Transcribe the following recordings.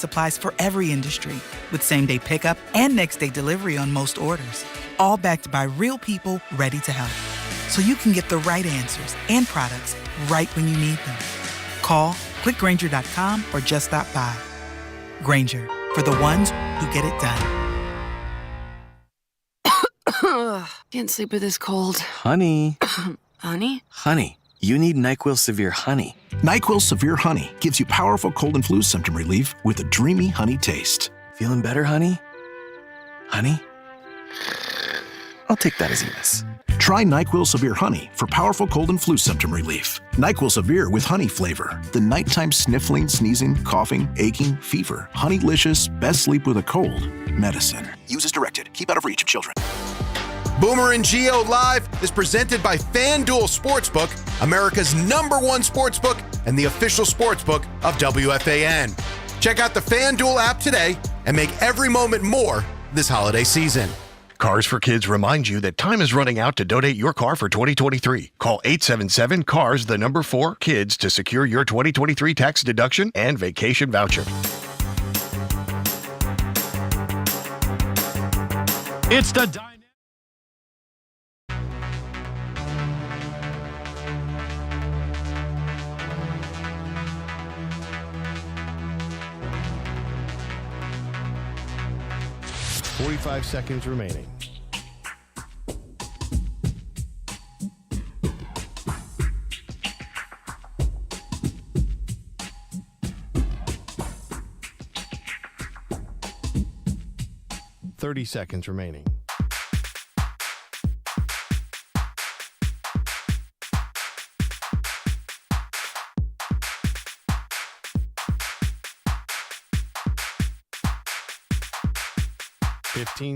supplies for every industry, with same-day pickup and next-day delivery on most orders. All backed by real people ready to help. So you can get the right answers and products right when you need them. Call, click Grainger.com, or just stop by. Grainger, for the ones who get it done. Can't sleep with this cold. Honey. Honey? Honey, you need NyQuil Severe Honey. NyQuil Severe Honey gives you powerful cold and flu symptom relief with a dreamy honey taste. Feeling better, honey? Honey? I'll take that as a yes. Try NyQuil Severe Honey for powerful cold and flu symptom relief. NyQuil Severe with honey flavor. The nighttime sniffling, sneezing, coughing, aching, fever. Honeylicious, best sleep with a cold. Medicine. Use as directed. Keep out of reach of children. Boomer and Geo Live is presented by FanDuel Sportsbook, America's #1 sportsbook and the official sportsbook of WFAN. Check out the FanDuel app today and make every moment more this holiday season. Cars for Kids remind you that time is running out to donate your car for 2023. Call 877-CARS, 4, KIDS to secure your 2023 tax deduction and vacation voucher. It's the 45 seconds remaining. Seconds remaining.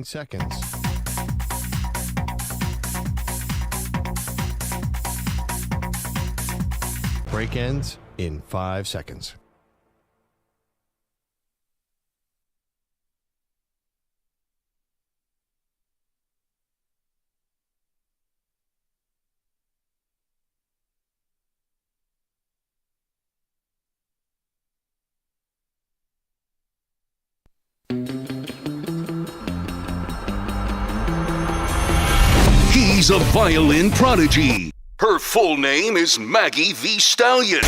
Seconds. Break ends in 5 seconds. He's a violin prodigy. Her full name is Maggie V. Stallion.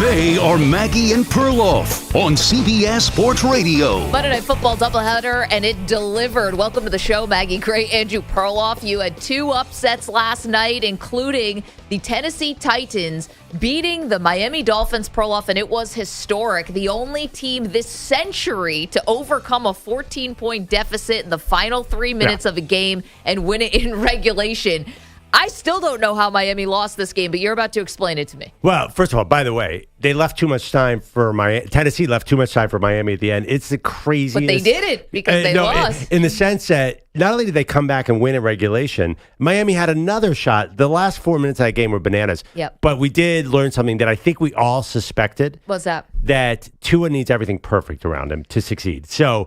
They are Maggie and Perloff on CBS Sports Radio. Monday Night Football doubleheader, and it delivered. Welcome to the show, Maggie. Great, Andrew Perloff. You had 2 upsets last night, including the Tennessee Titans beating the Miami Dolphins, Perloff, and it was historic. The only team this century to overcome a 14-point deficit in the final 3 minutes of a game and win it in regulation. I still don't know how Miami lost this game, but you're about to explain it to me. Well, first of all, by the way, they left too much time for Tennessee left too much time for Miami at the end. It's the craziest. But they did it because they lost. In the sense that not only did they come back and win in regulation, Miami had another shot. The last 4 minutes of that game were bananas. Yep. But we did learn something that I think we all suspected. What's that? That Tua needs everything perfect around him to succeed. So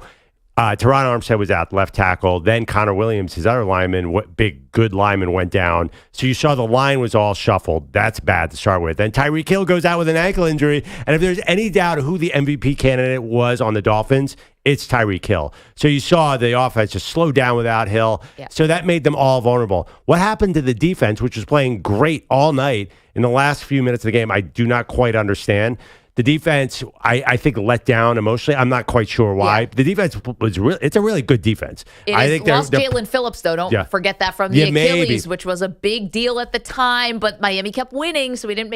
Teron Armstead was out, left tackle. Then Connor Williams, his other lineman, good lineman, went down. So you saw the line was all shuffled. That's bad to start with. Then Tyreek Hill goes out with an ankle injury. And if there's any doubt of who the MVP candidate was on the Dolphins, it's Tyreek Hill. So you saw the offense just slow down without Hill. Yeah. So that made them all vulnerable. What happened to the defense, which was playing great all night in the last few minutes of the game, I do not quite understand. The defense, I think, let down emotionally. I'm not quite sure why. Yeah. The defense was it's a really good defense. I think lost Jalen Phillips, though. Don't forget that from the Achilles, which was a big deal at the time. But Miami kept winning, so we didn't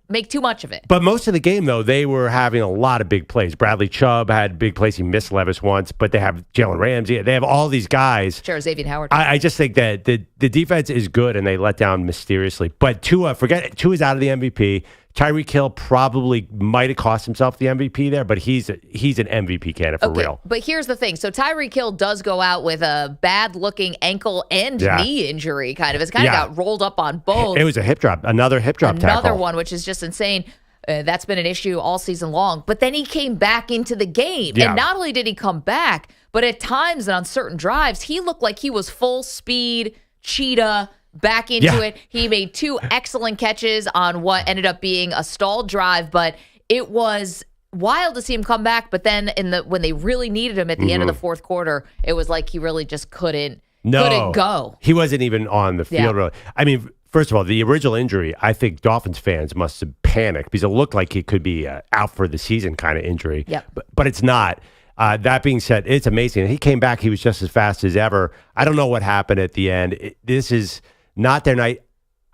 make too much of it. But most of the game, though, they were having a lot of big plays. Bradley Chubb had big plays. He missed Levis once, but they have Jalen Ramsey. They have all these guys. Sure, Xavier Howard. I just think that the defense is good, and they let down mysteriously. But Tua's out of the MVP. Tyreek Hill probably might have cost himself the MVP there, but he's an MVP candidate for real. But here's the thing. So Tyreek Hill does go out with a bad-looking ankle and knee injury, kind of. It's kind of got rolled up on both. It was a hip drop, another hip drop tackle. Another one, which is just insane. That's been an issue all season long. But then he came back into the game. Yeah. And not only did he come back, but at times and on certain drives, he looked like he was full speed, cheetah, back into it. He made 2 excellent catches on what ended up being a stalled drive, but it was wild to see him come back. But then when they really needed him at the end of the fourth quarter, it was like he really just couldn't go. He wasn't even on the field, really. I mean, first of all, the original injury, I think Dolphins fans must have panicked because it looked like he could be out for the season kind of injury. But it's not. That being said, it's amazing. He came back. He was just as fast as ever. I don't know what happened at the end. This is not their night.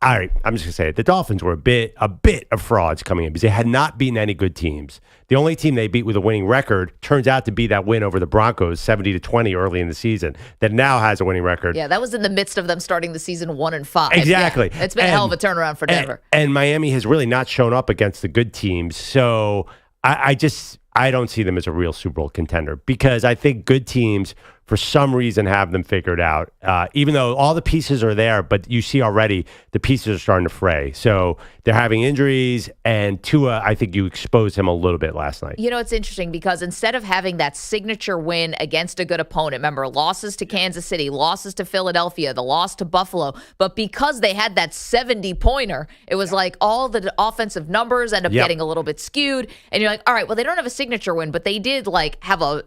All right, I'm just going to say it. The Dolphins were a bit of frauds coming in because they had not beaten any good teams. The only team they beat with a winning record turns out to be that win over the Broncos, 70-20 early in the season, that now has a winning record. Yeah, that was in the midst of them starting the season 1-5. Exactly. Yeah, it's been a hell of a turnaround for Denver. And Miami has really not shown up against the good teams. So I don't see them as a real Super Bowl contender because I think good teams, for some reason, have them figured out. Even though all the pieces are there, but you see already the pieces are starting to fray. So they're having injuries, and Tua, I think you exposed him a little bit last night. You know, it's interesting because instead of having that signature win against a good opponent, remember, losses to Kansas City, losses to Philadelphia, the loss to Buffalo, but because they had that 70-pointer, it was like all the offensive numbers end up getting a little bit skewed, and you're like, all right, well, they don't have a signature win, but they did like have a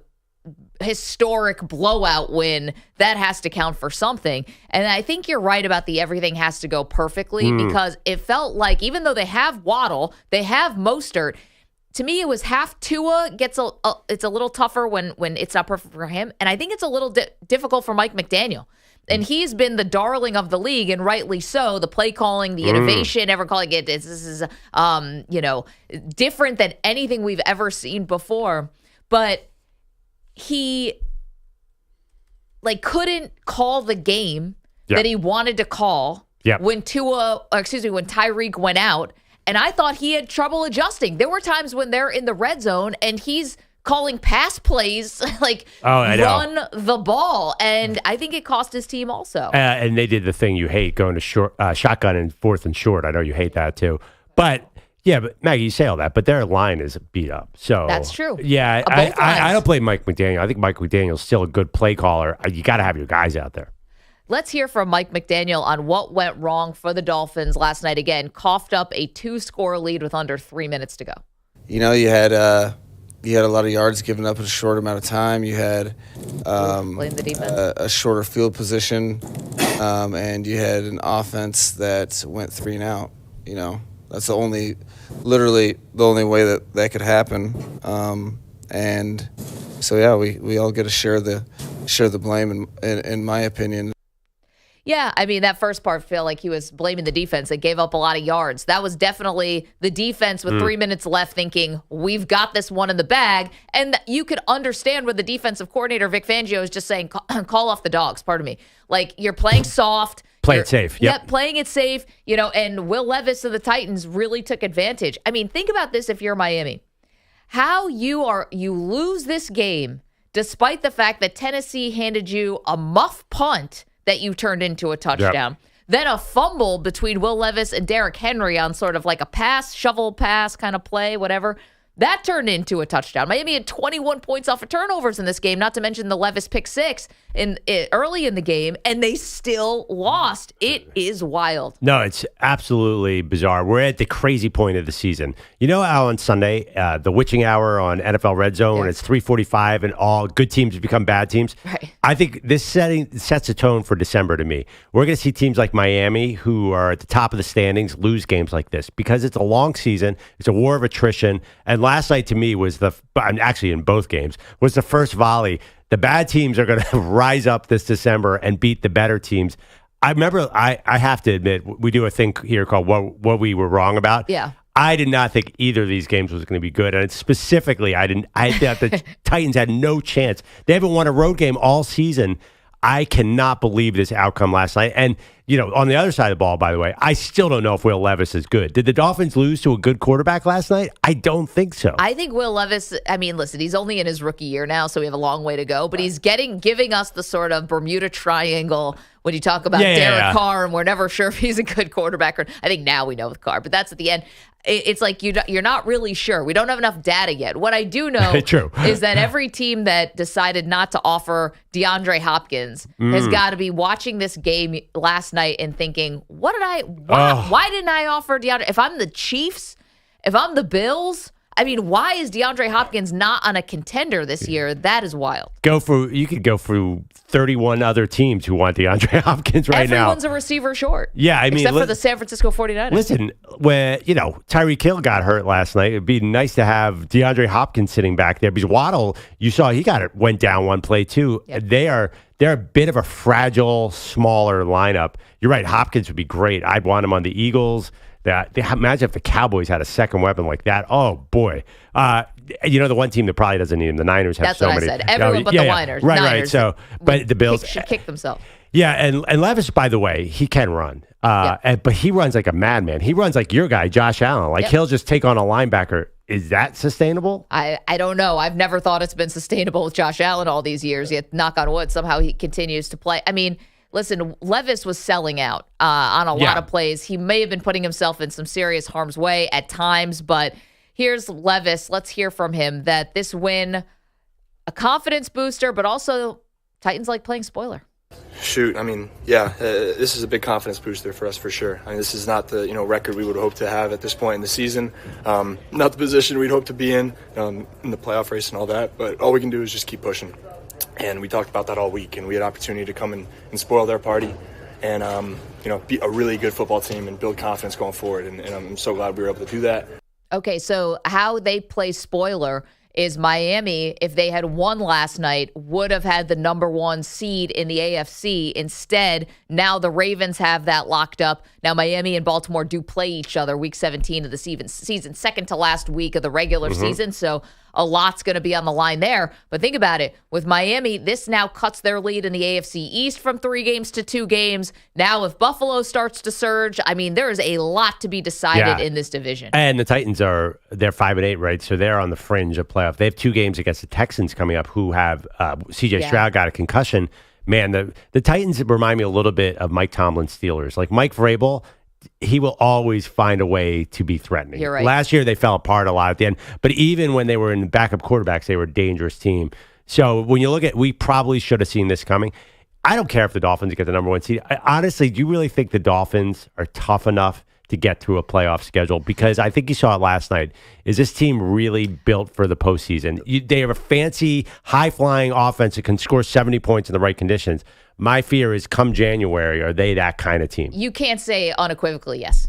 historic blowout win. That has to count for something. And I think you're right about the everything has to go perfectly because it felt like even though they have Waddle, they have Mostert, to me it was half Tua gets it's a little tougher when it's not perfect for him, and I think it's a little difficult for Mike McDaniel. And he's been the darling of the league, and rightly so. The play calling, the innovation, ever calling it, this is different than anything we've ever seen before. But he couldn't call the game that he wanted to call when Tyreek went out, and I thought he had trouble adjusting. There were times when they're in the red zone and he's calling pass plays run the ball, and I think it cost his team also. And they did the thing you hate, going to shotgun and 4th and short. I know you hate that too, but. Yeah, but Maggie, you say all that, but their line is beat up. So that's true. Yeah, I don't blame Mike McDaniel. I think Mike McDaniel's still a good play caller. You got to have your guys out there. Let's hear from Mike McDaniel on what went wrong for the Dolphins last night. Again, coughed up a 2-score lead with under 3 minutes to go. You know, you had a lot of yards given up in a short amount of time. You had blame the defense. A shorter field position, and you had an offense that went 3 and out. You know. That's literally the only way that could happen, and so yeah, we all get to share the blame in my opinion. Yeah, I mean, that first part felt like he was blaming the defense. They gave up a lot of yards. That was definitely the defense with 3 minutes left thinking, we've got this one in the bag. And you could understand when the defensive coordinator, Vic Fangio, is just saying, call off the dogs, pardon me. Like, you're playing soft. Play it safe. Yep, playing it safe. You know, and Will Levis of the Titans really took advantage. I mean, think about this if you're Miami. How you lose this game despite the fact that Tennessee handed you a muff punt that you turned into a touchdown. Then a fumble between Will Levis and Derrick Henry on sort of like a shovel pass kind of play, whatever. That turned into a touchdown. Miami had 21 points off of turnovers in this game, not to mention the Levis pick 6 early in the game, and they still lost. It is wild. No, it's absolutely bizarre. We're at the crazy point of the season. You know how on Sunday, the witching hour on NFL Red Zone, when it's 3:45 and all good teams become bad teams? Right. I think this sets a tone for December to me. We're going to see teams like Miami, who are at the top of the standings, lose games like this because it's a long season. It's a war of attrition. And last night to me was actually in both games, was the first volley. The bad teams are going to rise up this December and beat the better teams. I remember, I have to admit, we do a thing here called what we were wrong about. Yeah. I did not think either of these games was going to be good. And specifically, I thought the Titans had no chance. They haven't won a road game all season. I cannot believe this outcome last night. And, you know, on the other side of the ball, by the way, I still don't know if Will Levis is good. Did the Dolphins lose to a good quarterback last night? I don't think so. I think Will Levis, I mean, listen, he's only in his rookie year now, so we have a long way to go. But he's giving us the sort of Bermuda Triangle when you talk about Derek Carr, and we're never sure if he's a good quarterback. I think now we know with Carr, but that's at the end. it's like you're not really sure. We don't have enough data yet. What I do know True. is that every team that decided not to offer DeAndre Hopkins has got to be watching this game last night and thinking, why didn't I offer DeAndre? If I'm the Chiefs, if I'm the Bills, I mean, why is DeAndre Hopkins not on a contender this year? That is wild. You could go through 31 other teams who want DeAndre Hopkins right now. Everyone's a receiver short. Yeah, I mean, except for the San Francisco 49ers. Listen, when Tyreek Hill got hurt last night, it'd be nice to have DeAndre Hopkins sitting back there because Waddle, you saw he went down one play too. Yep. They're a bit of a fragile, smaller lineup. You're right. Hopkins would be great. I'd want him on the Eagles. Imagine if the Cowboys had a second weapon like that. Oh, boy. The one team that probably doesn't need him, the Niners have That's so what many. I said. Everyone but the Niners. Right. So, but the Bills should kick themselves. Yeah, and Levis, by the way, he can run. But he runs like a madman. He runs like your guy, Josh Allen. He'll just take on a linebacker. Is that sustainable? I don't know. I've never thought it's been sustainable with Josh Allen all these years, yet knock on wood, somehow he continues to play. I mean, listen, Levis was selling out on a lot of plays. He may have been putting himself in some serious harm's way at times, but here's Levis. Let's hear from him that this win, a confidence booster, but also Titans like playing spoiler. Shoot, I mean, this is a big confidence booster for us for sure. I mean, this is not the record we would hope to have at this point in the season. Not the position we'd hope to be in the playoff race and all that, but all we can do is just keep pushing. And we talked about that all week, and we had opportunity to come and spoil their party and, be a really good football team and build confidence going forward. And I'm so glad we were able to do that. Okay, so how they play spoiler is Miami, if they had won last night, would have had the number 1 seed in the AFC. Instead, now the Ravens have that locked up. Now Miami and Baltimore do play each other week 17 of the season, second to last week of the regular season. So a lot's going to be on the line there. But think about it. With Miami, this now cuts their lead in the AFC East from 3 games to 2 games. Now if Buffalo starts to surge, I mean, there is a lot to be decided in this division. And the Titans they're 5-8, right? So they're on the fringe of playoff. They have 2 games against the Texans coming up who have C.J. Stroud got a concussion. Man, the Titans remind me a little bit of Mike Tomlin's Steelers. Like Mike Vrabel, he will always find a way to be threatening. You're right. Last year, they fell apart a lot at the end. But even when they were in backup quarterbacks, they were a dangerous team. So when you look at, we probably should have seen this coming. I don't care if the Dolphins get the number 1 seed. Honestly, do you really think the Dolphins are tough enough to get through a playoff schedule? Because I think you saw it last night. Is this team really built for the postseason? They have a fancy, high-flying offense that can score 70 points in the right conditions. My fear is come January, are they that kind of team? You can't say unequivocally yes.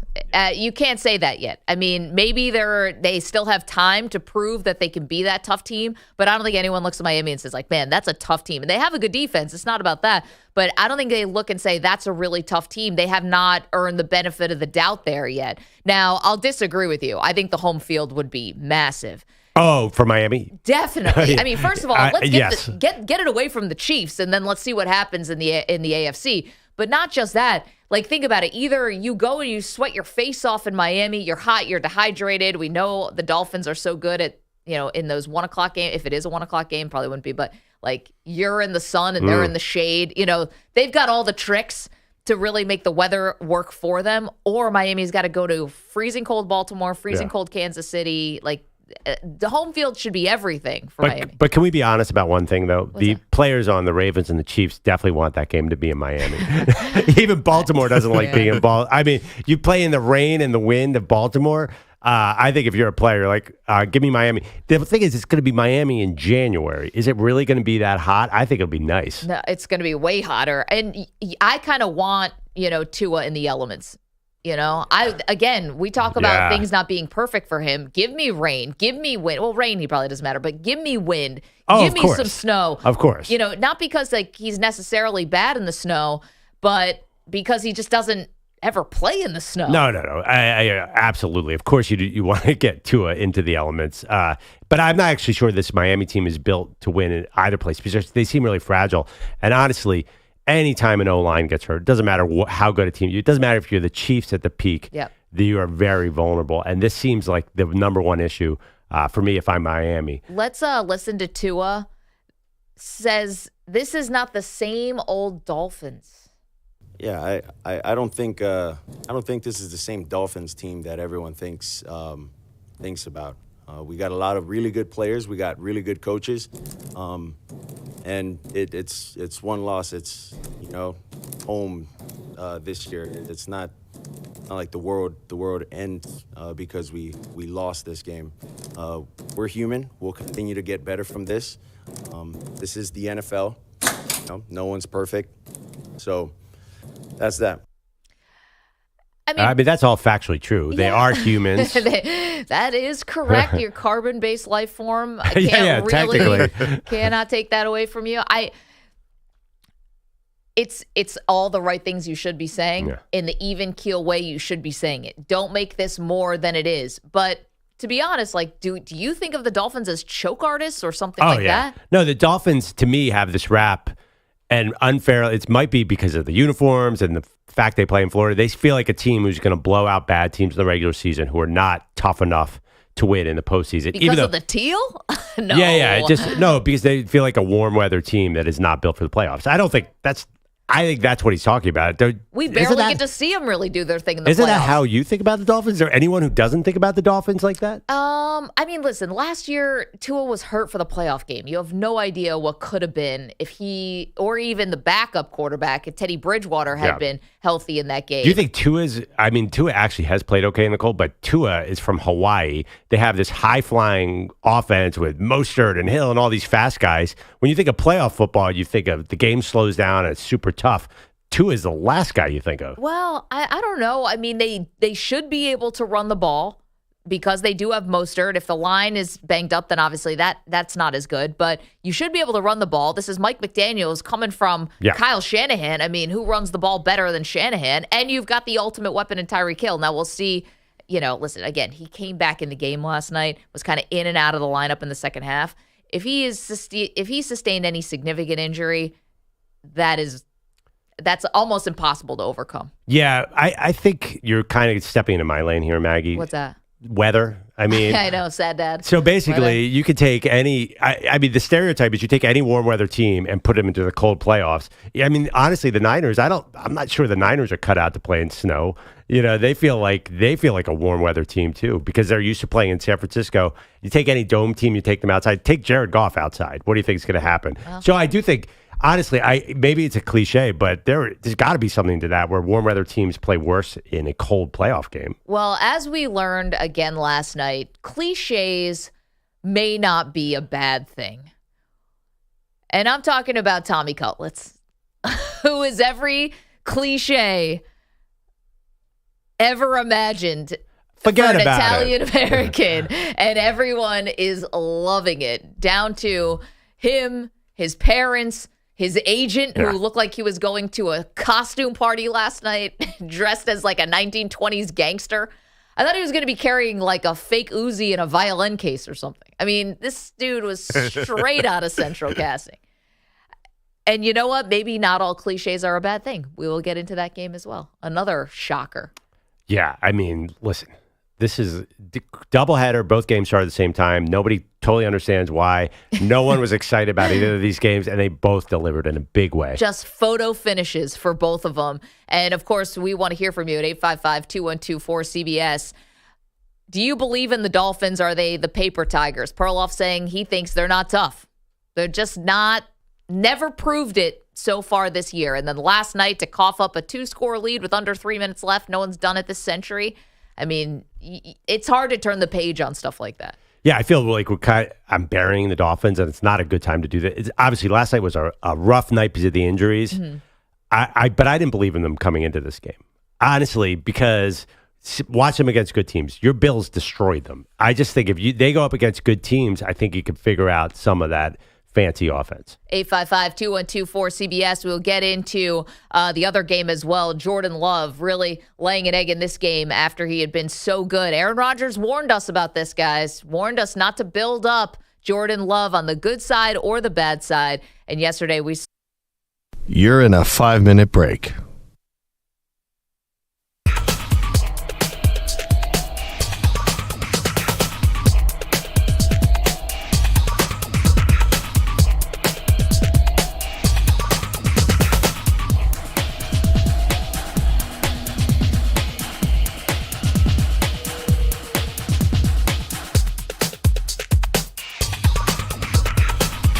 You can't say that yet. I mean, maybe they still have time to prove that they can be that tough team, but I don't think anyone looks at Miami and says, like, man, that's a tough team. And they have a good defense. It's not about that. But I don't think they look and say that's a really tough team. They have not earned the benefit of the doubt there yet. Now, I'll disagree with you. I think the home field would be massive. Oh, for Miami? Definitely. I mean, first of all, let's yes. get it away from the Chiefs, and then let's see what happens in the AFC. But not just that. Like, think about it. Either you go and you sweat your face off in Miami, you're hot, you're dehydrated. We know the Dolphins are so good at, in those 1 o'clock game. If it is a 1 o'clock game, probably wouldn't be. But, like, you're in the sun and they're in the shade. They've got all the tricks to really make the weather work for them. Or Miami's got to go to freezing cold Baltimore, freezing cold Kansas City, like, the home field should be everything for Miami. But can we be honest about one thing, though? The players on the Ravens and the Chiefs definitely want that game to be in Miami. Even Baltimore doesn't like being in Baltimore. I mean, you play in the rain and the wind of Baltimore. I think if you're a player, like, give me Miami. The thing is, it's going to be Miami in January. Is it really going to be that hot? I think it'll be nice. No, it's going to be way hotter. And I kind of want, Tua in the elements. We talk about things not being perfect for him. Give me rain. Give me wind. Well, rain, he probably doesn't matter, but give me wind. Give me some snow. Of course. Not because he's necessarily bad in the snow, but because he just doesn't ever play in the snow. No. I absolutely. Of course, you want to get Tua into the elements. But I'm not actually sure this Miami team is built to win in either place because they seem really fragile. And honestly, anytime an O-line gets hurt, it doesn't matter how good a team. It doesn't matter if you're the Chiefs at the peak. Yep. You are very vulnerable. And this seems like the number 1 issue for me if I'm Miami. Let's listen to Tua. Says, this is not the same old Dolphins. Yeah, I don't think this is the same Dolphins team that everyone thinks about. We got a lot of really good players. We got really good coaches, and it's one loss. It's home this year. It's not like the world ends because we lost this game. We're human. We'll continue to get better from this. This is the NFL. No one's perfect, so that's that. I mean, that's all factually true. They are humans. That is correct. Your carbon-based life form. I Yeah, technically. Cannot take that away from you. It's all the right things you should be saying in the even keel way you should be saying it. Don't make this more than it is. But to be honest, like, do you think of the Dolphins as choke artists or something like that? No, the Dolphins to me have this rap, and unfair. It might be because of the uniforms and the fact they play in Florida. They feel like a team who's going to blow out bad teams in the regular season who are not tough enough to win in the postseason. Because of the teal? No. Yeah. Because they feel like a warm weather team that is not built for the playoffs. I think that's what he's talking about. We barely get to see them really do their thing in the playoffs. Isn't that how you think about the Dolphins? Is there anyone who doesn't think about the Dolphins like that? I mean, listen, last year, Tua was hurt for the playoff game. You have no idea what could have been if he, or even the backup quarterback, if Teddy Bridgewater had been healthy in that game. Do you think Tua actually has played okay in the cold, but Tua is from Hawaii. They have this high-flying offense with Mostert and Hill and all these fast guys. When you think of playoff football, you think of the game slows down and it's super tough. Tua is the last guy you think of. Well, I don't know. I mean, they should be able to run the ball because they do have Mostert. If the line is banged up, then obviously that's not as good. But you should be able to run the ball. This is Mike McDaniels coming from Kyle Shanahan. I mean, who runs the ball better than Shanahan? And you've got the ultimate weapon in Tyreek Hill. Now we'll see. Listen, again, he came back in the game last night, was kind of in and out of the lineup in the second half. If he sustained any significant injury, that's almost impossible to overcome. Yeah, I think you're kind of stepping into my lane here, Maggie. What's that? Weather. I mean, I know, sad dad. So basically, you could take any. I mean, the stereotype is you take any warm weather team and put them into the cold playoffs. I mean, honestly, the Niners. I'm not sure the Niners are cut out to play in snow. They feel like a warm weather team too because they're used to playing in San Francisco. You take any dome team, you take them outside. Take Jared Goff outside. What do you think is going to happen? Well, so I do think. Honestly, maybe it's a cliche, but there's got to be something to that where warm weather teams play worse in a cold playoff game. Well, as we learned again last night, cliches may not be a bad thing. And I'm talking about Tommy Cutlets, who is every cliche ever imagined. Forget for an about Italian American, and everyone is loving it. Down to him, his parents, his agent, who looked like he was going to a costume party last night, dressed as like a 1920s gangster. I thought he was going to be carrying like a fake Uzi in a violin case or something. I mean, this dude was straight out of Central Casting. And you know what? Maybe not all cliches are a bad thing. We will get into that game as well. Another shocker. Yeah, I mean, listen. This is doubleheader. Both games started at the same time. Nobody totally understands why. No one was excited about either of these games, and they both delivered in a big way. Just photo finishes for both of them. And, of course, we want to hear from you at 855-212-4CBS. Do you believe in the Dolphins? Are they the paper tigers? Perloff saying he thinks they're not tough. They're just never proved it so far this year. And then last night to cough up a 2-score lead with under 3 minutes left. No one's done it this century. I mean, it's hard to turn the page on stuff like that. Yeah, I feel like I'm burying the Dolphins, and it's not a good time to do that. Obviously, last night was a rough night because of the injuries. Mm-hmm. But I didn't believe in them coming into this game, honestly, because watch them against good teams. Your Bills destroyed them. I just think if they go up against good teams, I think you could figure out some of that fancy offense. 855-212-4CBS. We'll get into the other game as well. Jordan Love really laying an egg in this game after he had been so good. Aaron Rodgers warned us about this, guys. Warned us not to build up Jordan Love on the good side or the bad side. And yesterday we... You're in a 5-minute break.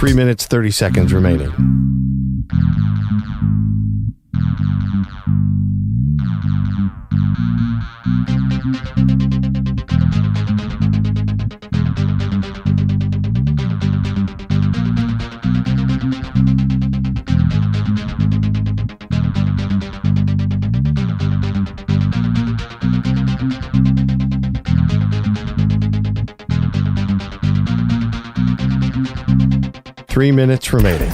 3 minutes, 30 seconds remaining. Three minutes remaining.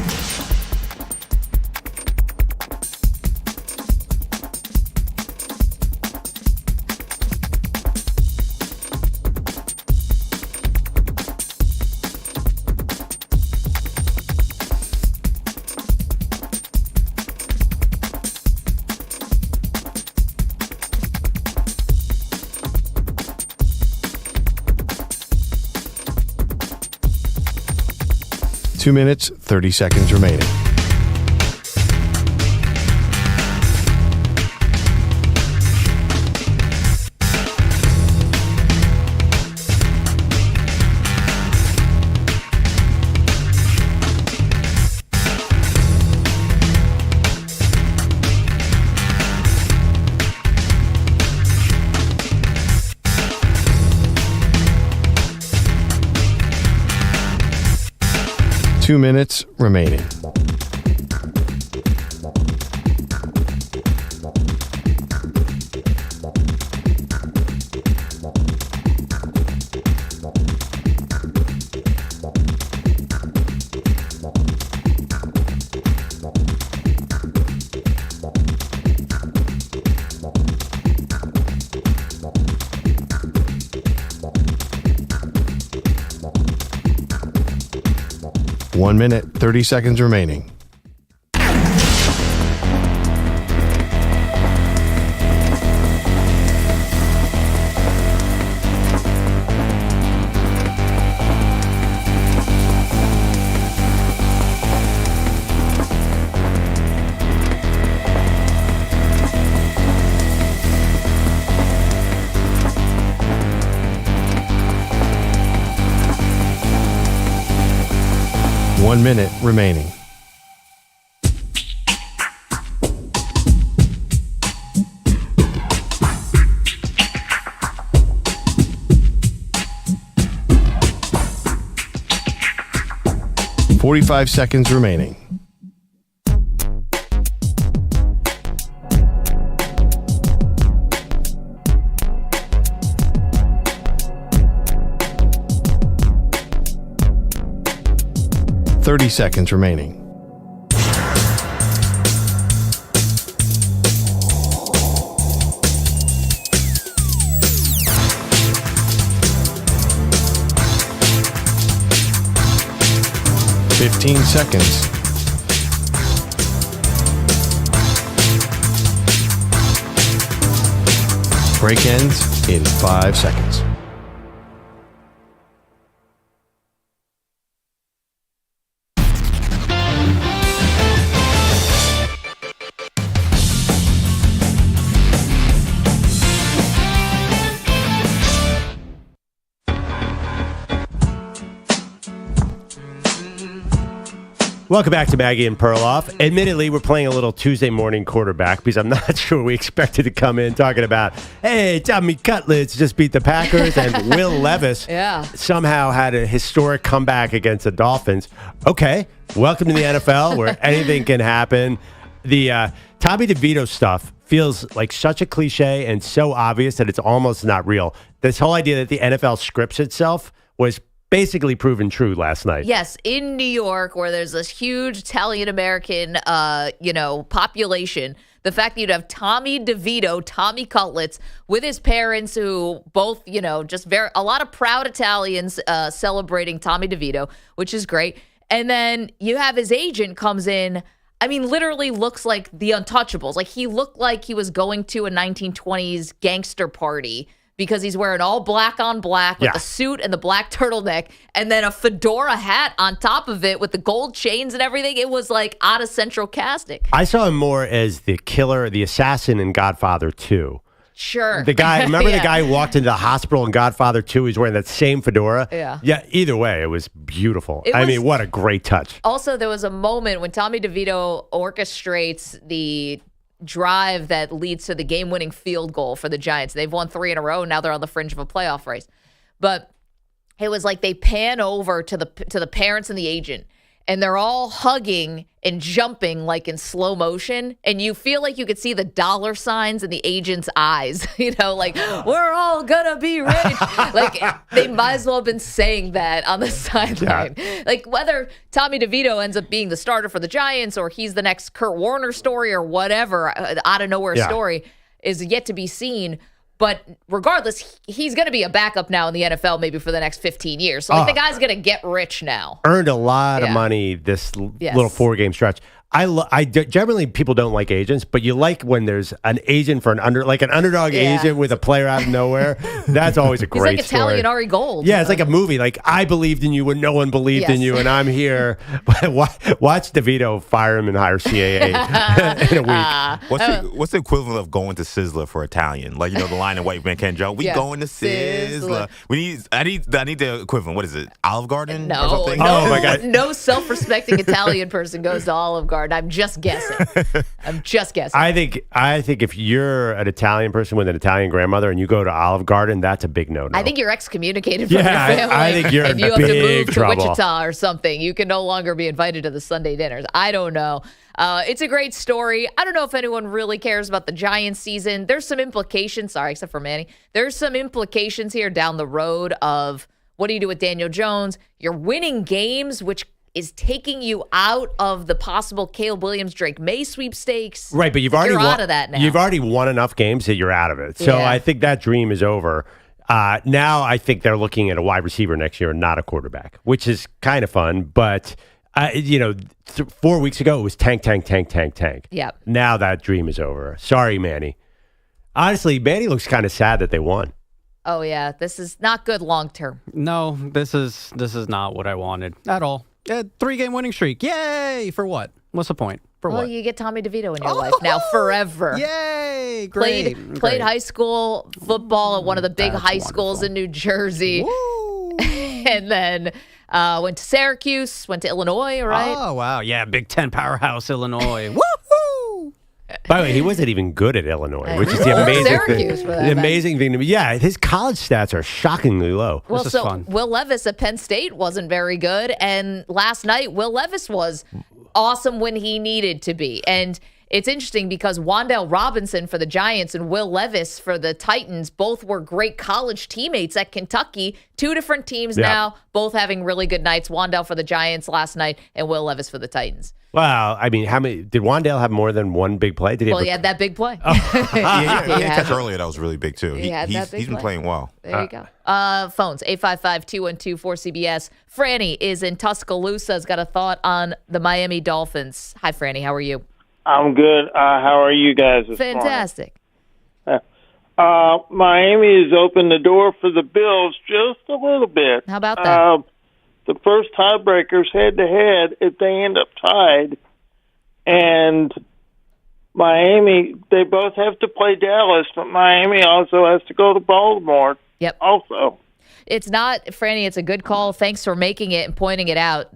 Two minutes, 30 seconds remaining. Two minutes remaining. One minute, 30 seconds remaining. One minute remaining. Forty-five seconds remaining. Thirty seconds remaining. Fifteen seconds. Break ends in 5 seconds. Welcome back to Maggie and Perloff. Admittedly, we're playing a little Tuesday morning quarterback because I'm not sure we expected to come in talking about, hey, Tommy Cutlets just beat the Packers and Will Levis somehow had a historic comeback against the Dolphins. Okay, welcome to the NFL where anything can happen. The Tommy DeVito stuff feels like such a cliche and so obvious that it's almost not real. This whole idea that the NFL scripts itself was basically proven true last night. Yes, in New York, where there's this huge Italian-American, population, the fact that you'd have Tommy DeVito, Tommy Cutlets, with his parents who both, just a lot of proud Italians celebrating Tommy DeVito, which is great. And then you have his agent comes in, literally looks like the Untouchables. Like, he looked like he was going to a 1920s gangster party, because he's wearing all black on black with the suit and the black turtleneck and then a fedora hat on top of it with the gold chains and everything. It was like out of central casting. I saw him more as the killer, the assassin in Godfather 2. Sure. The guy, remember the guy who walked into the hospital in Godfather 2? He's wearing that same fedora. Yeah. Yeah. Either way, it was beautiful. It was- what a great touch. Also, there was a moment when Tommy DeVito orchestrates the drive that leads to the game-winning field goal for the Giants. They've won 3 in a row. Now they're on the fringe of a playoff race. But it was like they pan over to the parents and the agent, and they're all hugging and jumping like in slow motion, and you feel like you could see the dollar signs in the agent's eyes, like, we're all gonna be rich. Like, they might as well have been saying that on the sideline. Yeah. Like, whether Tommy DeVito ends up being the starter for the Giants or he's the next Kurt Warner story or whatever, out of nowhere story, is yet to be seen. But regardless, he's going to be a backup now in the NFL maybe for the next 15 years. So the guy's going to get rich now. Earned a lot of money this little 4-game stretch. Generally, people don't like agents, but you like when there's an agent for an underdog agent with a player out of nowhere. That's always a great He's like Italian story. Ari Gold. Yeah, it's like a movie. Like, I believed in you when no one believed in you, and I'm here. Watch DeVito fire him and hire CAA in a week. What's the equivalent of going to Sizzler for Italian? Like, the line in White Man Can't Jump. We going to Sizzler. I need the equivalent. What is it? Olive Garden or something? Oh my God. No self-respecting Italian person goes to Olive Garden. I'm just guessing. I think if you're an Italian person with an Italian grandmother and you go to Olive Garden, that's a big no-no. I think you're excommunicated from your family. I think you're if you in have to big move trouble. to Wichita or something, you can no longer be invited to the Sunday dinners. I don't know. It's a great story. I don't know if anyone really cares about the Giants season. There's some implications. Sorry, except for Manny. There's some implications here down the road of what do you do with Daniel Jones? You're winning games, which is taking you out of the possible Caleb Williams-Drake May sweepstakes. Right, but you're out of that now. You've already won enough games that you're out of it. So I think that dream is over. Now I think they're looking at a wide receiver next year and not a quarterback, which is kind of fun. But, 4 weeks ago, it was tank. Yep. Now that dream is over. Sorry, Manny. Honestly, Manny looks kind of sad that they won. Oh, yeah. This is not good long term. No, this is not what I wanted at all. 3-game winning streak. Yay! For what? What's the point? For what? Well, you get Tommy DeVito in your life now forever. Yay! Great. Played high school football at one of the big high schools in New Jersey. And then went to Syracuse, went to Illinois, right? Oh, wow. Yeah, Big Ten powerhouse, Illinois. Woohoo! By the way, he wasn't even good at Illinois, which is the amazing Syracuse thing. For that, the amazing thing to me. Yeah, his college stats are shockingly low. Well, this is fun. Will Levis at Penn State wasn't very good, and last night Will Levis was awesome when he needed to be. And it's interesting because Wan'Dale Robinson for the Giants and Will Levis for the Titans both were great college teammates at Kentucky. 2 different teams now, both having really good nights. Wan'Dale for the Giants last night and Will Levis for the Titans. Wow. I mean, how many did Wan'Dale have more than one big play? Did he? He had that big play. He had a catch earlier that was really big, too. He's been playing well. There you go. Phones, 855-212-4CBS. Franny is in Tuscaloosa, has got a thought on the Miami Dolphins. Hi, Franny. How are you? I'm good. How are you guys this morning? Fantastic. Miami has opened the door for the Bills just a little bit. How about that? The first tiebreakers head-to-head, if they end up tied, and Miami, they both have to play Dallas, but Miami also has to go to Baltimore. Yep. Also. It's not, Franny, it's a good call. Thanks for making it and pointing it out.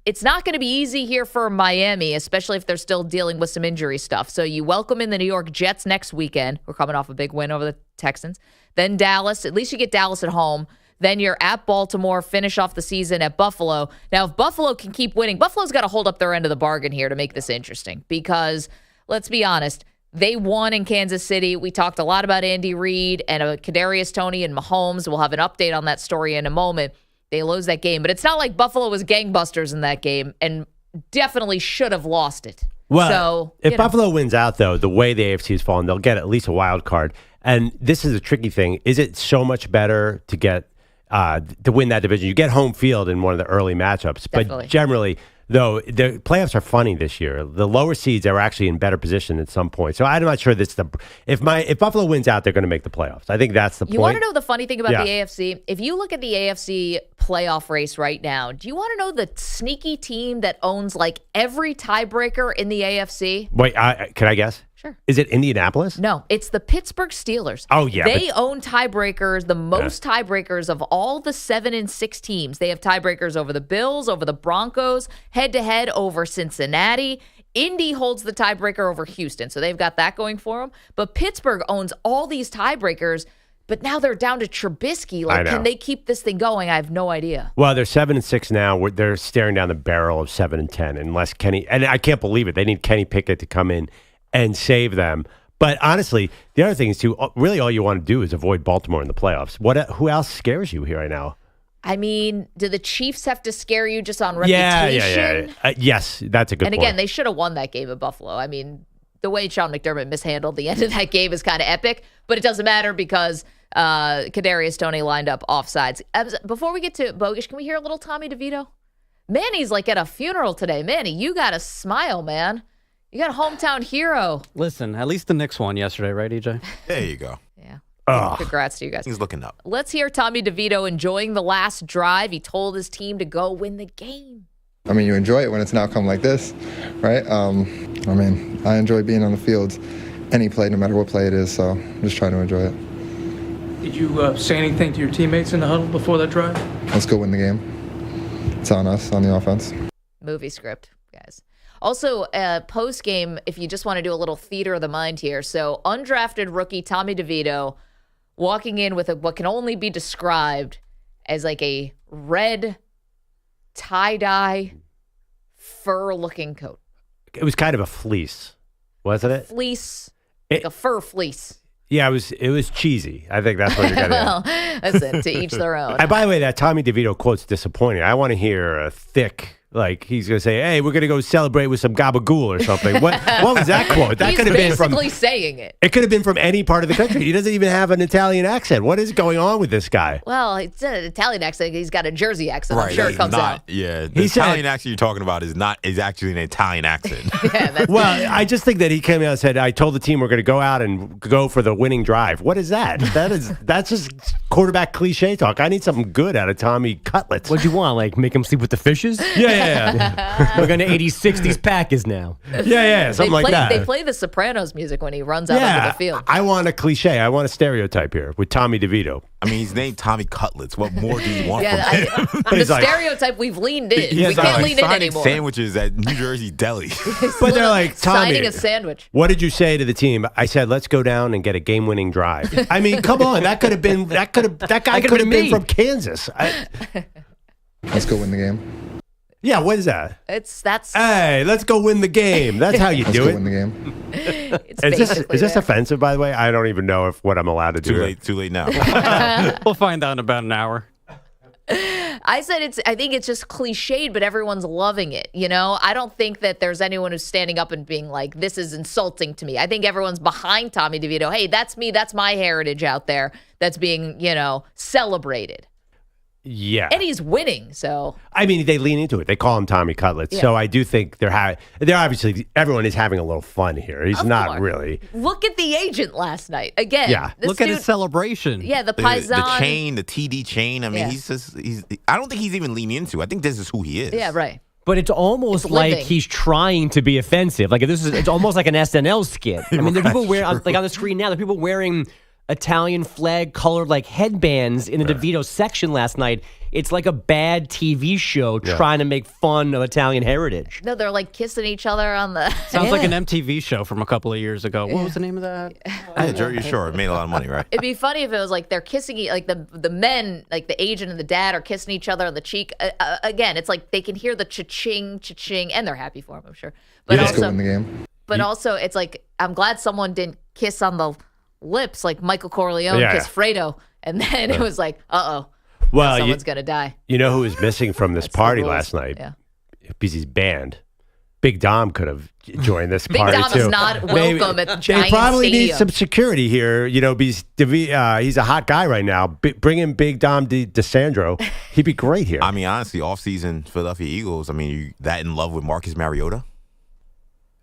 It's not going to be easy here for Miami, especially if they're still dealing with some injury stuff. So you welcome in the New York Jets next weekend. We're coming off a big win over the Texans. Then Dallas. At least you get Dallas at home. Then you're at Baltimore, finish off the season at Buffalo. Now, if Buffalo can keep winning, Buffalo's got to hold up their end of the bargain here to make this interesting because, let's be honest, they won in Kansas City. We talked a lot about Andy Reid and Kadarius Toney and Mahomes. We'll have an update on that story in a moment. They lose that game, but it's not like Buffalo was gangbusters in that game and definitely should have lost it. Well, so, if Buffalo wins out, though, the way the AFC is falling, they'll get at least a wild card. And this is a tricky thing. Is it so much better to get to win that division? You get home field in one of the early matchups, Definitely. but generally, though, the playoffs are funny this year. The lower seeds are actually in better position at some point. So I'm not sure that's if Buffalo wins out, they're going to make the playoffs. I think that's the point. You want to know the funny thing about the AFC? If you look at the AFC playoff race right now, do you want to know the sneaky team that owns like every tiebreaker in the AFC? Wait, can I guess? Sure. Is it Indianapolis? No, it's the Pittsburgh Steelers. Oh, yeah. They own tiebreakers, the most tiebreakers of all the 7 and 6 teams. They have tiebreakers over the Bills, over the Broncos, head-to-head over Cincinnati. Indy holds the tiebreaker over Houston, so they've got that going for them. But Pittsburgh owns all these tiebreakers, but now they're down to Trubisky. Like, can they keep this thing going? I have no idea. Well, they're 7 and 6 now. They're staring down the barrel of 7 and 10, unless Kenny. And I can't believe it. They need Kenny Pickett to come in and save them. But honestly, the other thing is too. Really, all you want to do is avoid Baltimore in the playoffs. Who else scares you here right now? I mean, do the Chiefs have to scare you just on reputation? Yeah. Yes, that's a good point. And again, they should have won that game at Buffalo. I mean, the way Sean McDermott mishandled the end of that game is kind of epic, but it doesn't matter because Kadarius Toney lined up offsides. Before we get to Bogish, can we hear a little Tommy DeVito? Manny's like at a funeral today. Manny, you got to smile, man. You got a hometown hero. Listen, at least the Knicks won yesterday, right, EJ? There you go. Yeah. Oh. Congrats to you guys. He's looking up. Let's hear Tommy DeVito enjoying the last drive. He told his team to go win the game. I mean, you enjoy it when it's an outcome like this, right? I mean, I enjoy being on the field, any play, no matter what play it is, so I'm just trying to enjoy it. Did you say anything to your teammates in the huddle before that drive? Let's go win the game. It's on us, on the offense. Movie script, guys. Also, post-game, if you just want to do a little theater of the mind here. So, undrafted rookie Tommy DeVito walking in with what can only be described as like a red tie-dye fur-looking coat. It was kind of a fleece, wasn't it? Fleece, like a fur fleece. Yeah, it was cheesy. I think that's what you're getting Well, listen, to each their own. And by the way, that Tommy DeVito quote's disappointing. I want to hear a thick, like he's going to say, hey, we're going to go celebrate with some gabagool or something. What was that quote? That He's could have been from basically saying it. It could have been from any part of the country. He doesn't even have an Italian accent. What is going on with this guy? Well, it's an Italian accent. He's got a Jersey accent. Right, I'm sure it comes out. Yeah, the Italian accent you're talking about is actually an Italian accent. Well, I just think that he came out and said, I told the team we're going to go out and go for the winning drive. What is that? That's just quarterback cliche talk. I need something good out of Tommy Cutlets. What'd you want? Like make him sleep with the fishes? Yeah. We're going to 80s, 60s Packers now. Yeah, something like that. They play the Sopranos music when he runs out onto the field. I want a cliche. I want a stereotype here with Tommy DeVito. I mean, he's named Tommy Cutlets. What more do you want from him? The stereotype we've leaned in. We can't lean in anymore. Sandwiches at New Jersey Deli. But they're like, Tommy, signing a sandwich. What did you say to the team? I said, let's go down and get a game-winning drive. I mean, come on. That guy could have been from Kansas. Let's go win the game. Yeah, what is that? That's. Hey, let's go win the game. That's how you do it. Let's go win the game. Is this offensive, by the way? I don't even know what I'm allowed to do. Too late now. We'll find out in about an hour. I said I think it's just cliched, but everyone's loving it. You know, I don't think that there's anyone who's standing up and being like, this is insulting to me. I think everyone's behind Tommy DeVito. Hey, that's me. That's my heritage out there that's being, celebrated. Yeah. And he's winning, so. I mean, they lean into it. They call him Tommy Cutlets. Yeah. So I do think they're obviously, everyone is having a little fun here. He's not really. Look at the agent last night. Again. Yeah. Look at his celebration. Yeah, the Paisan. The chain, the TD chain. I mean, I don't think he's even leaning into it. I think this is who he is. Yeah, right. But it's almost like he's trying to be offensive. Like it's almost like an SNL skit. I mean, there are people wearing, like on the screen now, there are people wearing Italian flag colored like headbands in the DeVito section last night. It's like a bad TV show trying to make fun of Italian heritage. No, they're like kissing each other on the. Sounds like an MTV show from a couple of years ago. What was the name of that? Yeah, Jersey Shore. It made a lot of money, right? It'd be funny if it was like they're kissing, like the men, like the agent and the dad are kissing each other on the cheek. Again, it's like they can hear the cha-ching, cha-ching, and they're happy for him, I'm sure. But Let's go win the game. But also, it's like, I'm glad someone didn't kiss on the lips like Michael Corleone kissed Fredo. And then it was like, well, someone's going to die. You know who was missing from this party last night? Yeah. Because he's banned. Big Dom could have joined this party too. Big Dom is not welcome at the Giants They probably Stadium. need some security here, because he's a hot guy right now. Bring in Big Dom DeSandro. He'd be great here. I mean, honestly, off-season Philadelphia Eagles, I mean, you that in love with Marcus Mariota?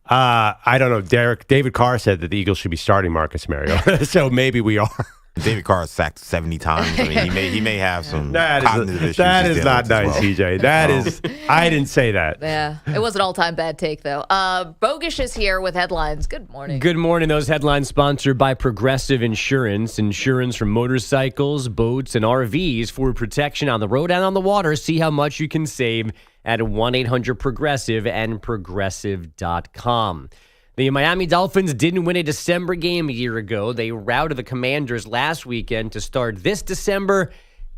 I don't know. David Carr said that the Eagles should be starting Marcus Mariota, so maybe we are. David Carr sacked 70 times. I mean, he may have some cognitive issues. That is not nice, well. CJ. That is. I didn't say that. Yeah, it was an all-time bad take, though. Bogish is here with headlines. Good morning. Good morning. Those headlines sponsored by Progressive Insurance. Insurance for motorcycles, boats, and RVs for protection on the road and on the water. See how much you can save at 1-800-PROGRESSIVE and Progressive.com. The Miami Dolphins didn't win a December game a year ago. They routed the Commanders last weekend to start this December,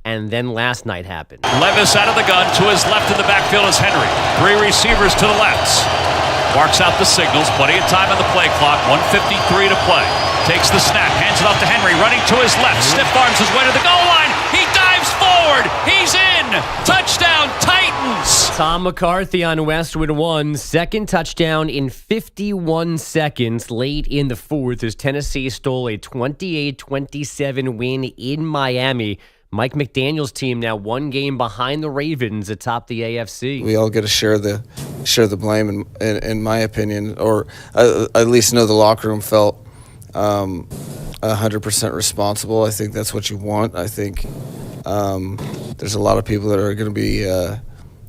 and then last night happened. Levis out of the gun. To his left in the backfield is Henry. 3 receivers to the left. Marks out the signals. Plenty of time on the play clock. 1:53 to play. Takes the snap. Hands it off to Henry. Running to his left. Stiff arms his way to the goal line. He dives forward. He's in. Touchdown, Titans. Tom McCarthy on Westwood won. Second touchdown in 51 seconds late in the fourth as Tennessee stole a 28-27 win in Miami. Mike McDaniel's team now 1 game behind the Ravens atop the AFC. We all get to share the blame, in my opinion, or at least know the locker room felt 100% responsible. I think that's what you want. I think there's a lot of people that are going to be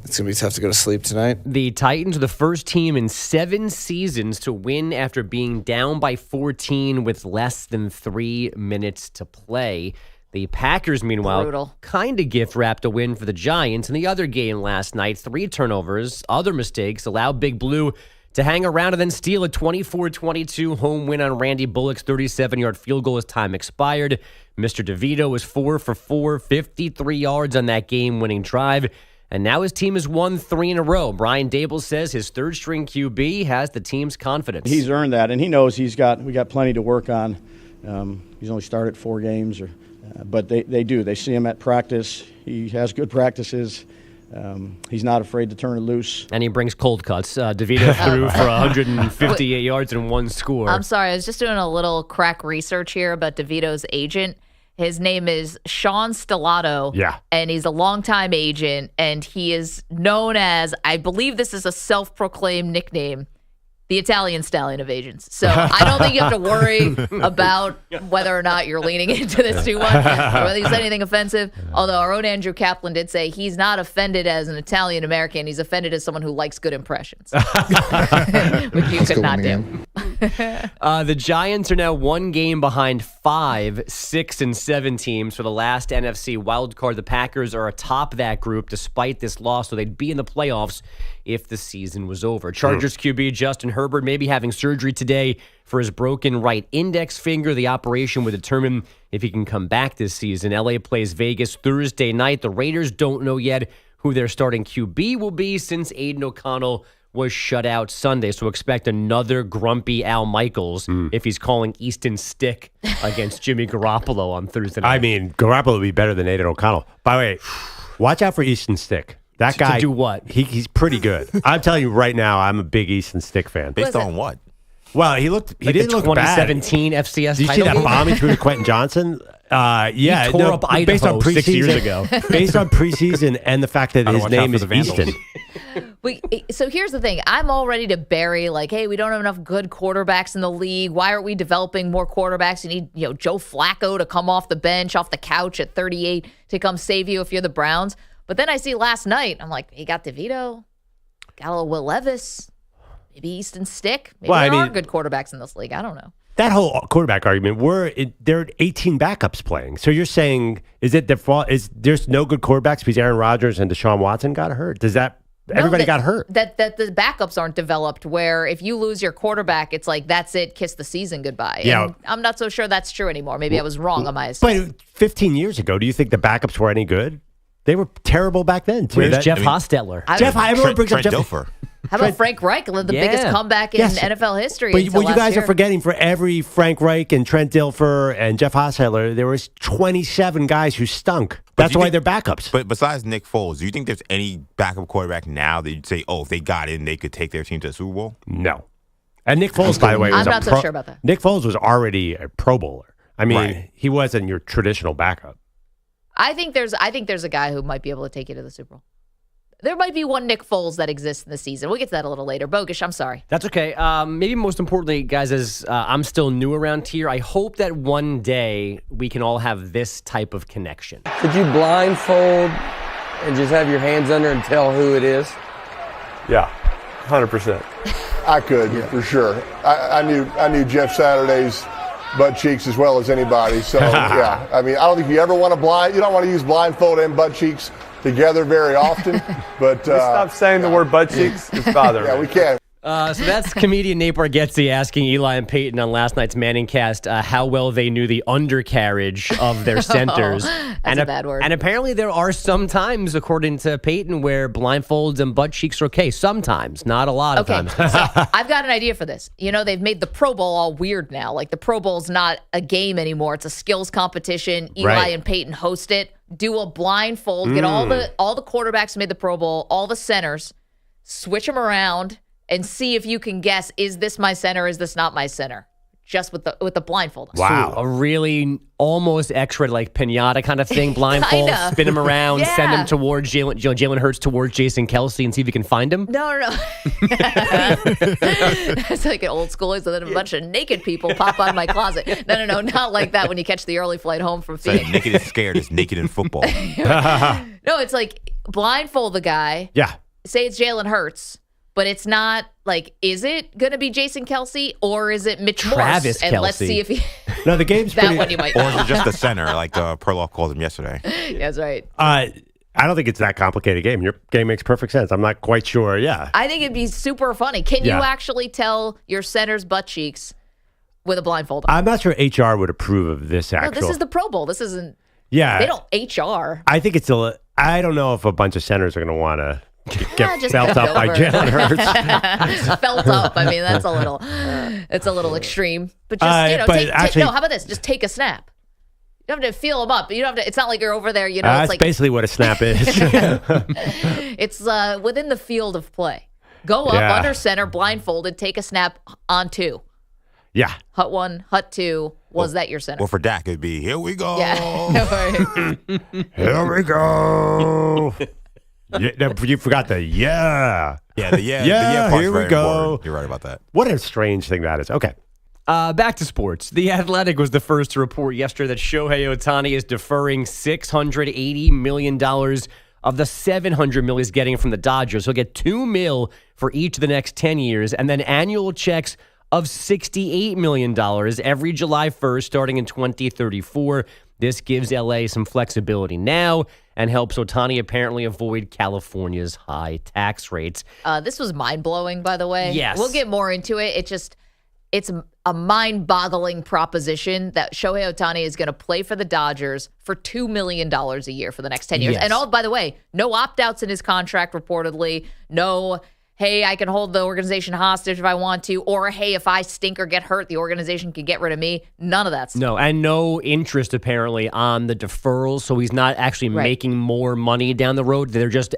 it's going to be tough to go to sleep tonight. The Titans are the first team in 7 seasons to win after being down by 14 with less than 3 minutes to play. The Packers, meanwhile, kind of gift-wrapped a win for the Giants in the other game last night. 3 turnovers, other mistakes, allowed Big Blue to hang around and then steal a 24-22 home win on Randy Bullock's 37-yard field goal as time expired. Mr. DeVito was 4 for 4, 53 yards on that game-winning drive. And now his team has won 3 in a row. Brian Dable says his third-string QB has the team's confidence. He's earned that, and he knows we got plenty to work on. He's only started 4 games, but they do. They see him at practice. He has good practices. He's not afraid to turn it loose. And he brings cold cuts. DeVito threw for 158 yards and 1 score. I'm sorry. I was just doing a little crack research here about DeVito's agent. His name is Sean Stellato. Yeah. And he's a longtime agent, and he is known as, I believe this is a self-proclaimed nickname, the Italian stallion of agents. So I don't think you have to worry about whether or not you're leaning into this too much, or whether you said anything offensive. Although our own Andrew Kaplan did say he's not offended as an Italian American. He's offended as someone who likes good impressions, which you could not do. The Giants are now 1 game behind 5, 6, and 7 teams for the last NFC wildcard. The Packers are atop that group despite this loss, so they'd be in the playoffs if the season was over. Chargers QB Justin Herbert may be having surgery today for his broken right index finger. The operation will determine if he can come back this season. LA plays Vegas Thursday night. The Raiders don't know yet who their starting QB will be since Aiden O'Connell was shut out Sunday. So expect another grumpy Al Michaels if he's calling Easton Stick against Jimmy Garoppolo on Thursday night. I mean, Garoppolo would be better than Aiden O'Connell. By the way, watch out for Easton Stick. That guy. To do what? He's pretty good. I'm telling you right now, I'm a big Easton Stick fan. Based on what? Well, he didn't look bad. 2017 FCS Did you see that bomb he threw to Quentin Johnson? Yeah. He tore up Idaho based on 6 years ago. Based on preseason and the fact that his name is Easton. So here's the thing. I'm all ready to bury, like, hey, we don't have enough good quarterbacks in the league. Why aren't we developing more quarterbacks? You need, Joe Flacco to come off the bench, off the couch at 38 to come save you if you're the Browns. But then I see last night, I'm like, he got DeVito, got a little Will Levis, maybe Easton Stick. Maybe there are good quarterbacks in this league. I don't know. That whole quarterback argument, there are 18 backups playing. So you're saying, is it the fault? There's no good quarterbacks because Aaron Rodgers and Deshaun Watson got hurt? Everybody got hurt? That the backups aren't developed, where if you lose your quarterback, it's like, that's it, kiss the season goodbye. Yeah. And I'm not so sure that's true anymore. Maybe I was wrong on my assessment. But 15 years ago, do you think the backups were any good? They were terrible back then, too. Where's Jeff Hostetler? Everyone brings up Jeff. Dilfer. How about Frank Reich, the biggest comeback in NFL history? But what you guys are forgetting, for every Frank Reich and Trent Dilfer and Jeff Hostetler, there was 27 guys who stunk. That's why they're backups. But besides Nick Foles, do you think there's any backup quarterback now that you'd say, if they got in, they could take their team to the Super Bowl? No. And Nick Foles, by the way, I'm not so sure about that. Nick Foles was already a Pro Bowler. I mean, he wasn't your traditional backup. I think there's a guy who might be able to take you to the Super Bowl. There might be one Nick Foles that exists in the season. We'll get to that a little later. Bogusch, I'm sorry. That's okay. Maybe most importantly, guys, as I'm still new around here, I hope that one day we can all have this type of connection. Could you blindfold and just have your hands under and tell who it is? Yeah, 100%. I could, for sure. I knew Jeff Saturday's butt cheeks as well as anybody. So, yeah. I mean, I don't think you ever want to you don't want to use blindfold and butt cheeks together very often. But stop saying the word butt cheeks. It's bothering me. Yeah, we can. So that's comedian Nate Bargatze asking Eli and Peyton on last night's Manningcast how well they knew the undercarriage of their centers. That's a bad word. And apparently there are some times, according to Peyton, where blindfolds and butt cheeks are okay. Sometimes, not a lot of times. So I've got an idea for this. You know, they've made the Pro Bowl all weird now. Like the Pro Bowl's not a game anymore. It's a skills competition. Eli and Peyton host it. Do a blindfold. Get all the quarterbacks who made the Pro Bowl, all the centers, switch them around, and see if you can guess, is this my center, is this not my center? Just with the blindfold. Wow. So a really almost X-rated, like pinata kind of thing, blindfold, spin him around, send him towards Jalen Hurts towards Jason Kelsey and see if you can find him? No. It's like an old school, so then a bunch of naked people pop out of my closet. No, not like that when you catch the early flight home from Phoenix. So naked is scared is naked in football. No, it's like blindfold the guy. Yeah. Say it's Jalen Hurts. But it's not like, is it going to be Jason Kelsey or is it Mitch Travis Morse? And Kelce. Let's see if he. No, the game's that pretty. one you might Or know. is it just the center, like Perloff called him yesterday? That's right. I don't think it's that complicated game. Your game makes perfect sense. I'm not quite sure. Yeah. I think it'd be super funny. Can you actually tell your center's butt cheeks with a blindfold on? I'm not sure HR would approve of this. No, this is the Pro Bowl. This isn't. Yeah. They don't HR. I think it's I don't know if a bunch of centers are going to want to get just felt bend up by over. Jalen Hurts. Felt up. I mean, that's a little extreme. But just but no. How about this? Just take a snap. You don't have to feel them up. You don't have to. It's not like you're over there. You know, it's that's like basically what a snap is. it's within the field of play. Go up under center, blindfolded, take a snap on two. Yeah. Hut one, hut two. Was that your center? Well, for Dak, it'd be, here we go. Yeah. Here we go. You forgot the Yeah, the yeah. part's Here we very go. important. You're right about that. What a strange thing that is. Okay. Back to sports. The Athletic was the first to report yesterday that Shohei Ohtani is deferring $680 million of the $700 million he's getting from the Dodgers. He'll get $2 million for each of the next 10 years, and then annual checks of $68 million every July 1st, starting in 2034. This gives LA some flexibility now and helps Ohtani apparently avoid California's high tax rates. This was mind-blowing, by the way. Yes. We'll get more into it. It's a mind-boggling proposition that Shohei Ohtani is going to play for the Dodgers for $2 million a year for the next 10 years. Yes. And by the way, no opt-outs in his contract reportedly. No, hey, I can hold the organization hostage if I want to. Or, hey, if I stink or get hurt, the organization can get rid of me. None of that stuff. No, and no interest apparently on the deferrals. So he's not actually making more money down the road. They're just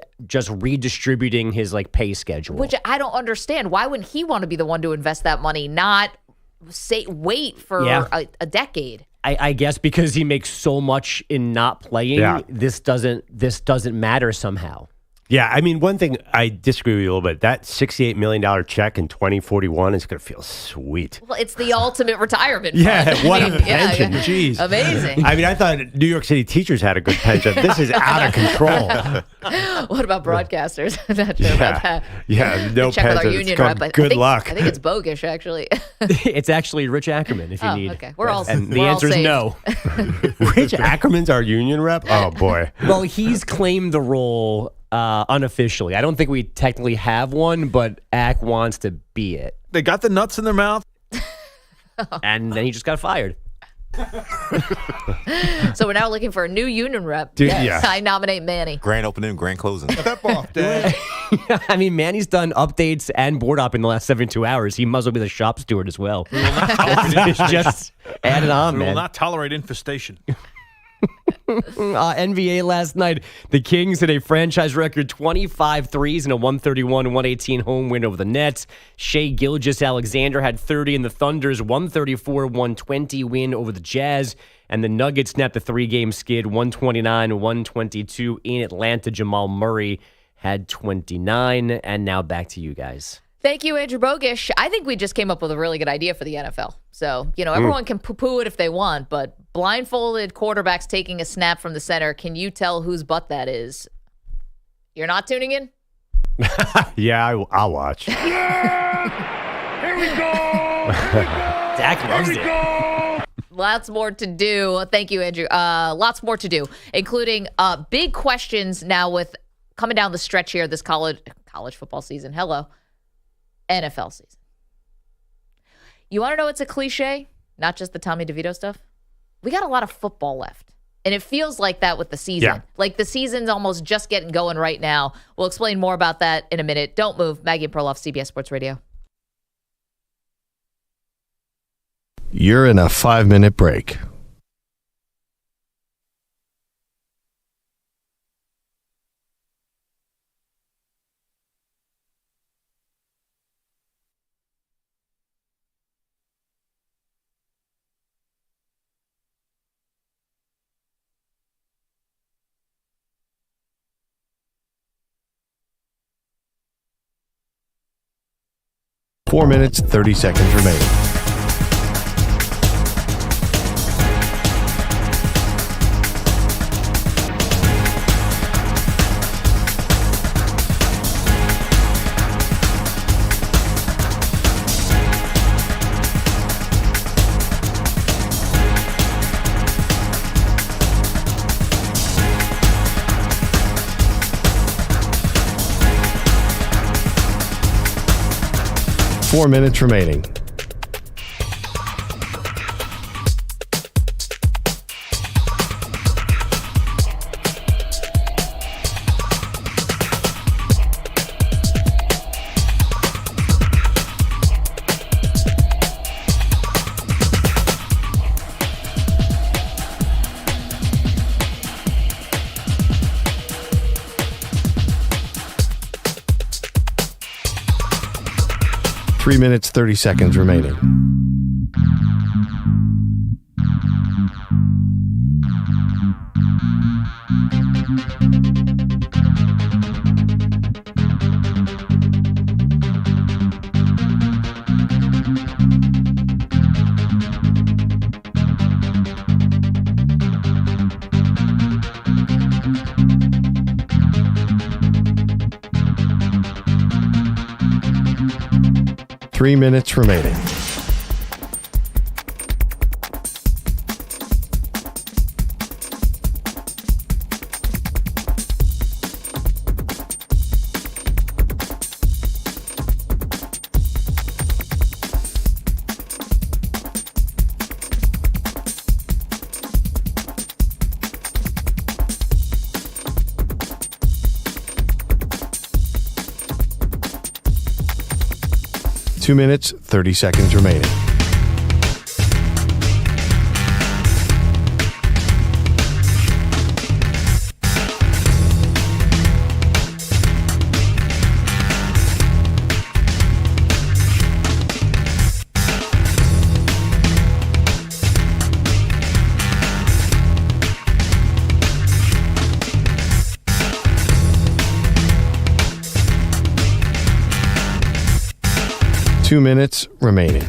redistributing his pay schedule. Which I don't understand. Why wouldn't he want to be the one to invest that money, not wait for a decade? I guess because he makes so much in not playing, this doesn't matter somehow. Yeah, I mean, one thing I disagree with you a little bit. That $68 million check in 2041 is going to feel sweet. Well, it's the ultimate retirement Yeah, fund. what a pension. Jeez. Amazing. I mean, I thought New York City teachers had a good pension. This is out of control. What about broadcasters? Not sure about that. Yeah, no Check with our pension. union It's called rep. good luck. I think it's bogus, actually. It's actually Rich Ackerman if you need. Okay. We're all And the we're all answer is saved. no. Rich Ackerman's our union rep? Oh, boy. Well, he's claimed the role unofficially. I don't think we technically have one, but Ack wants to be it. They got the nuts in their mouth. And then he just got fired. So we're now looking for a new union rep. Dude, Yes. yeah. I nominate Manny. Grand opening, grand closing. Step off, Dad. I mean, Manny's done updates and board op in the last 72 hours. He might as well be the shop steward as well. It's just add it on, We man. will not tolerate infestation. NBA last night, the Kings hit a franchise record 25 threes in a 131-118 home win over the Nets. Shai Gilgeous-Alexander had 30 in the Thunder's 134-120 win over the Jazz. And the Nuggets snapped a three-game skid, 129-122 in Atlanta. Jamal Murray had 29. And now back to you guys. Thank you, Andrew Bogish. I think we just came up with a really good idea for the NFL. So, everyone can poo-poo it if they want, but blindfolded quarterbacks taking a snap from the center, can you tell whose butt that is? You're not tuning in? Yeah, I'll watch. Here we go! Dak loves it. Lots more to do. Thank you, Andrew. Lots more to do, including big questions now with coming down the stretch here this college football season. Hello. NFL season. You want to know what's a cliche? Not just the Tommy DeVito stuff. We got a lot of football left. And it feels like that with the season. Yeah. Like the season's almost just getting going right now. We'll explain more about that in a minute. Don't move. Maggie and Perloff, CBS Sports Radio. You're in a 5-minute break. Four minutes, 30 seconds remaining. Four minutes remaining. Three minutes, 30 seconds remaining. Three minutes remaining. Two minutes, 30 seconds remaining. Two minutes remaining.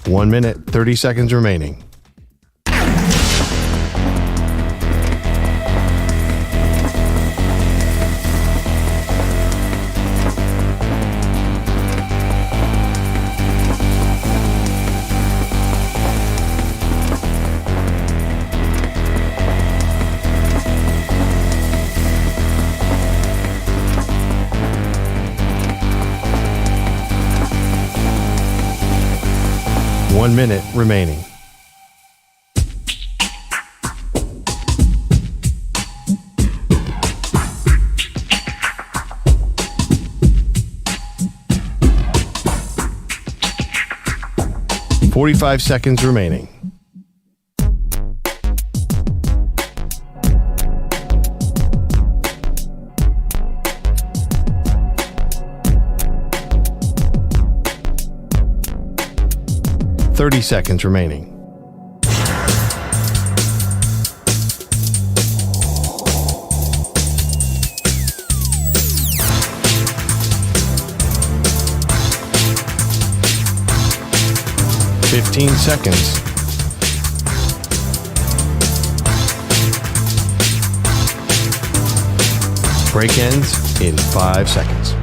One minute, 30 seconds remaining. One minute remaining. 45 seconds remaining. Seconds remaining. Seconds. Break ends in 5 seconds.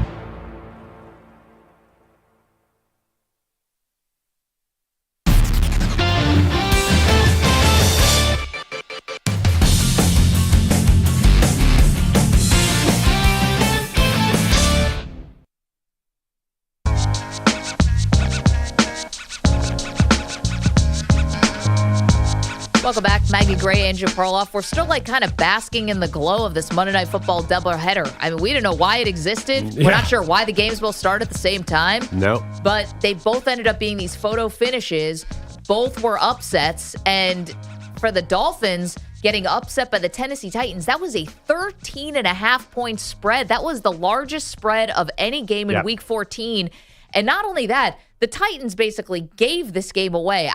Welcome back. Maggie Gray, Andrew Perloff. We're still kind of basking in the glow of this Monday Night Football doubleheader. I mean, we didn't know why it existed. Yeah. We're not sure why the games both start at the same time. No. But they both ended up being these photo finishes. Both were upsets. And for the Dolphins getting upset by the Tennessee Titans, that was a 13.5-point spread. That was the largest spread of any game in Week 14. And not only that, the Titans basically gave this game away.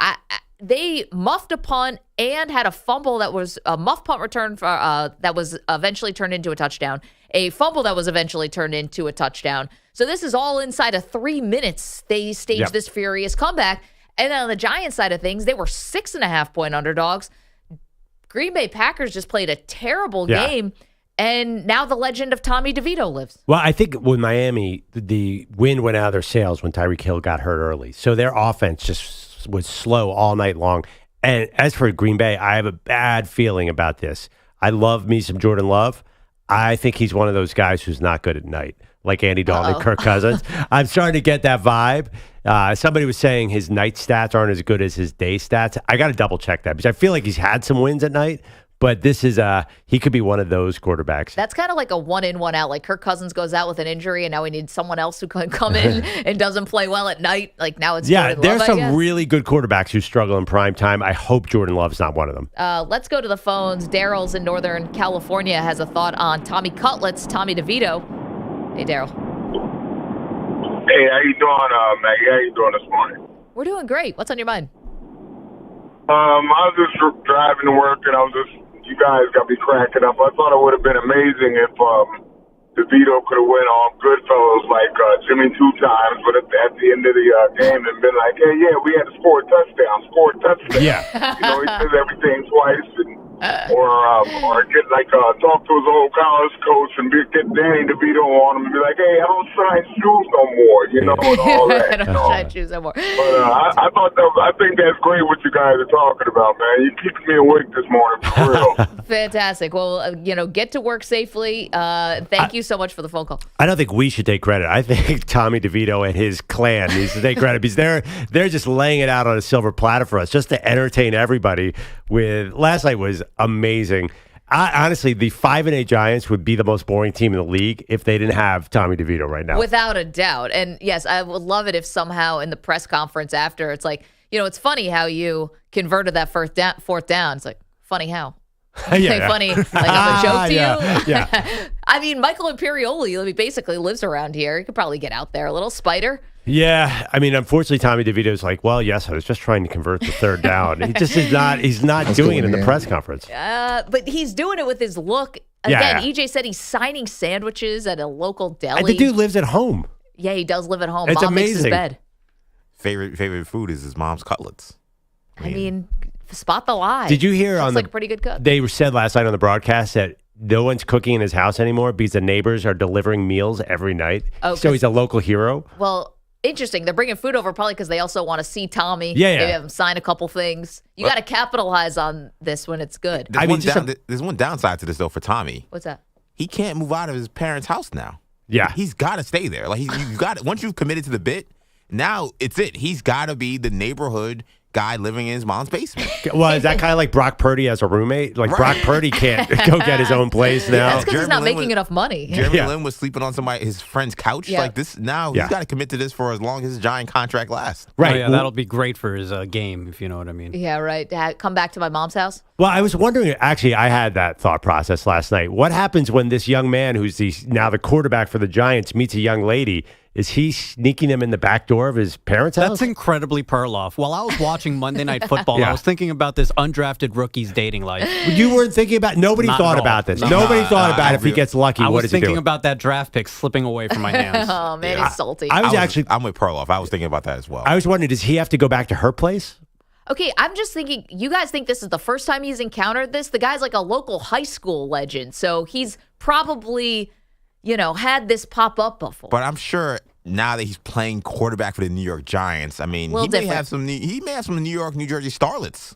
They muffed a punt and had a fumble that was a muff punt return for, that was eventually turned into a touchdown. A fumble that was eventually turned into a touchdown. So this is all inside of 3 minutes. They staged this furious comeback. And then on the Giants side of things, they were 6.5-point underdogs. Green Bay Packers just played a terrible game. And now the legend of Tommy DeVito lives. Well, I think with Miami, the wind went out of their sails when Tyreek Hill got hurt early. So their offense just was slow all night long. And as for Green Bay, I have a bad feeling about this. I love me some Jordan Love. I think he's one of those guys who's not good at night, like Andy Dalton and Kirk Cousins. I'm starting to get that vibe. Somebody was saying his night stats aren't as good as his day stats. I got to double check that because I feel like he's had some wins at night. But this is he could be one of those quarterbacks. That's kind of like a one in, one out. Like Kirk Cousins goes out with an injury, and now we need someone else who can come in and doesn't play well at night. Like now it's Jordan there's Love, some really good quarterbacks who struggle in prime time. I hope Jordan Love's not one of them. Let's go to the phones. Daryl's in Northern California has a thought on Tommy Cutlets, Tommy DeVito. Hey, Daryl. Hey, how you doing, Maggie? How you doing this morning? We're doing great. What's on your mind? I was just driving to work, and you guys got me cracking up. I thought it would have been amazing if DeVito could have went on Goodfellas like Jimmy 2 times, but at the end of the game and been like, hey, yeah, we had to score a touchdown. Yeah. He says everything twice, or get talk to his old college coach and get Danny DeVito on him and be like, hey, I don't sign shoes no more, and all that. I don't sign shoes no more. But I think that's great what you guys are talking about, man. You're keeping me awake this morning, for real. Fantastic. Well, get to work safely. Thank you so much for the phone call. I don't think we should take credit. I think Tommy DeVito and his clan needs to take credit because they're just laying it out on a silver platter for us just to entertain everybody. Last night was amazing. Honestly, the 5-8 Giants would be the most boring team in the league if they didn't have Tommy DeVito right now. Without a doubt. And yes, I would love it if somehow in the press conference after, it's like, it's funny how you converted that fourth down. It's like, funny how? Funny, like I'm a joke to you. Yeah. I mean, Michael Imperioli basically lives around here. He could probably get out there, a little spider. Yeah, I mean, unfortunately, Tommy DeVito's like, well, yes, I was just trying to convert the third down. He just is not. He's not doing it in the press conference. But he's doing it with his look. Again, EJ said he's signing sandwiches at a local deli. The dude lives at home. Yeah, he does live at home. It's Mom amazing. makes his bed. Favorite food is his mom's cutlets. I mean, spot the lie. Did you hear Looks like a pretty good cook. They said last night on the broadcast that no one's cooking in his house anymore because the neighbors are delivering meals every night. Oh, so he's a local hero. Well, interesting. They're bringing food over probably because they also want to see Tommy. Yeah. Maybe have him sign a couple things. You got to capitalize on this when it's good. There's one downside to this, though, for Tommy. What's that? He can't move out of his parents' house now. Yeah. He's got to stay there. Like, you got once you've committed to the bit, now it's it. He's got to be the neighborhood guy living in his mom's basement. Well, is that kind of like Brock Purdy as a roommate? Like Brock Purdy can't go get his own place now. That's because he's not making enough money. Jeremy Lin was sleeping on his friend's couch. Yeah. Like this now, he's got to commit to this for as long as his giant contract lasts. Right. Oh, yeah, that'll be great for his game, if you know what I mean. Yeah, right. Come back to my mom's house. Well, I was wondering, actually, I had that thought process last night. What happens when this young man, who's now the quarterback for the Giants, meets a young lady? Is he sneaking them in the back door of his parents' house? That's incredibly Perloff. While I was watching Monday Night Football, I was thinking about this undrafted rookie's dating life. You weren't thinking about. Nobody thought about this. Nobody thought about if he gets lucky. I What was is he doing? thinking about that draft pick slipping away from my hands. Oh man, he's salty. I'm with Perloff. I was thinking about that as well. I was wondering, does he have to go back to her place? Okay, I'm just thinking, you guys think this is the first time he's encountered this? The guy's like a local high school legend, so he's probably, had this pop up before. But I'm sure now that he's playing quarterback for the New York Giants, I mean, he may have some New York, New Jersey starlets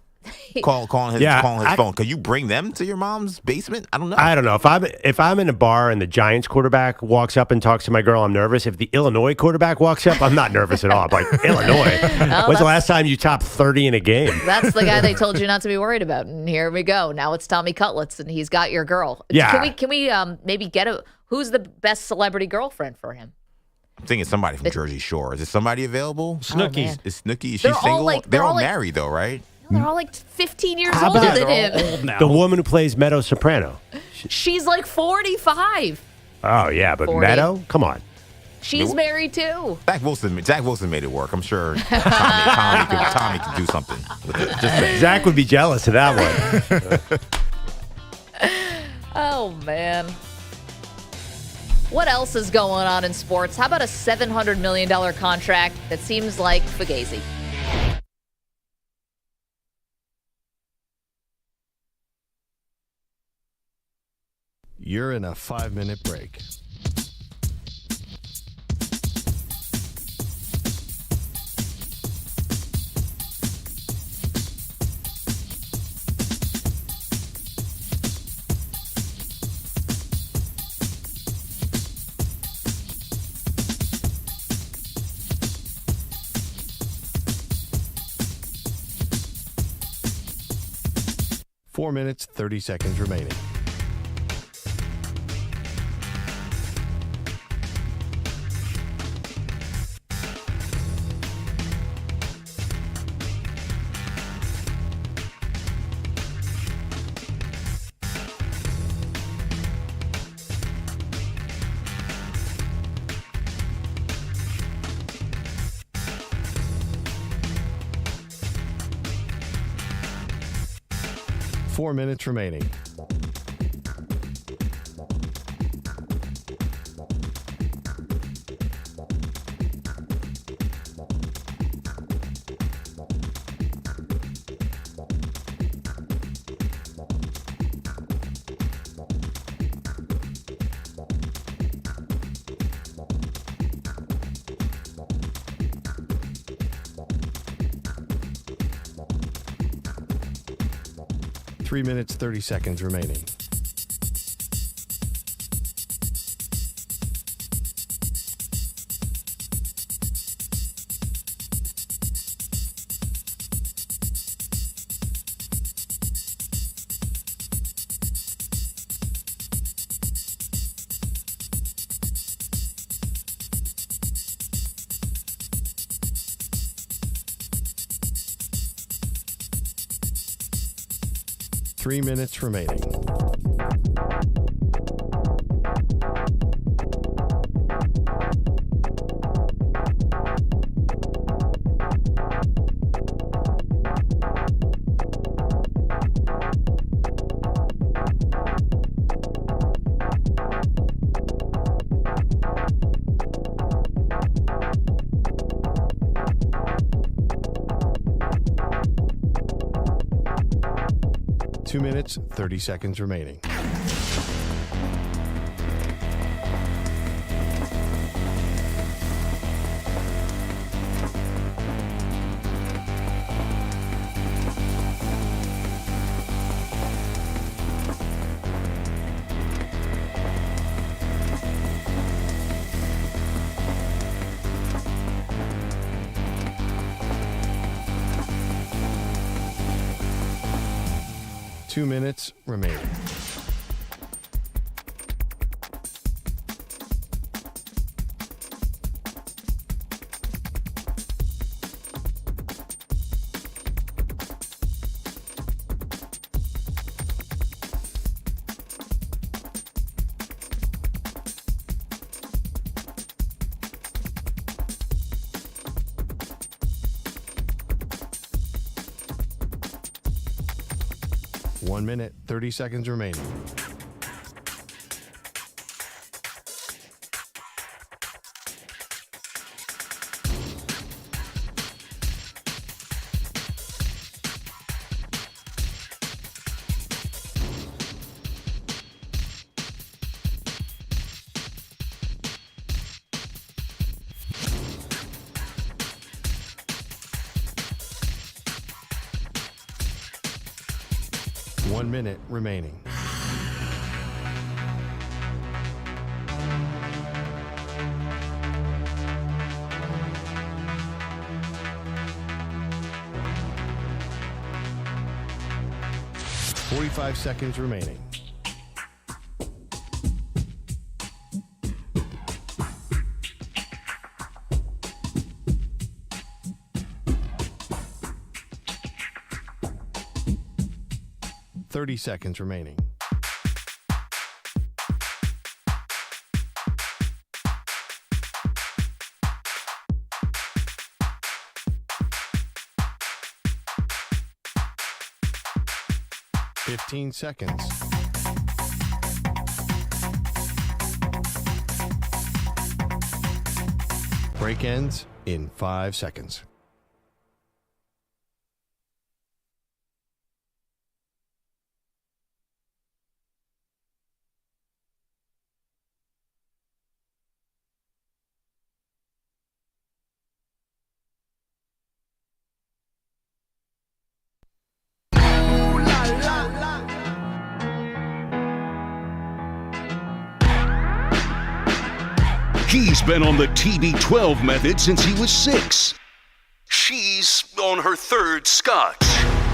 calling his phone. Could you bring them to your mom's basement? I don't know. I don't know. If I'm in a bar and the Giants quarterback walks up and talks to my girl, I'm nervous. If the Illinois quarterback walks up, I'm not nervous at all. I'm like, Illinois? When's the last time you topped 30 in a game? That's the guy they told you not to be worried about. And here we go. Now it's Tommy Cutlets, and he's got your girl. Yeah. Can we maybe who's the best celebrity girlfriend for him? I'm thinking somebody from Jersey Shore. Is there somebody available? Snooki. Is Snooki? Is she single? They're all married though, right? They're all like 15 years older than him. Old now. The woman who plays Meadow Soprano. She's like 45. Oh, yeah, but 40. Meadow? Come on. She's married too. Zach Wilson made it work. I'm sure Tommy could do something with it. Just saying. Zach would be jealous of that one. Oh, man. What else is going on in sports? How about a $700 million contract that seems like Fugazi? You're in a 5-minute break. Four minutes, 30 seconds remaining. Four minutes remaining. Three minutes, 30 seconds remaining. Three minutes remaining. Two minutes, 30 seconds remaining. 2 minutes remaining. One minute, 30 seconds remaining. One minute remaining. Forty-five seconds remaining. Seconds remaining. Fifteen seconds. Break ends in 5 seconds. He's been on the TB12 method since he was 6. She's on her 3rd scotch.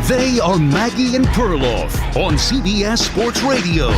They are Maggie and Perloff on CBS Sports Radio.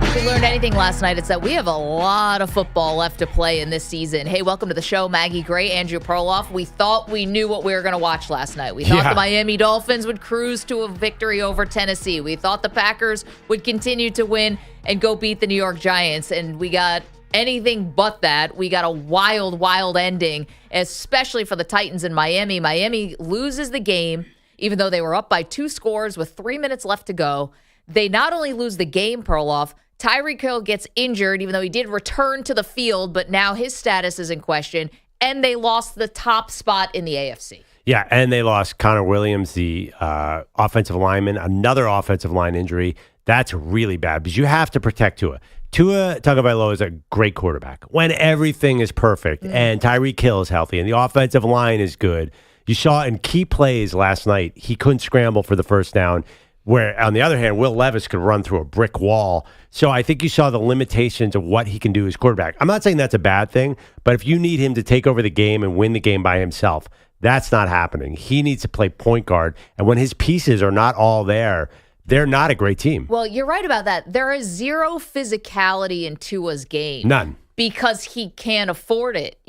If we learned anything last night, it's that we have a lot of football left to play in this season. Hey, welcome to the show, Maggie Gray, Andrew Perloff. We thought we knew what we were going to watch last night. We thought the Miami Dolphins would cruise to a victory over Tennessee. We thought the Packers would continue to win and go beat the New York Giants. And we got anything but that. We got a wild, wild ending, especially for the Titans in Miami. Miami loses the game, even though they were up by 2 scores with 3 minutes left to go. They not only lose the game, Perloff, Tyreek Hill gets injured, even though he did return to the field, but now his status is in question, and they lost the top spot in the AFC. Yeah, and they lost Connor Williams, the offensive lineman, another offensive line injury. That's really bad because you have to protect Tua. Tua Tagovailoa is a great quarterback when everything is perfect and Tyreek Hill is healthy and the offensive line is good. You saw in key plays last night, he couldn't scramble for the first down, where on the other hand, Will Levis could run through a brick wall. So I think you saw the limitations of what he can do as quarterback. I'm not saying that's a bad thing, but if you need him to take over the game and win the game by himself, that's not happening. He needs to play point guard, and when his pieces are not all there, they're not a great team. Well, you're right about that. There is zero physicality in Tua's game. None. Because he can't afford it,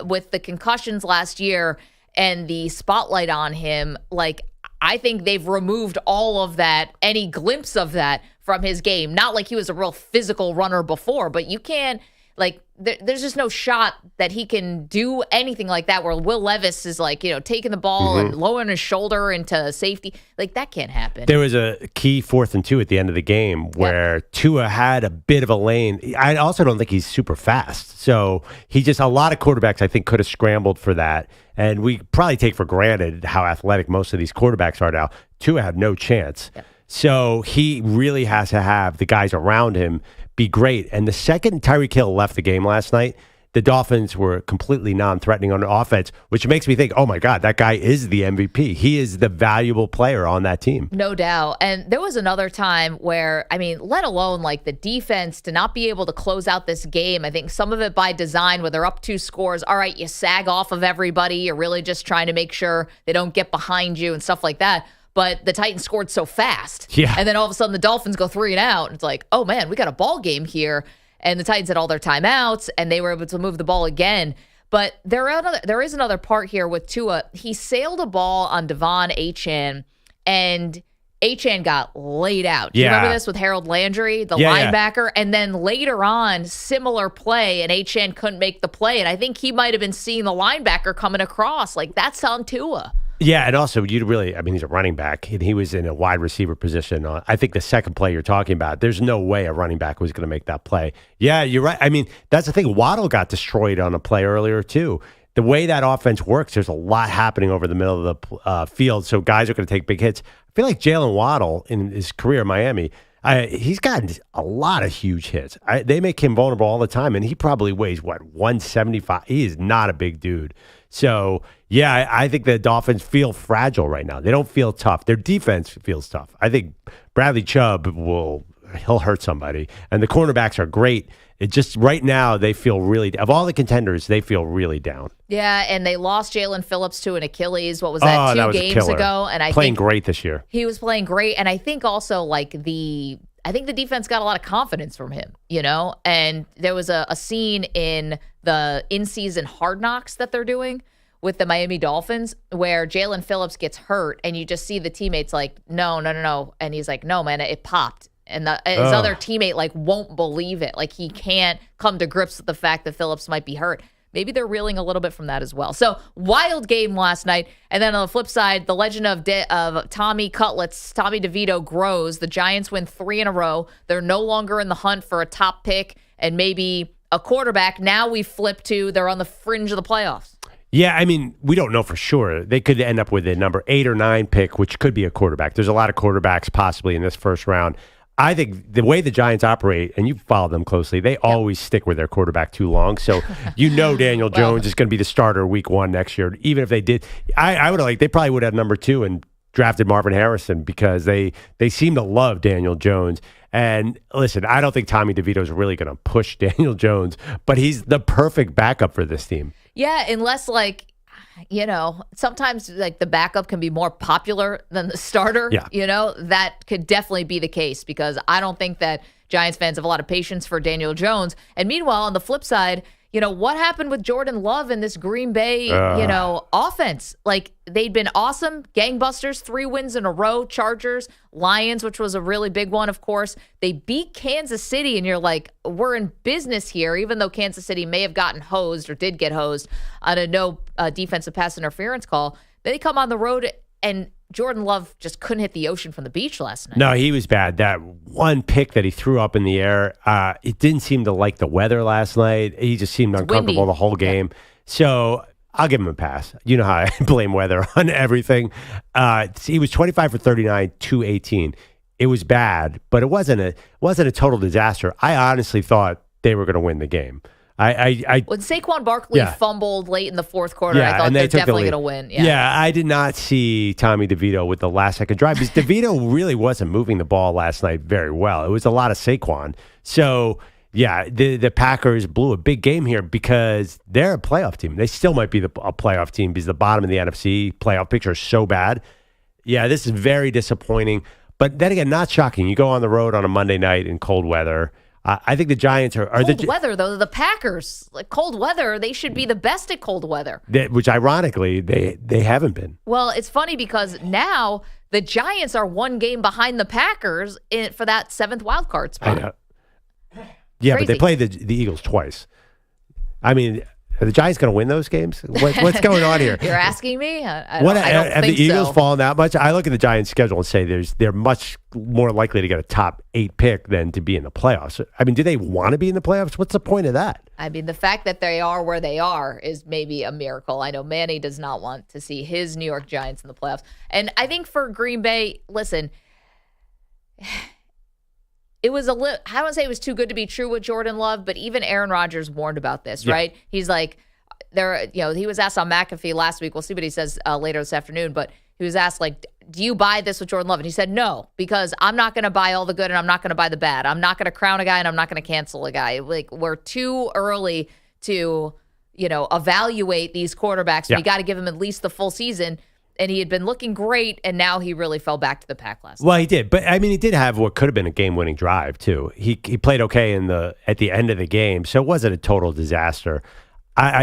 with the concussions last year and the spotlight on him. Like, I think they've removed all of that, any glimpse of that from his game. Not like he was a real physical runner before, but you can't, there's just no shot that he can do anything like that where Will Levis is taking the ball and lowering his shoulder into safety. Like, that can't happen. There was a key 4th and 2 at the end of the game where Tua had a bit of a lane. I also don't think he's super fast. So a lot of quarterbacks, I think, could have scrambled for that. And we probably take for granted how athletic most of these quarterbacks are now. Tua had no chance. Yep. So he really has to have the guys around him be great. And the second Tyreek Hill left the game last night, the Dolphins were completely non-threatening on offense, which makes me think, oh my God, that guy is the MVP. He is the valuable player on that team. No doubt. And there was another time where, let alone the defense to not be able to close out this game. I think some of it by design where they're up 2 scores. All right, you sag off of everybody. You're really just trying to make sure they don't get behind you and stuff like that. but the Titans scored so fast. Yeah. And then all of a sudden the Dolphins go 3 and out. And it's like, oh, man, we got a ball game here. And the Titans had all their timeouts, and they were able to move the ball again. But there is another part here with Tua. He sailed a ball on Devon Achane, and Achane got laid out. Do you remember this with Harold Landry, the linebacker? Yeah. And then later on, similar play, and Achane couldn't make the play. And I think he might have been seeing the linebacker coming across. Like, that's on Tua. Yeah, and also, he's a running back, and he was in a wide receiver position. I think the second play you're talking about, there's no way a running back was going to make that play. Yeah, you're right. I mean, that's the thing. Waddle got destroyed on a play earlier, too. The way that offense works, there's a lot happening over the middle of the field, so guys are going to take big hits. I feel like Jalen Waddle, in his career in Miami, he's gotten a lot of huge hits. They make him vulnerable all the time, and he probably weighs, 175? He is not a big dude. So, yeah, I think the Dolphins feel fragile right now. They don't feel tough. Their defense feels tough. I think Bradley Chubb he'll hurt somebody. And the cornerbacks are great. It just right now they feel really, of all the contenders, they feel really down. Yeah, and they lost Jalen Phillips to an Achilles. What was that, 2 games ago? And I playing great this year. He was playing great. And I think also I think the defense got a lot of confidence from him, and there was a scene in the in-season Hard Knocks that they're doing with the Miami Dolphins where Jalen Phillips gets hurt, and you just see the teammates like, no. And he's like, no, man, it popped. And his other teammate won't believe it. Like, he can't come to grips with the fact that Phillips might be hurt. Maybe they're reeling a little bit from that as well. So, wild game last night. And then on the flip side, the legend of Tommy DeVito grows. The Giants win 3 in a row. They're no longer in the hunt for a top pick and maybe a quarterback. Now we flip to they're on the fringe of the playoffs. Yeah, I mean, we don't know for sure. They could end up with a number 8 or 9 pick, which could be a quarterback. There's a lot of quarterbacks possibly in this first round. I think the way the Giants operate, and you follow them closely, they always stick with their quarterback too long. So Daniel Jones is going to be the starter week 1 next year. Even if they did, I would have they probably would have number 2 and drafted Marvin Harrison because they seem to love Daniel Jones. And listen, I don't think Tommy DeVito is really going to push Daniel Jones, but he's the perfect backup for this team. Yeah, unless sometimes the backup can be more popular than the starter. Yeah. That could definitely be the case because I don't think that Giants fans have a lot of patience for Daniel Jones. And meanwhile, on the flip side, what happened with Jordan Love in this Green Bay, offense? Like, they'd been awesome. Gangbusters, 3 wins in a row. Chargers, Lions, which was a really big one, of course. They beat Kansas City, and you're like, we're in business here, even though Kansas City may have gotten hosed or did get hosed on a no defensive pass interference call. Then they come on the road, and Jordan Love just couldn't hit the ocean from the beach last night. No, he was bad. That one pick that he threw up in the air, it didn't seem to like the weather last night. He just seemed uncomfortable windy the whole game. Yeah. So I'll give him a pass. You know how I blame weather on everything. He was 25 for 39, 218. It was bad, but it wasn't a total disaster. I honestly thought they were going to win the game. When Saquon Barkley fumbled late in the fourth quarter, I thought they're definitely going to win. Yeah, I did not see Tommy DeVito with the last-second drive because DeVito really wasn't moving the ball last night very well. It was a lot of Saquon. So, yeah, the Packers blew a big game here because they're a playoff team. They still might be a playoff team because the bottom of the NFC playoff picture is so bad. Yeah, this is very disappointing. But then again, not shocking. You go on the road on a Monday night in cold weather. I think the Giants are cold weather, though. The Packers, cold weather, they should be the best at cold weather. Which, ironically, they haven't been. Well, it's funny because now the Giants are 1 game behind the Packers for that 7th wild card spot. I know. Yeah, Crazy. But they played the Eagles twice. I mean, are the Giants going to win those games? What's going on here? You're asking me? I don't have think the Eagles fallen that much? I look at the Giants' schedule and say they're much more likely to get a top 8 pick than to be in the playoffs. I mean, do they want to be in the playoffs? What's the point of that? I mean, the fact that they are where they are is maybe a miracle. I know Manny does not want to see his New York Giants in the playoffs. And I think for Green Bay, listen, it was I don't want to say it was too good to be true with Jordan Love, but even Aaron Rodgers warned about this, right? He's like, he was asked on McAfee last week. We'll see what he says later this afternoon, but he was asked, do you buy this with Jordan Love? And he said, no, because I'm not going to buy all the good and I'm not going to buy the bad. I'm not going to crown a guy and I'm not going to cancel a guy. We're too early to, evaluate these quarterbacks. Yeah. We got to give them at least the full season. And he had been looking great, and now he really fell back to the pack last night. Well, he did. But, I mean, he did have what could have been a game-winning drive, too. He played okay at the end of the game, so it wasn't a total disaster.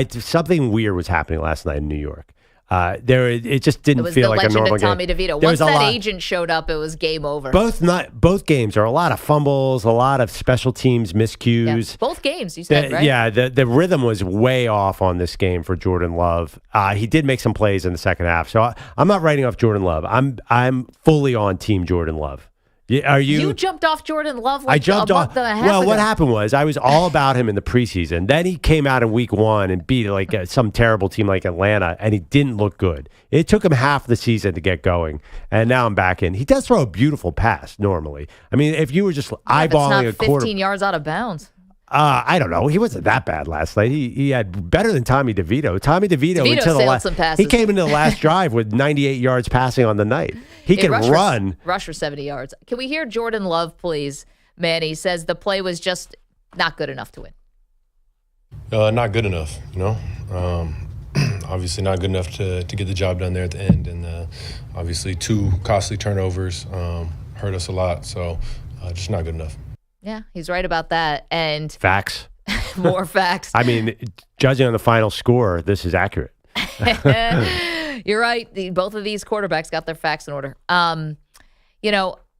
Something weird was happening last night in New York. It just didn't feel like a normal game. Tommy DeVito. Once that agent showed up, it was game over. Both games are a lot of fumbles, a lot of special teams miscues. Yeah, both games, you said, right? Yeah, the rhythm was way off on this game for Jordan Love. He did make some plays in the second half, so I'm not writing off Jordan Love. I'm fully on Team Jordan Love. Are you? You jumped off Jordan Love I jumped a month and a half Well, ago. what happened was I was all about him in the preseason. Then he came out in week 1 and beat some terrible team like Atlanta, and he didn't look good. It took him half the season to get going, and now I'm back in. He does throw a beautiful pass normally. I mean, if you were just eyeballing it's not 15 yards out of bounds. I don't know. He wasn't that bad last night. He had better than Tommy DeVito. Tommy DeVito sailed some passes. He came into the last drive with 98 yards passing on the night. He can run. Rush for 70 yards. Can we hear Jordan Love, please? Manny says the play was just not good enough to win. Not good enough, obviously not good enough to get the job done there at the end. And obviously 2 costly turnovers hurt us a lot. So just not good enough. Yeah, he's right about that. And facts. More facts. I mean, judging on the final score, this is accurate. You're right. Both of these quarterbacks got their facts in order.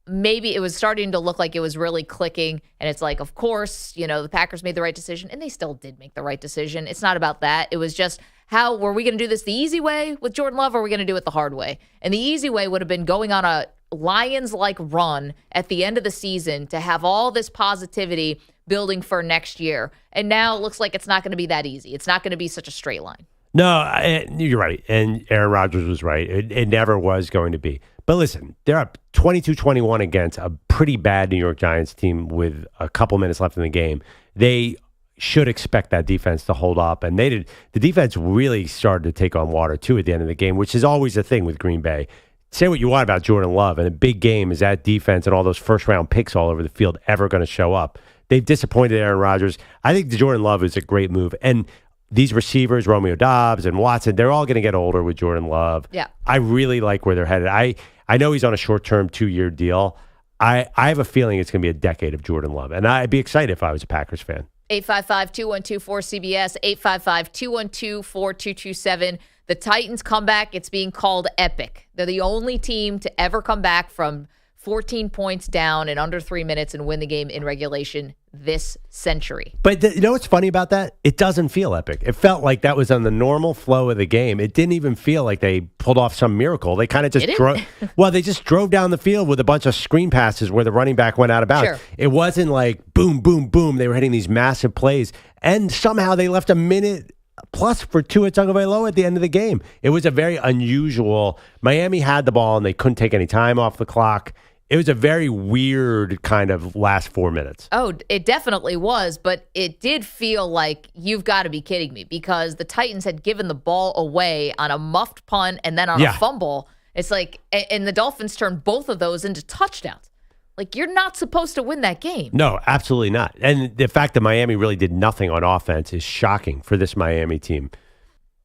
Maybe it was starting to look like it was really clicking. And it's like, of course, the Packers made the right decision. And they still did make the right decision. It's not about that. It was just, how were we going to do this the easy way with Jordan Love, or are we going to do it the hard way? And the easy way would have been going on a Lions-like run at the end of the season to have all this positivity building for next year. And now it looks like it's not going to be that easy. It's not going to be such a straight line. No, you're right. And Aaron Rodgers was right. It never was going to be. But listen, they're up 22-21 against a pretty bad New York Giants team with a couple minutes left in the game. They should expect that defense to hold up. And they did. The defense really started to take on water, too, at the end of the game, which is always a thing with Green Bay. Say what you want about Jordan Love, and a big game is that defense and all those first-round picks all over the field ever going to show up. They've disappointed Aaron Rodgers. I think Jordan Love is a great move. And these receivers, Romeo Doubs and Watson, they're all going to get older with Jordan Love. Yeah. I really like where they're headed. I know he's on a short-term 2-year deal. I have a feeling it's going to be a decade of Jordan Love, and I'd be excited if I was a Packers fan. 855-212-4CBS, 855-212-4227. The Titans comeback, it's being called epic. They're the only team to ever come back from 14 points down in under 3 minutes and win the game in regulation this century. But you know what's funny about that? It doesn't feel epic. It felt like that was on the normal flow of the game. It didn't even feel like they pulled off some miracle. They kind of just drove. Well, they just drove down the field with a bunch of screen passes where the running back went out of bounds. Sure. It wasn't like boom, boom, boom. They were hitting these massive plays, and somehow they left a minute plus for Tua Tagovailoa at the end of the game. It was a very unusual. Miami had the ball and they couldn't take any time off the clock. It was a very weird kind of last 4 minutes. Oh, it definitely was, but it did feel like you've got to be kidding me, because the Titans had given the ball away on a muffed punt and then on a fumble. It's like, and the Dolphins turned both of those into touchdowns. Like, you're not supposed to win that game. No, absolutely not. And the fact that Miami really did nothing on offense is shocking for this Miami team.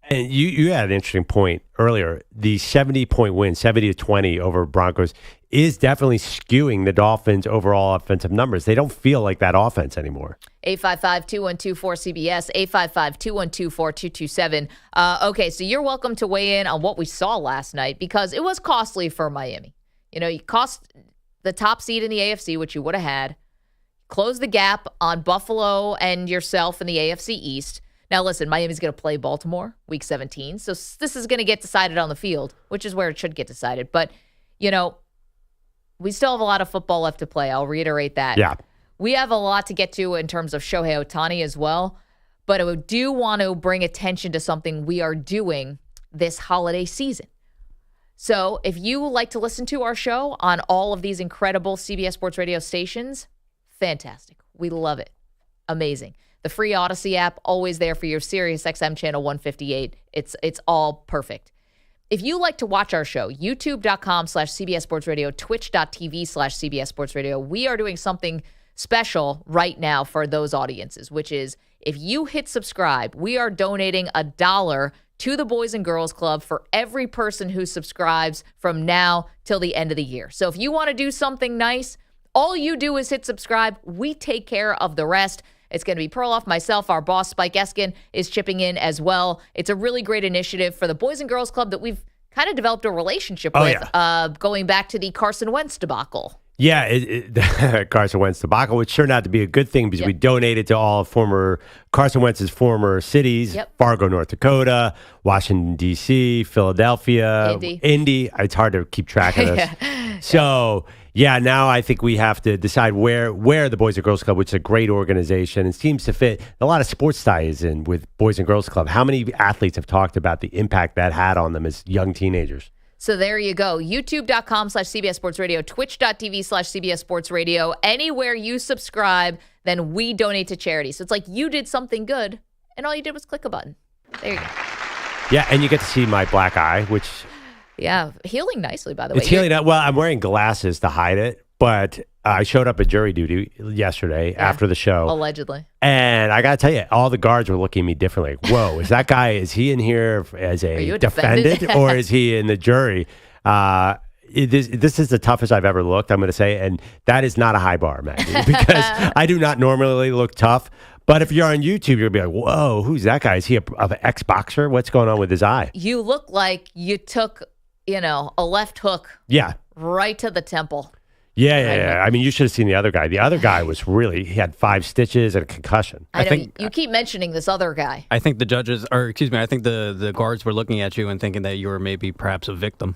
And you had an interesting point earlier. The 70-point win, 70-20 over Broncos, is definitely skewing the Dolphins' overall offensive numbers. They don't feel like that offense anymore. 855-212-4CBS, 855-212-4227. Okay, so you're welcome to weigh in on what we saw last night, because it was costly for Miami. You cost the top seed in the AFC, which you would have had, close the gap on Buffalo and yourself in the AFC East. Now, listen, Miami's going to play Baltimore week 17, so this is going to get decided on the field, which is where it should get decided. But, we still have a lot of football left to play. I'll reiterate that. Yeah. We have a lot to get to in terms of Shohei Ohtani as well, but I do want to bring attention to something we are doing this holiday season. So if you like to listen to our show on all of these incredible CBS Sports Radio stations, fantastic. We love it. Amazing. The free Odyssey app, always there for your SiriusXM channel 158. It's all perfect. If you like to watch our show, youtube.com/CBS Sports Radio, twitch.tv/CBS Sports Radio, we are doing something special right now for those audiences, which is if you hit subscribe, we are donating $1 to the Boys and Girls Club for every person who subscribes from now till the end of the year. So if you want to do something nice, all you do is hit subscribe. We take care of the rest. It's going to be Perloff, myself, our boss, Spike Eskin, is chipping in as well. It's a really great initiative for the Boys and Girls Club that we've kind of developed a relationship with, going back to the Carson Wentz debacle. Yeah, Carson Wentz debacle, which turned out to be a good thing because we donated to all Carson Wentz's former cities, Fargo, North Dakota, Washington, D.C., Philadelphia, Indy. It's hard to keep track of this. So, now I think we have to decide where the Boys and Girls Club, which is a great organization and seems to fit a lot of sports ties in with Boys and Girls Club. How many athletes have talked about the impact that had on them as young teenagers? So there you go. YouTube.com/CBS Sports Radio, Twitch.tv/CBS Sports Radio. Anywhere you subscribe, then we donate to charity. So it's like you did something good, and all you did was click a button. There you go. Yeah, and you get to see my black eye, which... Yeah, healing nicely, by the way. It's healing. Well, I'm wearing glasses to hide it, but I showed up at jury duty yesterday after the show. Allegedly. And I got to tell you, all the guards were looking at me differently. Like, whoa, is he in here as a defendant or is he in the jury? This is the toughest I've ever looked, I'm going to say. And that is not a high bar, Maggie, because I do not normally look tough. But if you're on YouTube, you'll be like, whoa, who's that guy? Is he an ex-boxer? What's going on with his eye? You look like you took, a left hook right to the temple. Yeah. I mean, you should have seen the other guy. The other guy he had 5 stitches and a concussion. I think you keep mentioning this other guy. I think the the guards were looking at you and thinking that you were maybe perhaps a victim.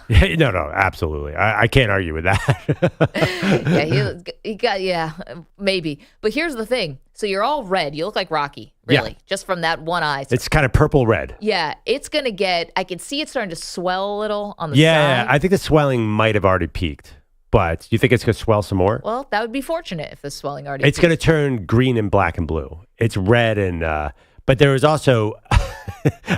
No, absolutely. I can't argue with that. He got, maybe. But here's the thing. So you're all red. You look like Rocky, really, just from that one eye. So, it's kind of purple red. Yeah, it's going to I can see it starting to swell a little on the side. Yeah, I think the swelling might have already peaked. But you think it's going to swell some more? Well, that would be fortunate if the swelling already It's going to turn green and black and blue. It's red and... but there was also...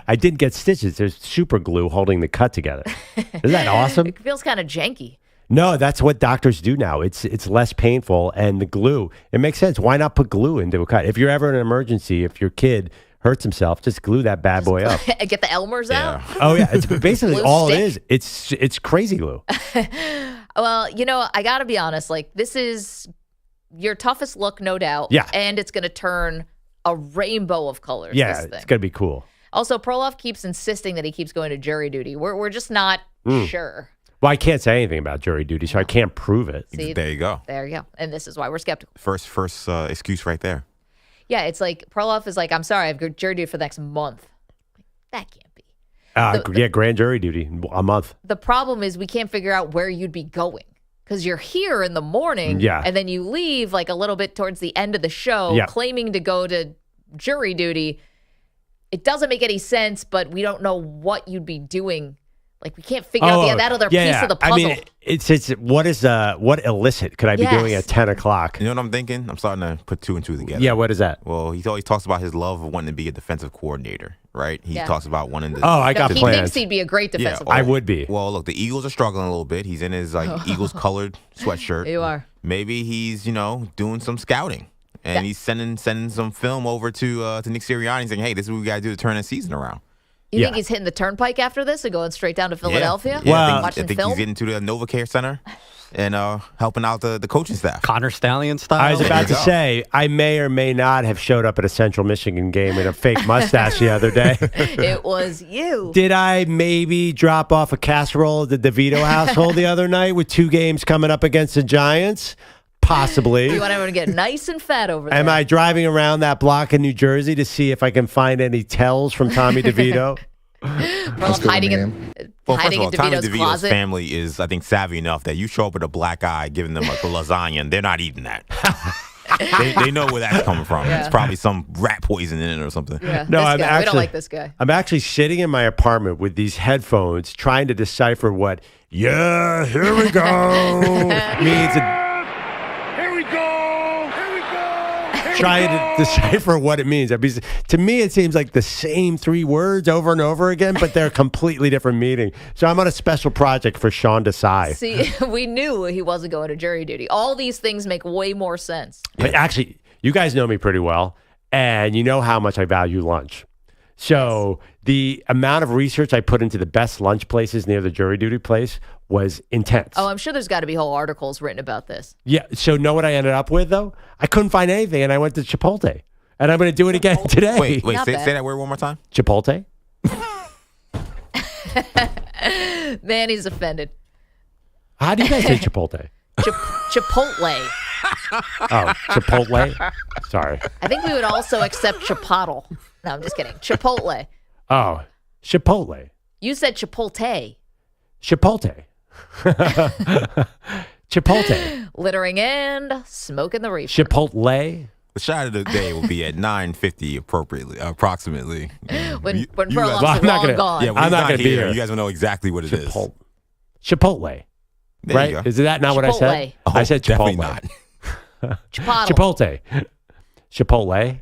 I didn't get stitches. There's super glue holding the cut together. Isn't that awesome? It feels kind of janky. No, that's what doctors do now. It's less painful, and the glue, it makes sense. Why not put glue into a cut? If you're ever in an emergency, if your kid hurts himself, just glue that bad boy up. Get the Elmers out? Oh, yeah. It's basically all it is. It's crazy glue. Well, I got to be honest. Like, this is your toughest look, no doubt. Yeah. And it's going to turn a rainbow of colors. Yeah, it's going to be cool. Also, Perloff keeps insisting that he keeps going to jury duty. We're just not sure. Well, I can't say anything about jury duty, so I can't prove it. See, there you go. There you go. And this is why we're skeptical. First excuse right there. Yeah, it's like Perloff is like, I'm sorry, I've got jury duty for the next month. That can't be. Grand jury duty, a month. The problem is we can't figure out where you'd be going because you're here in the morning and then you leave like a little bit towards the end of the show claiming to go to jury duty. It doesn't make any sense, but we don't know what you'd be doing. Like, we can't figure out that other piece of the puzzle. I mean, it's what illicit could I be doing at 10 o'clock? You know what I'm thinking? I'm starting to put 2 and 2 together. Yeah, what is that? Well, he always talks about his love of wanting to be a defensive coordinator, right? He talks about wanting to... I got plans. He thinks he'd be a great defensive I would be. Well, look, the Eagles are struggling a little bit. He's in his Eagles-colored sweatshirt. You are. Maybe he's, doing some scouting. And he's sending some film over to Nick Sirianni saying, hey, this is what we got to do to turn the season around. You think he's hitting the turnpike after this and going straight down to Philadelphia? Yeah, I think he's getting to the NovaCare Center and helping out the coaching staff. Connor Stallion style. I was about to say, I may or may not have showed up at a Central Michigan game in a fake mustache the other day. It was you. Did I maybe drop off a casserole at the DeVito household the other night with 2 games coming up against the Giants? Possibly. You want everyone to get nice and fat over there. Am I driving around that block in New Jersey to see if I can find any tells from Tommy DeVito? Hiding in DeVito's DeVito's closet. Family is, I think, savvy enough that you show up with a black eye, giving them like a lasagna, and they're not eating that. they know where that's coming from. Yeah. It's probably some rat poison in it or something. Yeah, no, we don't like this guy. I'm actually sitting in my apartment with these headphones trying to decipher what, here we go, means. Trying to decipher what it means. To me, it seems like the same 3 words over and over again, but they're completely different meaning. So I'm on a special project for Sean Desai. See, we knew he wasn't going to jury duty. All these things make way more sense. But actually, you guys know me pretty well, and you know how much I value lunch. So the amount of research I put into the best lunch places near the jury duty place was intense. Oh, I'm sure there's got to be whole articles written about this. Yeah. So know what I ended up with, though? I couldn't find anything, and I went to Chipotle. And I'm going to do it again today. Wait, say that word one more time. Chipotle? Man, he's offended. How do you guys say Chipotle? Chipotle. Oh, Chipotle? Sorry. I think we would also accept Chipotle. No, I'm just kidding. Chipotle. Oh, Chipotle. You said Chipotle. Chipotle. Chipotle. Littering and smoking the reefer. Chipotle. The shot of the day will be at 9:50 approximately. when Perloff's long gone. Yeah, I'm not going to be here. You guys will know exactly what it is. Chipotle. There right? you go. Is that not what I said? Oh, I said definitely Chipotle. not. Chipotle. Chipotle.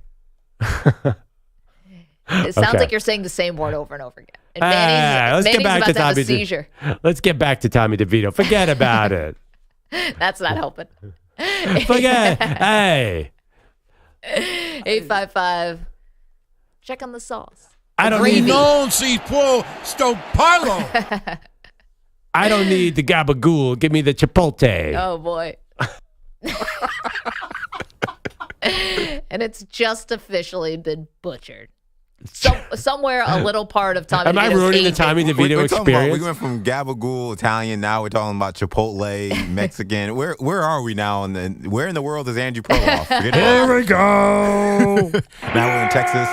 It sounds like you're saying the same word over and over again. And let's get back to about Tommy. have a seizure. Let's get back to Tommy DeVito. Forget about it. That's not helping. Forget. Hey. 855. Check on the sauce. I don't need non si può sto parlo. I don't need the gabagool. Give me the chipotle. Oh boy. And it's just officially been butchered. Somewhere a little part of Tommy DeVito's Am I ruining the aging. Tommy DeVito experience? We went from gabagool Italian. Now we're talking about Chipotle Mexican. Where are we now? Where in the world is Andrew Perloff? Here we go. Now we're in Texas.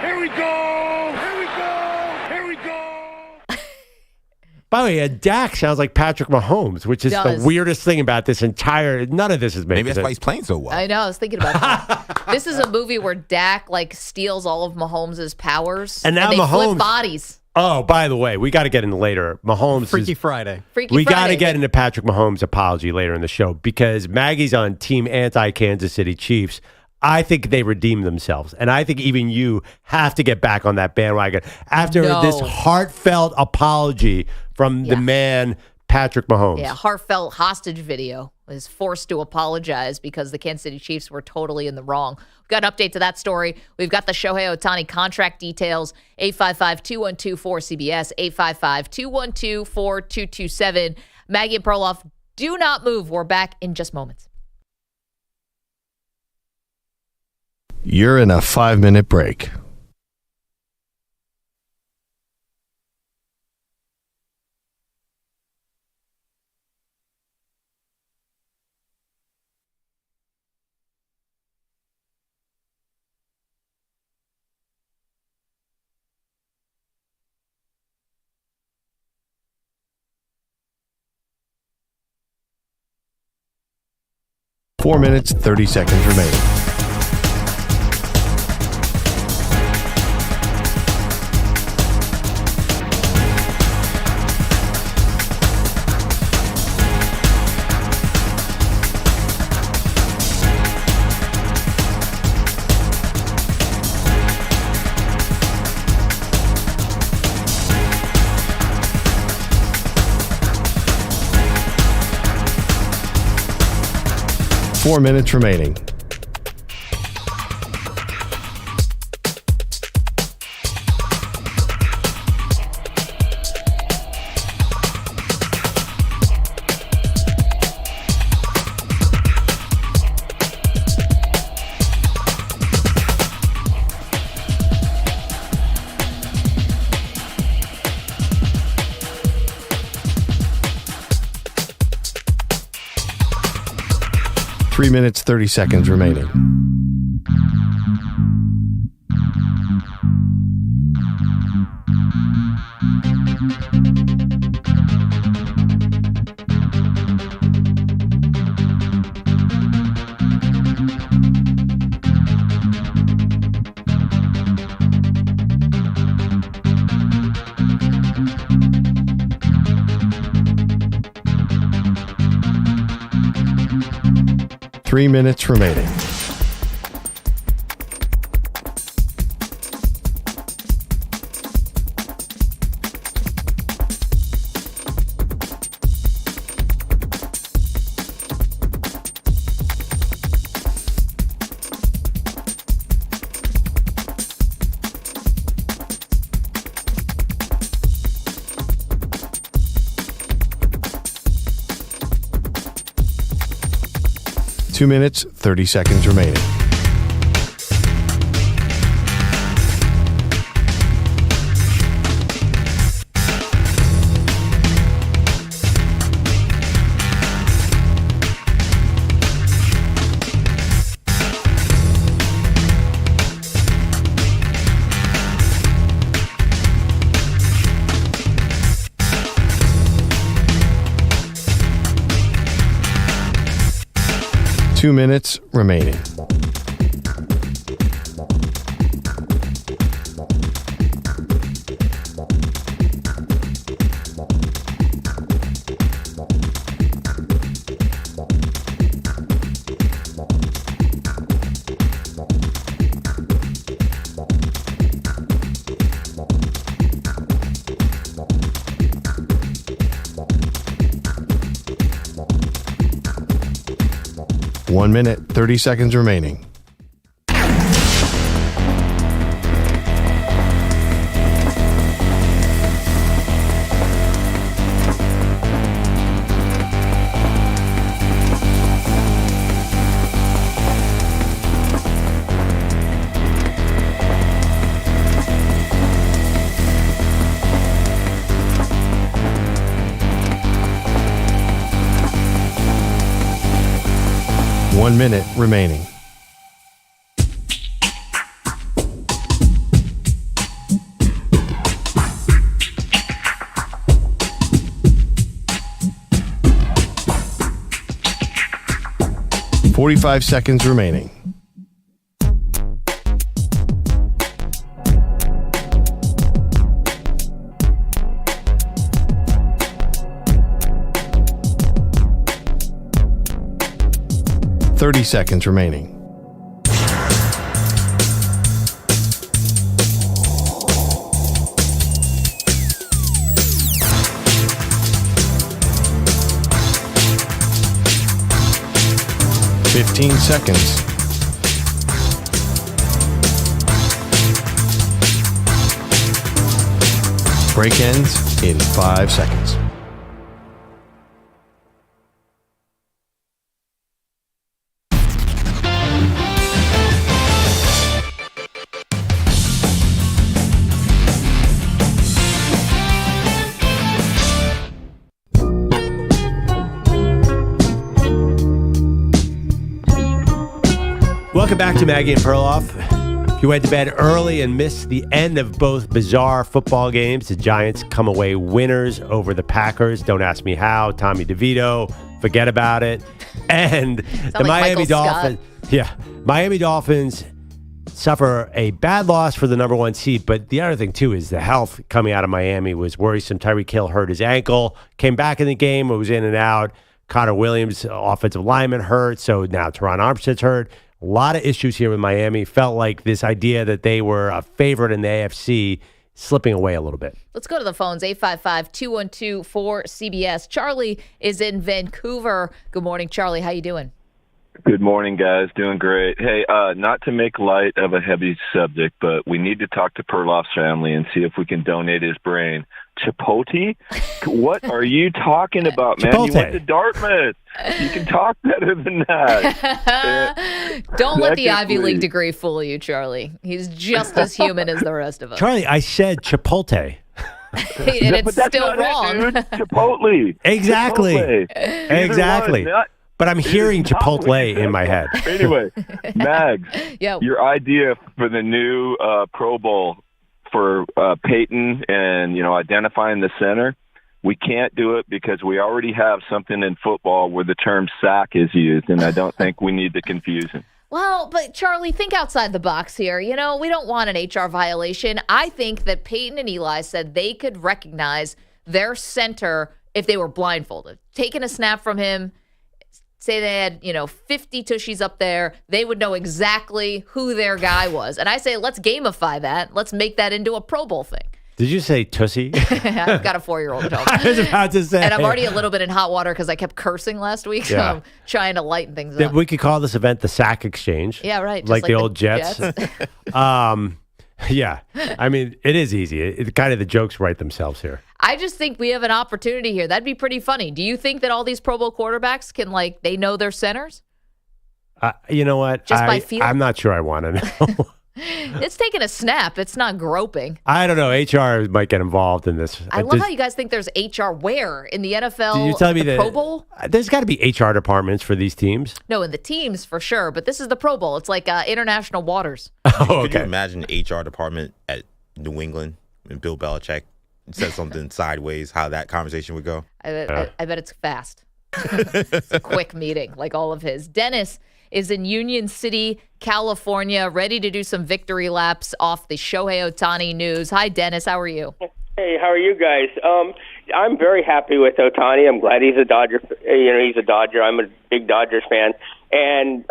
Here we go. Here we go. Here we go. By the way, Dak sounds like Patrick Mahomes, which is the weirdest thing about this entire. None of this is making Maybe that's why he's playing so well. I know. I was thinking about that. This is a movie where Dak steals all of Mahomes' powers, And now they Mahomes- flip bodies. Oh, by the way, we got to get into later. Mahomes Freaky Friday. We got to get into Patrick Mahomes' apology later in the show because Maggie's on team anti-Kansas City Chiefs. I think they redeemed themselves. And I think even you have to get back on that bandwagon after this heartfelt apology from the man, Patrick Mahomes. Yeah, heartfelt hostage video was forced to apologize because the Kansas City Chiefs were totally in the wrong. We've got an update to that story. We've got the Shohei Ohtani contract details, 855-212-4CBS, 855-212-4227. Maggie and Perloff, do not move. We're back in just moments. You're in a 5-minute break. Four minutes, 30 seconds remaining. Four minutes remaining. Three minutes, 30 seconds remaining. Three minutes remaining. 2 minutes, 30 seconds remaining. Two minutes remaining. One minute, 30 seconds remaining. One minute remaining. .45 seconds remaining. .30 seconds remaining. .15 seconds. Break ends in 5 seconds. Welcome back to Maggie and Perloff. If you went to bed early and missed the end of both bizarre football games, the Giants come away winners over the Packers. Don't ask me how. Tommy DeVito, forget about it. And the Miami Dolphins. Yeah, Miami Dolphins suffer a bad loss for the number 1 seed. But the other thing, too, is the health coming out of Miami was worrisome. Tyreek Hill hurt his ankle, came back in the game, it was in and out. Connor Williams, offensive lineman, hurt. So now Teron Armstead's hurt. A lot of issues here with Miami. Felt like this idea that they were a favorite in the AFC slipping away a little bit. Let's go to the phones, 855-212-4CBS. Charlie is in Vancouver. Good morning, Charlie. How you doing? Good morning, guys. Doing great. Hey, not to make light of a heavy subject, but we need to talk to Perloff's family and see if we can donate his brain. Chipotle? What are you talking about, man? Chipotle. You went to Dartmouth. You can talk better than that. Don't let the Ivy League degree fool you, Charlie. He's just as human as the rest of us. Charlie, I said Chipotle. And it's still wrong. It, dude. Chipotle. Exactly. Chipotle. Exactly. But I'm hearing Chipotle in my head. Anyway, Mags, yeah. Your idea for the new Pro Bowl for Peyton and, identifying the center, we can't do it because we already have something in football where the term sack is used, and I don't think we need to confuse it. Well, but Charlie, think outside the box here. We don't want an HR violation. I think that Peyton and Eli said they could recognize their center if they were blindfolded. Taking a snap from him, say they had, 50 tushies up there, they would know exactly who their guy was. And I say, let's gamify that. Let's make that into a Pro Bowl thing. Did you say tussie? I've got a 4-year-old child. I was about to say. And I'm already a little bit in hot water because I kept cursing last week. So I'm trying to lighten things up. We could call this event the Sack Exchange. Yeah, right. Just like the old Jets. Yeah. I mean, it is easy. Kind of the jokes write themselves here. I just think we have an opportunity here. That'd be pretty funny. Do you think that all these Pro Bowl quarterbacks can, they know their centers? You know what? Just by feeling? I'm not sure I want to know. It's taking a snap. It's not groping. I don't know. HR might get involved in this. I love how you guys think there's HR where? In the NFL, you're telling me the Pro Bowl? There's got to be HR departments for these teams. No, in the teams for sure. But this is the Pro Bowl. It's like international waters. Could you imagine HR department at New England and Bill Belichick said something sideways, how that conversation would go? I bet it's fast. It's a quick meeting, like all of his. Dennis is in Union City, California, ready to do some victory laps off the Shohei Ohtani news. Hi, Dennis. How are you? Hey, how are you guys? I'm very happy with Ohtani. I'm glad he's a Dodger. He's a Dodger. I'm a big Dodgers fan, and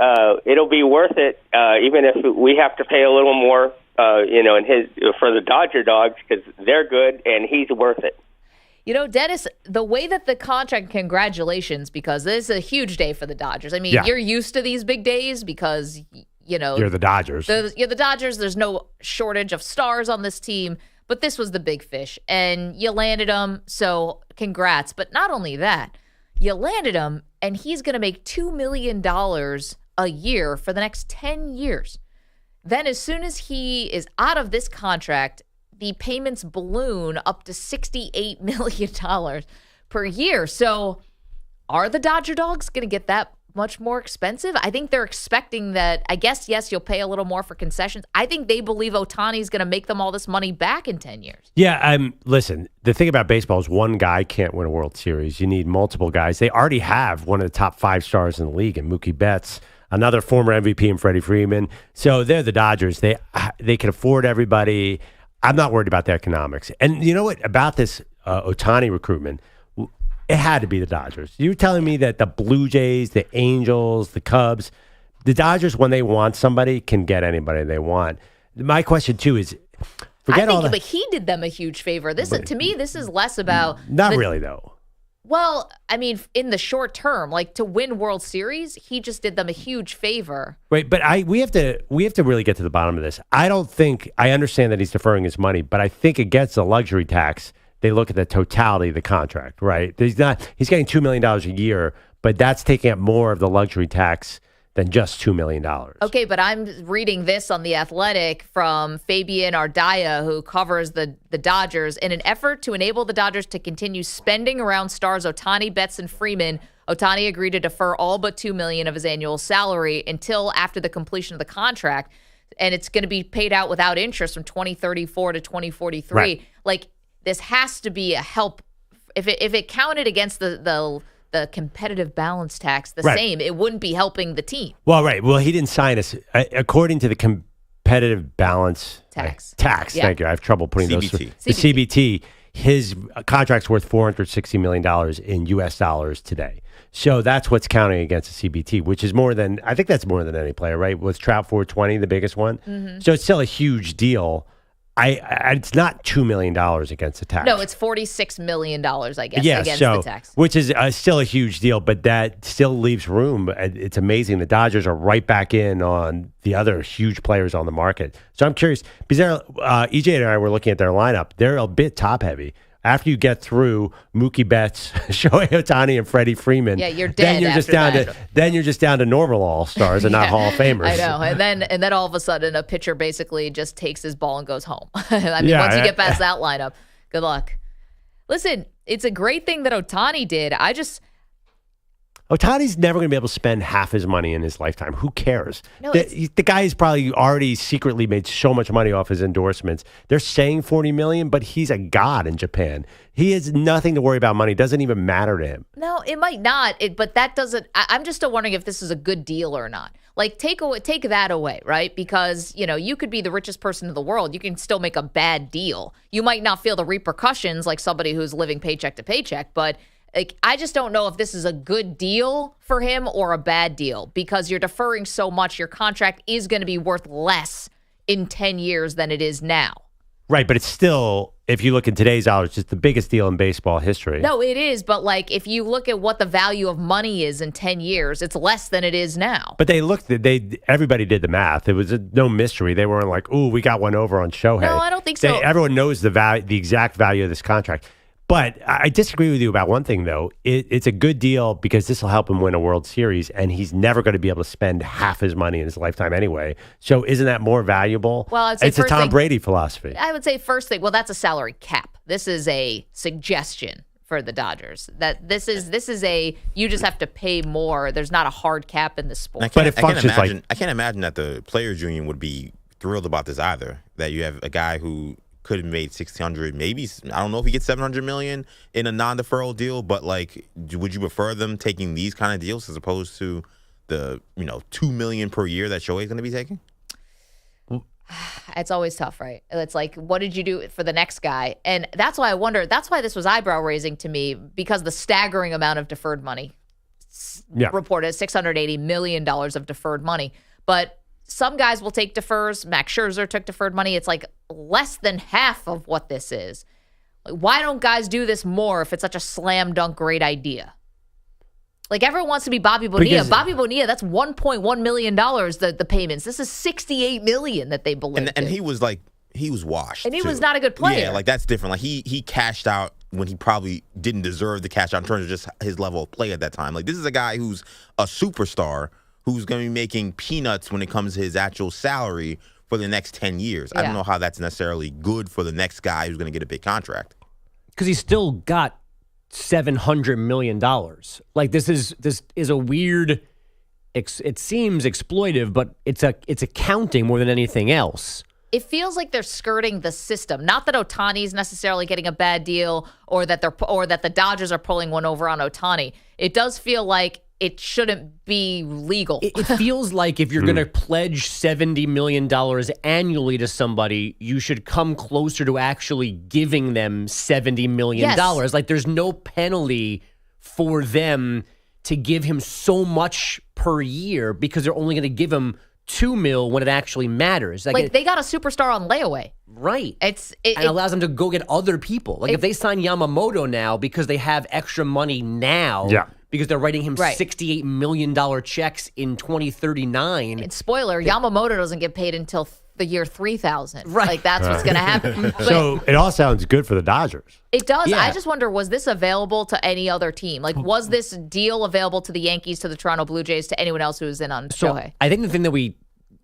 it'll be worth it, even if we have to pay a little more, for the Dodger dogs because they're good and he's worth it. You know, Dennis, the way that the contract, congratulations, because this is a huge day for the Dodgers. I mean, You're used to these big days because, you're the Dodgers. You're the Dodgers. There's no shortage of stars on this team, but this was the big fish, and you landed him, so congrats. But not only that, you landed him, and he's going to make $2 million a year for the next 10 years. Then as soon as he is out of this contract, the payments balloon up to $68 million per year. So are the Dodger dogs going to get that much more expensive? I think they're expecting that, I guess, yes, you'll pay a little more for concessions. I think they believe Ohtani's going to make them all this money back in 10 years. Yeah, listen, the thing about baseball is one guy can't win a World Series. You need multiple guys. They already have one of the top 5 stars in the league in Mookie Betts, another former MVP in Freddie Freeman. So they're the Dodgers. They can afford everybody. I'm not worried about the economics. And you know what? About this Ohtani recruitment, it had to be the Dodgers. You're telling me that the Blue Jays, the Angels, the Cubs, the Dodgers, when they want somebody, can get anybody they want. My question, too, is forget all that. But he did them a huge favor. To me, this is less about... Not really, though. Well, I mean, in the short term, like to win World Series, he just did them a huge favor. Right, but we have to really get to the bottom of this. I understand that he's deferring his money, but I think against the luxury tax, they look at the totality of the contract, right? He's getting $2 million a year, but that's taking up more of the luxury tax than just $2 million. Okay, but I'm reading this on The Athletic from Fabian Ardaya, who covers the Dodgers. In an effort to enable the Dodgers to continue spending around stars Ohtani, Betts, and Freeman, Ohtani agreed to defer all but $2 million of his annual salary until after the completion of the contract, and it's going to be paid out without interest from 2034 to 2043. Right. Like, this has to be a help. If it counted against the competitive balance tax the same, it wouldn't be helping the team. Well, right. Well, he didn't sign us. According to the competitive balance tax. Yeah. Thank you. I have trouble putting CBT. those. The CBT, his contract's worth $460 million in U.S. dollars today. So that's what's counting against the CBT, which is more than, I think that's more than any player, right? Was Trout 420 the biggest one? Mm-hmm. So it's still a huge deal. It's not $2 million against the tax. No, it's $46 million, I guess, against the tax. Which is still a huge deal, but that still leaves room. It's amazing. The Dodgers are right back in on the other huge players on the market. So I'm curious, because EJ and I were looking at their lineup. They're a bit top-heavy. After you get through Mookie Betts, Shohei Ohtani, and Freddie Freeman, you're dead. Then you're just down to normal All-Stars and not Hall of Famers. I know, and then all of a sudden, a pitcher basically just takes his ball and goes home. I mean, once you get past that lineup, good luck. Listen, it's a great thing that Ohtani did. Ohtani's never going to be able to spend half his money in his lifetime. Who cares? No, the guy's probably already secretly made so much money off his endorsements. They're saying $40 million, but he's a god in Japan. He has nothing to worry about money. It doesn't even matter to him. No, it might not. But that doesn't. I'm just still wondering if this is a good deal or not. Like, take that away, right? Because, you could be the richest person in the world. You can still make a bad deal. You might not feel the repercussions like somebody who's living paycheck to paycheck, but I just don't know if this is a good deal for him or a bad deal because you're deferring so much. Your contract is going to be worth less in 10 years than it is now. Right, but it's still, if you look in today's dollars, it's the biggest deal in baseball history. No, it is, but if you look at what the value of money is in 10 years, it's less than it is now. But everybody did the math. It was no mystery. They weren't like, ooh, we got one over on Shohei. No, I don't think so. Everyone knows the exact value of this contract. But I disagree with you about one thing, though. It's a good deal because this will help him win a World Series, and he's never going to be able to spend half his money in his lifetime anyway. So isn't that more valuable? Well, I'd say it's a Tom Brady philosophy. I would say first thing, well, that's a salary cap. This is a suggestion for the Dodgers. That this is a, you just have to pay more. There's not a hard cap in the sport. But it functions I can't imagine that the Players Union would be thrilled about this either. That you have a guy who could have made $600, maybe, I don't know if he gets $700 million in a non-deferral deal, but like, would you prefer them taking these kind of deals as opposed to the $2 million per year that Shohei's going to be taking? It's always tough, right? It's like, what did you do for the next guy? And that's why I wonder. That's why this was eyebrow raising to me, because the staggering amount of deferred money reported $680 million of deferred money, but some guys will take defers. Max Scherzer took deferred money. It's like less than half of what this is. Like, why don't guys do this more if it's such a slam dunk great idea? Like, everyone wants to be Bobby Bonilla. Bobby Bonilla, that's $1.1 million, the payments. This is $68 million that they believe. And he was washed. And he was not a good player. Yeah, like that's different. Like he cashed out when he probably didn't deserve the cash out in terms of just his level of play at that time. Like, this is a guy who's a superstar who's going to be making peanuts when it comes to his actual salary for the next 10 years. I don't know how that's necessarily good for the next guy who's going to get a big contract. Because he's still got $700 million. Like, this is a weird, it seems exploitive, but it's accounting more than anything else. It feels like they're skirting the system. Not that Ohtani's necessarily getting a bad deal, or that the Dodgers are pulling one over on Ohtani. It does feel like it shouldn't be legal. It feels like if you're going to pledge $70 million annually to somebody, you should come closer to actually giving them $70 million. Yes. Like, there's no penalty for them to give him so much per year because they're only going to give him $2 million when it actually matters. Like they got a superstar on layaway. Right. It allows them to go get other people. Like, if they sign Yamamoto now because they have extra money now, because they're writing him $68 million checks in 2039. And spoiler, Yamamoto doesn't get paid until the year 3000. Right. Like, that's what's going to happen. So it all sounds good for the Dodgers. It does. Yeah. I just wonder, was this available to any other team? Like, was this deal available to the Yankees, to the Toronto Blue Jays, to anyone else who was in on Shohei? I think the thing that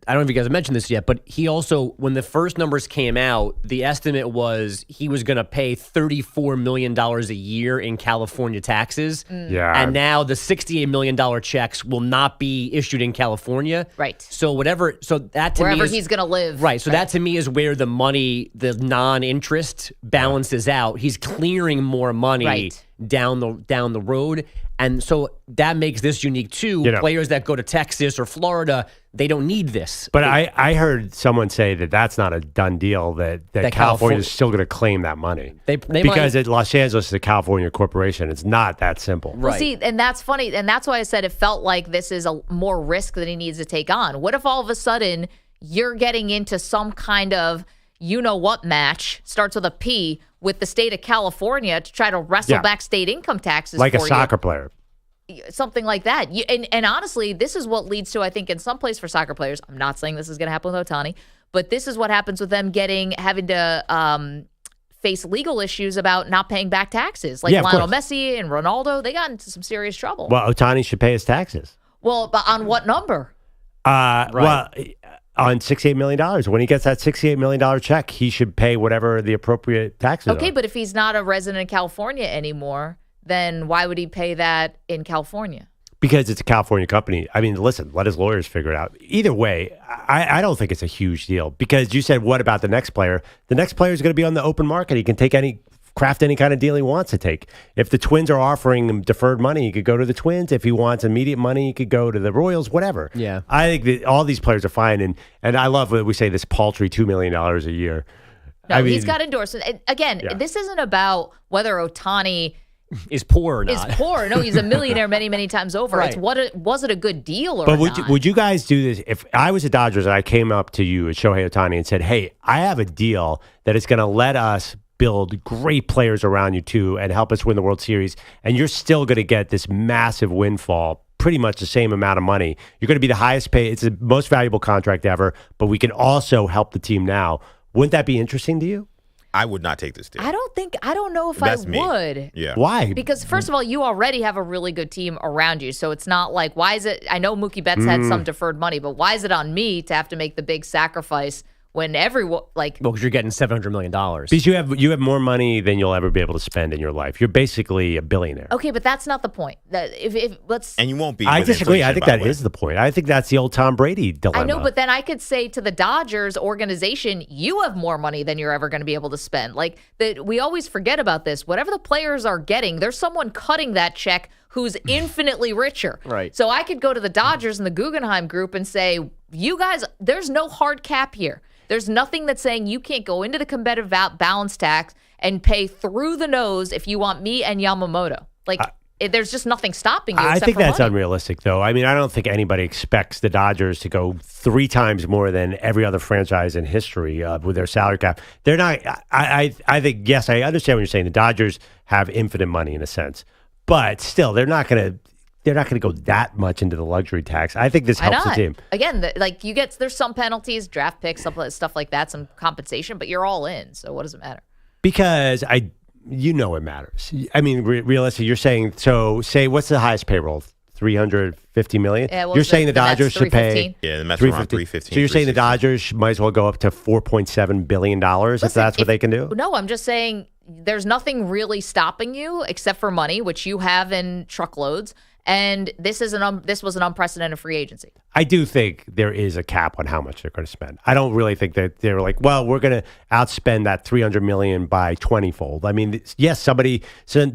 I don't know if you guys have mentioned this yet, but he also, when the first numbers came out, the estimate was he was going to pay $34 million a year in California taxes. Yeah. And now the $68 million checks will not be issued in California. Right. So that to wherever me is, he's going to live. Right. So that to me is where the money, the non-interest balances out. He's clearing more money down the road. And so that makes this unique too. Players that go to Texas or Florida, they don't need this. But I heard someone say that that's not a done deal, that California is still going to claim that money. Because Los Angeles is a California corporation. It's not that simple. Right. Well, see, and that's funny. And that's why I said it felt like this is a more risk than he needs to take on. What if all of a sudden you're getting into some kind of you-know-what match, starts with a P, with the state of California to try to wrestle back state income taxes like for a soccer player. Something like that. And honestly, this is what leads to, I think, in some place for soccer players, I'm not saying this is going to happen with Ohtani, but this is what happens with them having to face legal issues about not paying back taxes. Like Lionel Messi and Ronaldo, they got into some serious trouble. Well, Ohtani should pay his taxes. Well, but on what number? Well, on $68 million. When he gets that $68 million check, he should pay whatever the appropriate taxes are. Okay, but if he's not a resident of California anymore, then why would he pay that in California? Because it's a California company. I mean, listen, let his lawyers figure it out. Either way, I don't think it's a huge deal, because you said, what about the next player? The next player is going to be on the open market. He can craft any kind of deal he wants to take. If the Twins are offering him deferred money, he could go to the Twins. If he wants immediate money, he could go to the Royals, whatever. Yeah. I think that all these players are fine. And I love what we say, this paltry $2 million a year. No, he's got endorsements. Again, this isn't about whether Ohtani is poor or not. Is poor. No, he's a millionaire many, many times over. Right. It's was it a good deal or not? But would you guys do this? If I was the Dodgers and I came up to you at Shohei Ohtani and said, hey, I have a deal that is going to let us build great players around you too and help us win the World Series, and you're still going to get this massive windfall, pretty much the same amount of money. You're going to be the highest paid. It's the most valuable contract ever, but we can also help the team now. Wouldn't that be interesting to you? I would not take this deal. I don't know if That's I me. would. Yeah. Why? Because first of all, you already have a really good team around you. So it's not like, why is it, I know Mookie Betts had some deferred money, but why is it on me to have to make the big sacrifice when everyone, like, Well, because you're getting $700 million. Because you have more money than you'll ever be able to spend in your life. You're basically a billionaire. okay, but that's not the point. That if let's, And you won't be. I with disagree. I inflation, think by that the way. is the point. I think that's the old Tom Brady dilemma. I know, but then I could say to the Dodgers organization, you have more money than you're ever going to be able to spend. Like, that, we always forget about this. Whatever the players are getting, there's someone cutting that check who's infinitely richer. Right. So I could go to the Dodgers and the Guggenheim Group and say, you guys, there's no hard cap here. There's nothing that's saying you can't go into the competitive balance tax and pay through the nose if you want me and Yamamoto. Like, there's just nothing stopping you. I except think for that's money. unrealistic, though. I mean, I don't think anybody expects the Dodgers to go 3 times more than every other franchise in history with their salary cap. They're not. I think, yes, I understand what you're saying. The Dodgers have infinite money in a sense, but still, they're not going to. They're not going to go that much into the luxury tax. I think this helps the team. Again, there's some penalties, draft picks, stuff like that, some compensation, but you're all in. So what does it matter? Because it matters. I mean, realistically, you're saying, so say, what's the highest payroll? $350 million? Yeah, well, you're saying the Dodgers should pay. Yeah, the Mets are around 315. So you're saying the Dodgers might as well go up to $4.7 billion if that's what they can do? No, I'm just saying there's nothing really stopping you except for money, which you have in truckloads. And this was an unprecedented free agency. I do think there is a cap on how much they're going to spend. I don't really think that they're like, well, we're going to outspend that $300 million by 20-fold. I mean, yes, so the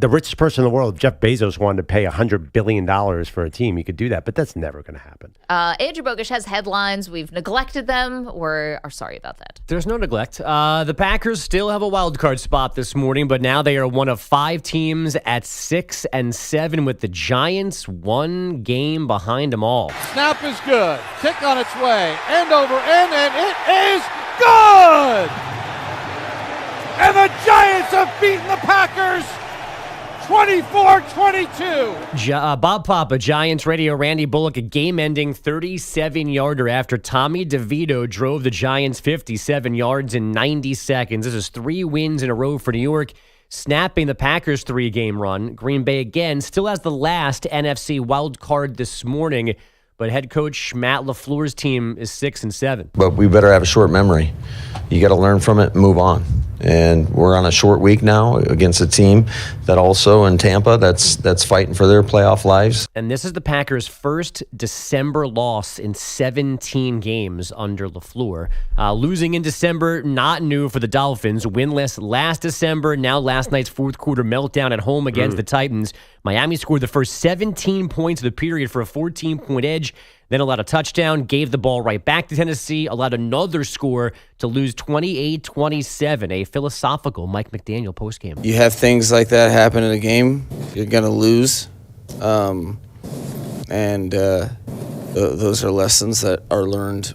richest person in the world, Jeff Bezos, wanted to pay $100 billion for a team. You could do that, but that's never going to happen. Andrew Bogusch has headlines. We've neglected them. We're sorry about that. There's no neglect. The Packers still have a wild card spot this morning, but now they are one of 5 teams at 6 and 7 with the Giants 1 game behind them all. Snap is good. Kick on its way. End over end, and it is good! And the Giants have beaten the Packers 24-22. Bob Papa, Giants radio, Randy Bullock, a game-ending 37-yarder after Tommy DeVito drove the Giants 57 yards in 90 seconds. This is 3 wins in a row for New York, snapping the Packers' 3-game run. Green Bay, again, still has the last NFC wild card this morning, but head coach Matt LaFleur's team is 6 and 7. But we better have a short memory. You got to learn from it and move on. And we're on a short week now against a team that also in Tampa that's fighting for their playoff lives. And this is the Packers' first December loss in 17 games under LaFleur. Losing in December, not new for the Dolphins. Winless last December, now last night's fourth quarter meltdown at home against the Titans. Miami scored the first 17 points of the period for a 14-point edge, then allowed a touchdown, gave the ball right back to Tennessee, allowed another score to lose 28-27, a philosophical Mike McDaniel postgame. You have things like that happen in a game, you're going to lose. Those are lessons that are learned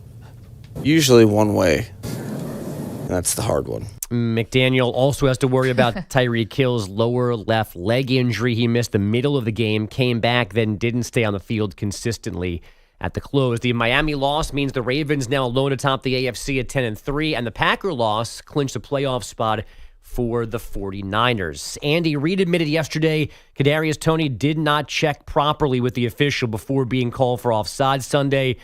usually one way, and that's the hard one. McDaniel also has to worry about Tyreek Hill's lower left leg injury. He missed the middle of the game, came back, then didn't stay on the field consistently at the close. The Miami loss means the Ravens now alone atop the AFC at 10-3, and the Packer loss clinched a playoff spot for the 49ers. Andy Reid admitted yesterday Kadarius Toney did not check properly with the official before being called for offsides Sunday,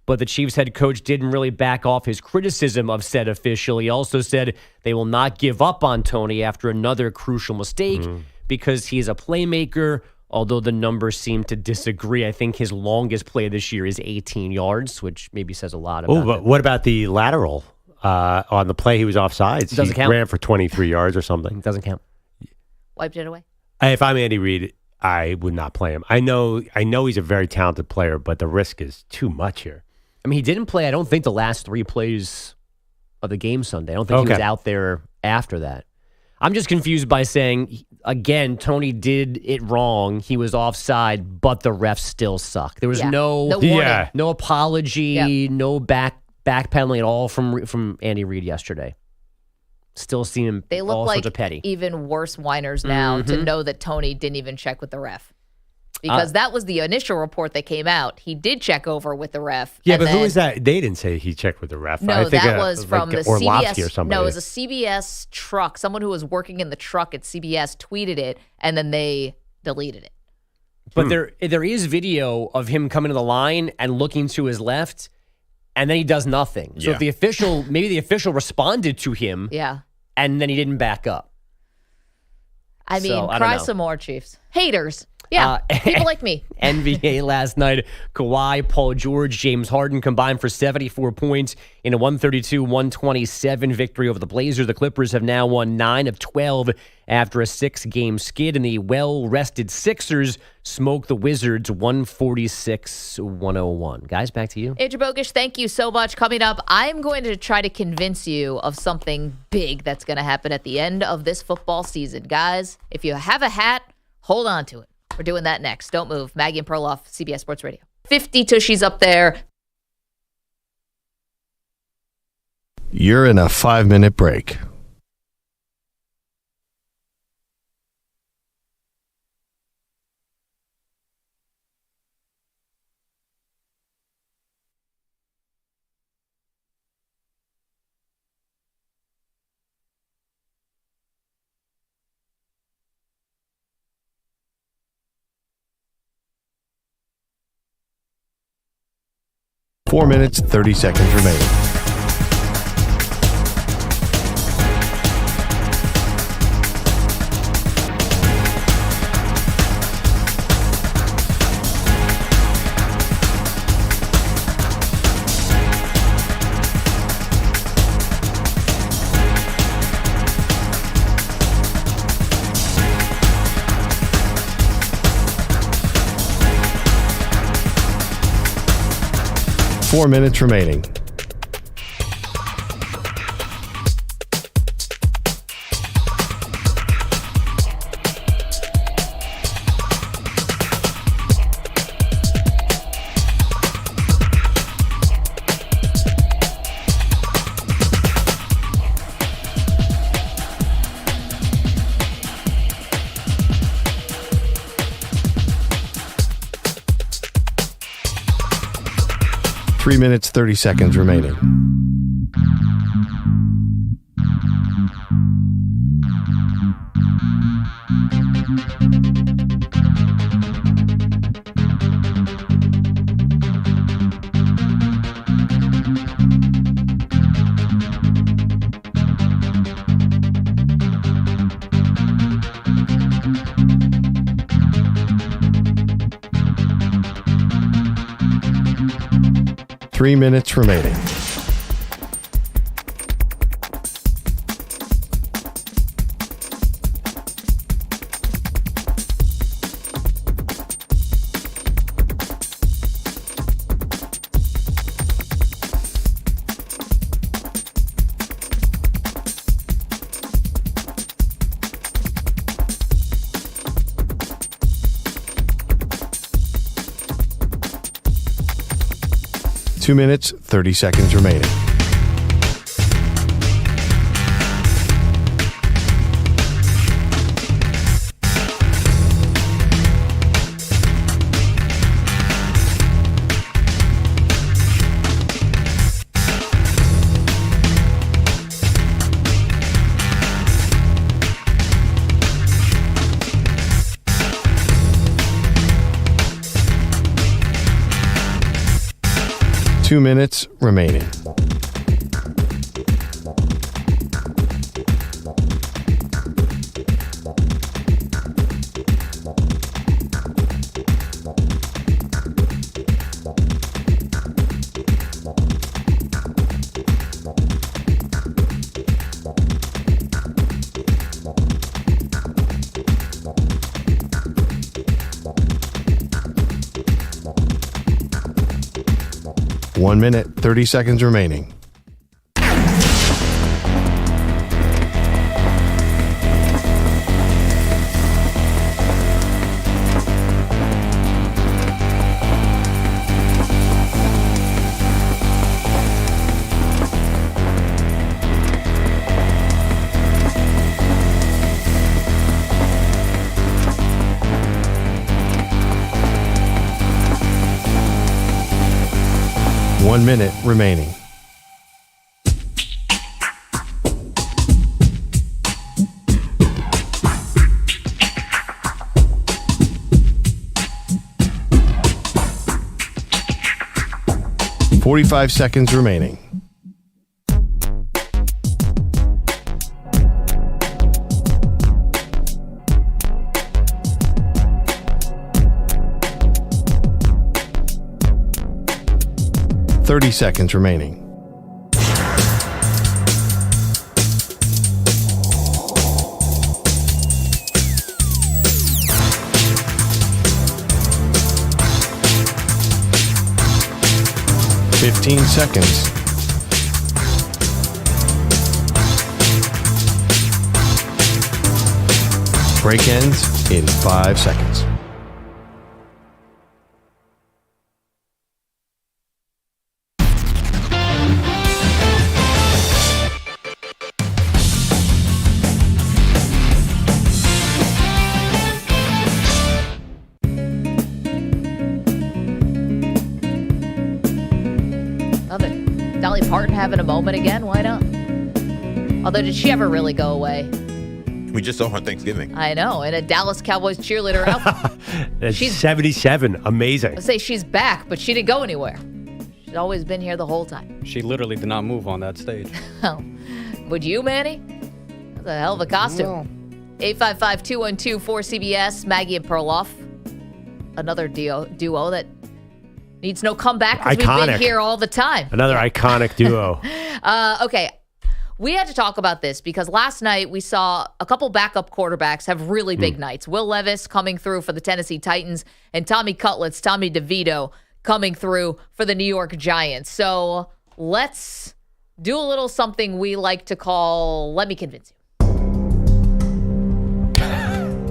but the Chiefs head coach didn't really back off his criticism of said official. He also said they will not give up on Toney after another crucial mistake because he is a playmaker, although the numbers seem to disagree. I think his longest play this year is 18 yards, which maybe says a lot about but what about the lateral on the play he was offsides? Doesn't count. Ran for 23 yards or something. Doesn't count. Wiped it away. If I'm Andy Reid, I would not play him. I know he's a very talented player, but the risk is too much here. I mean, he didn't play, I don't think, the last 3 plays of the game Sunday. I don't think he was out there after that. I'm just confused by saying, again, Toney did it wrong. He was offside, but the refs still suck. There was no apology, no backpedaling at all from Andy Reid yesterday. Still seem They look all like sorts of petty. even worse whiners now to know that Toney didn't even check with the ref. because that was the initial report that came out. He did check over with the ref. Yeah, and but then, who is that? They didn't say he checked with the ref. No, I think that was from the Orlovsky CBS. or somebody. No, it was a CBS truck. Someone who was working in the truck at CBS tweeted it, and then they deleted it. But there is video of him coming to the line and looking to his left, and then he does nothing. So if the official, maybe the official responded to him, and then he didn't back up. I mean, So, I don't cry know. some more, Chiefs. Haters. Yeah, people like me. NBA last night, Kawhi, Paul George, James Harden combined for 74 points in a 132-127 victory over the Blazers. The Clippers have now won 9 of 12 after a 6-game skid, and the well-rested Sixers smoked the Wizards 146-101. Guys, back to you. Andrew Bogish, thank you so much. Coming up, I'm going to try to convince you of something big that's going to happen at the end of this football season. Guys, if you have a hat, hold on to it. We're doing that next. Don't move. Maggie and Perloff, CBS Sports Radio. 50 tushies up there. You're in a 5-minute break. Four minutes, 30 seconds remaining. Four minutes remaining. Three minutes, 30 seconds remaining. Three minutes remaining. Two minutes, 30 seconds remaining. Two minutes remaining. One minute, 30 seconds remaining. 1 minute remaining. .45 seconds remaining. .30 seconds remaining. .15 seconds. Break ends in 5 seconds. Love it. Dolly Parton having a moment again. Why not? Although, did she ever really go away? We just saw her on Thanksgiving. I know. In a Dallas Cowboys cheerleader outfit. She's 77. Amazing. I say she's back, but she didn't go anywhere. She's always been here the whole time. She literally did not move on that stage. Oh. Would you, Manny? That's a hell of a costume. 855-212-4CBS, Maggie and Perloff. Another duo that needs no comeback because we've been here all the time. Another iconic duo. Okay. We had to talk about this because last night we saw a couple backup quarterbacks have really big nights. Will Levis coming through for the Tennessee Titans and Tommy DeVito coming through for the New York Giants. So let's do a little something we like to call Let Me Convince You.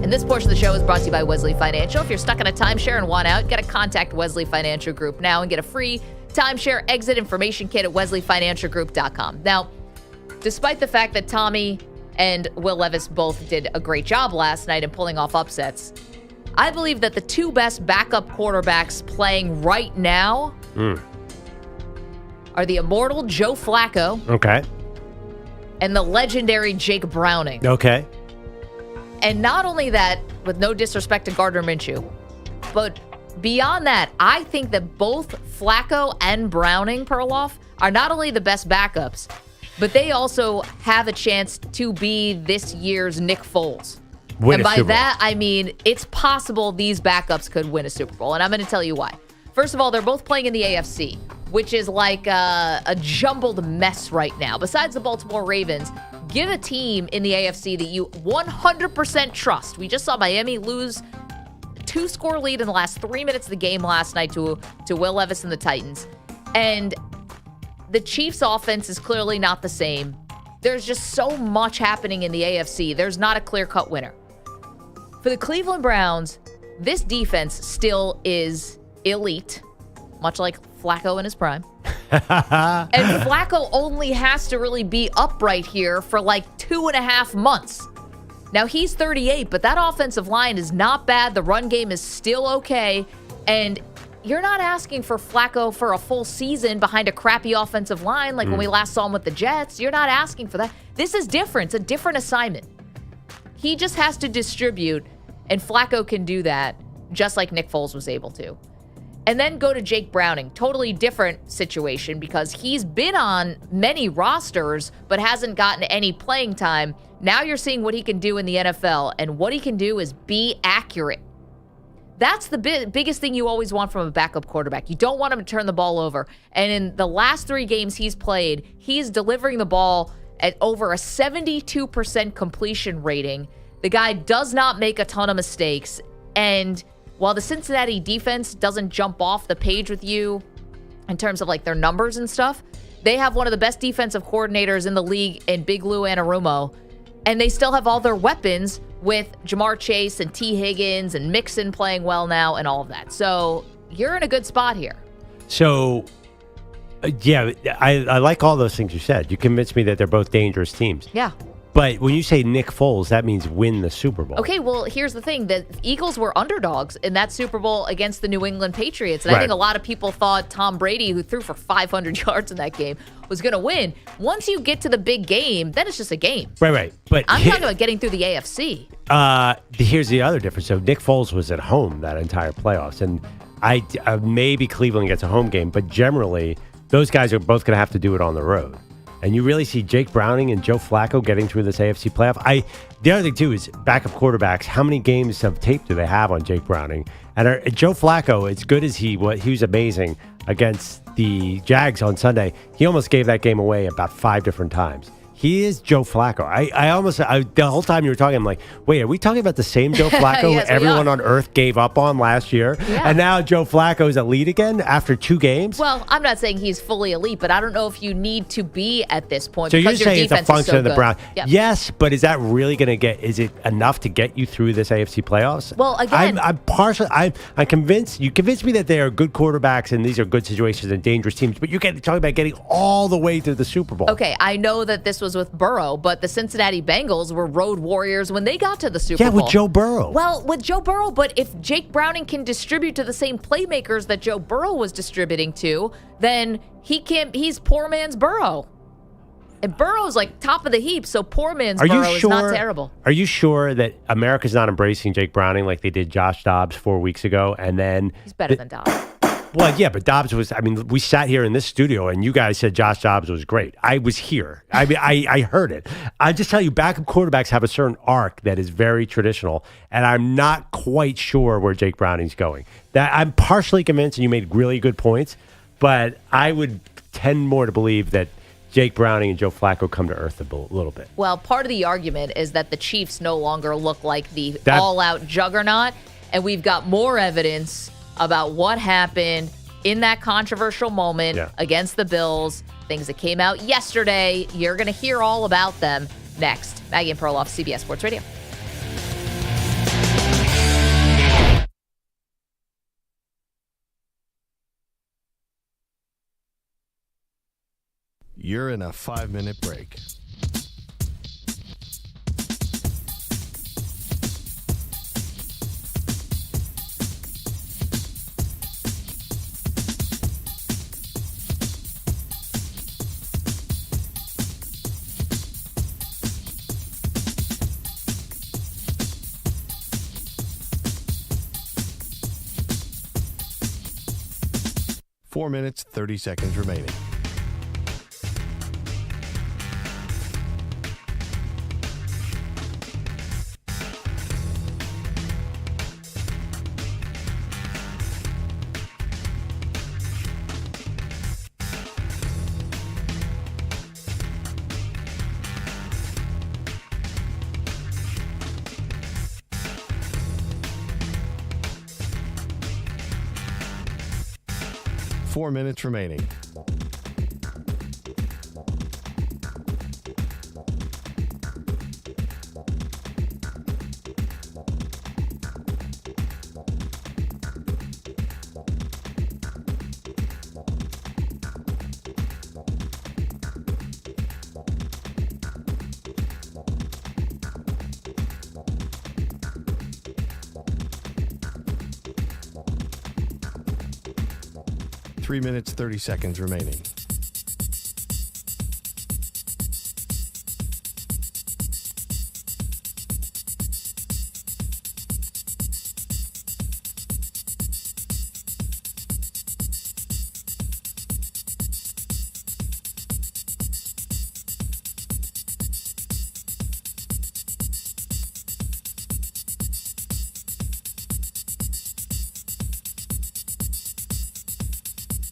And this portion of the show is brought to you by Wesley Financial. If you're stuck in a timeshare and want out, get a contact Wesley Financial Group now and get a free timeshare exit information kit at wesleyfinancialgroup.com. Now, despite the fact that Tommy and Will Levis both did a great job last night in pulling off upsets, I believe that the two best backup quarterbacks playing right now are the immortal Joe Flacco Okay. and the legendary Jake Browning. Okay. And not only that, with no disrespect to Gardner Minshew, but beyond that, I think that both Flacco and Browning, Perloff, are not only the best backups, but they also have a chance to be this year's Nick Foles. And by that, I mean, it's possible these backups could win a Super Bowl. And I'm going to tell you why. First of all, they're both playing in the AFC, which is like a jumbled mess right now. Besides the Baltimore Ravens, give a team in the AFC that you 100% trust. We just saw Miami lose a 2-score lead in the last 3 minutes of the game last night to Will Levis and the Titans. And the Chiefs' offense is clearly not the same. There's just so much happening in the AFC. There's not a clear-cut winner. For the Cleveland Browns, this defense still is elite, much like Flacco in his prime. And Flacco only has to really be upright here for like 2.5 months. Now, he's 38, but that offensive line is not bad. The run game is still okay. And you're not asking for Flacco for a full season behind a crappy offensive line like when we last saw him with the Jets. You're not asking for that. This is different. It's a different assignment. He just has to distribute, and Flacco can do that just like Nick Foles was able to. And then go to Jake Browning. Totally different situation because he's been on many rosters but hasn't gotten any playing time. Now you're seeing what he can do in the NFL, and what he can do is be accurate. That's the biggest thing you always want from a backup quarterback. You don't want him to turn the ball over. And in the last 3 games he's played, he's delivering the ball at over a 72% completion rating. The guy does not make a ton of mistakes. And while the Cincinnati defense doesn't jump off the page with you in terms of like their numbers and stuff, they have one of the best defensive coordinators in the league in Big Lou Anarumo. And they still have all their weapons with Jamar Chase and T. Higgins and Mixon playing well now and all of that. So you're in a good spot here. So, yeah, I like all those things you said. You convinced me that they're both dangerous teams. Yeah. But when you say Nick Foles, that means win the Super Bowl. Okay, well, here's the thing. The Eagles were underdogs in that Super Bowl against the New England Patriots. And I think a lot of people thought Tom Brady, who threw for 500 yards in that game, was going to win. Once you get to the big game, then it's just a game. Right. But I'm talking about getting through the AFC. Here's the other difference. So Nick Foles was at home that entire playoffs. And maybe Cleveland gets a home game, but generally those guys are both going to have to do it on the road. And you really see Jake Browning and Joe Flacco getting through this AFC playoff. The other thing, too, is backup quarterbacks. How many games of tape do they have on Jake Browning? And Joe Flacco, as good as he was amazing against the Jags on Sunday, he almost gave that game away about 5 different times. He is Joe Flacco. The whole time you were talking, I'm like, wait, are we talking about the same Joe Flacco Yes, everyone on earth gave up on last year? Yeah. And now Joe Flacco is elite again after 2 games? Well, I'm not saying he's fully elite, but I don't know if you need to be at this point So because you're your saying it's a defense is function so of the good. Browns? Yep. Yes, but is that really going to is it enough to get you through this AFC playoffs? Well, again, I'm convinced. You convinced me that they are good quarterbacks and these are good situations and dangerous teams, but you're talking about getting all the way to the Super Bowl. Okay, I know that this was with Burrow, but the Cincinnati Bengals were road warriors when they got to the Super Bowl. Yeah, with Joe Burrow. Well, with Joe Burrow, but if Jake Browning can distribute to the same playmakers that Joe Burrow was distributing to, then he's poor man's Burrow. And Burrow's like top of the heap, so poor man's Burrow is not terrible. Are you sure that America's not embracing Jake Browning like they did Josh Dobbs 4 weeks ago? And then He's better than Dobbs. Well, yeah, but Dobbs was, we sat here in this studio and you guys said Josh Dobbs was great. I was here. I heard it. I just tell you, backup quarterbacks have a certain arc that is very traditional, and I'm not quite sure where Jake Browning's going. That I'm partially convinced, and you made really good points, but I would tend more to believe that Jake Browning and Joe Flacco come to earth a little bit. Well, part of the argument is that the Chiefs no longer look like the all-out juggernaut, and we've got more evidence about what happened in that controversial moment against the Bills, things that came out yesterday. You're going to hear all about them next. Maggie and Perloff, CBS Sports Radio. You're in a 5-minute break. Four minutes, 30 seconds remaining. Four minutes remaining. Three minutes, 30 seconds remaining.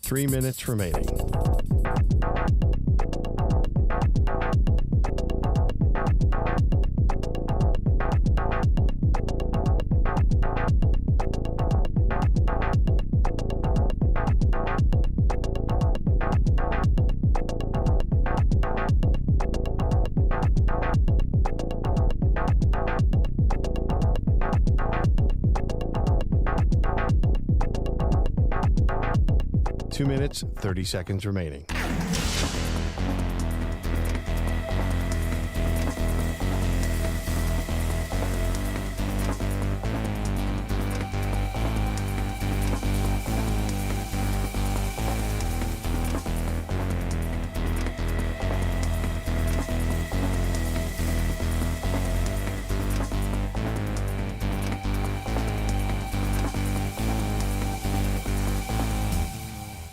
Three minutes remaining. Two minutes, 30 seconds remaining.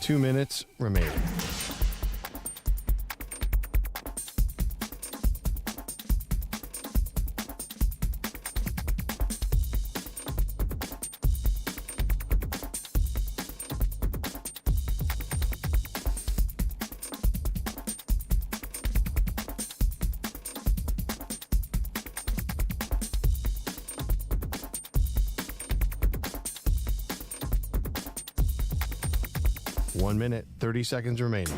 2 minutes remaining. One minute, 30 seconds remaining.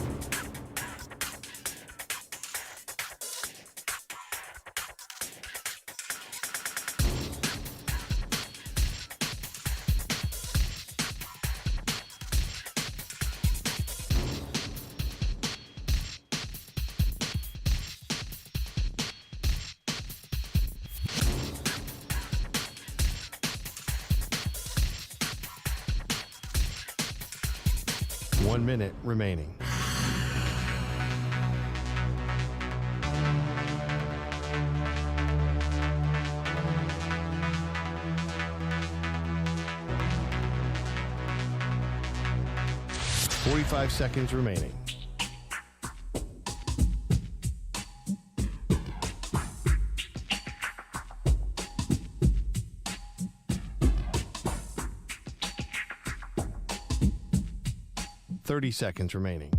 One minute remaining. Forty-five seconds remaining. Seconds remaining.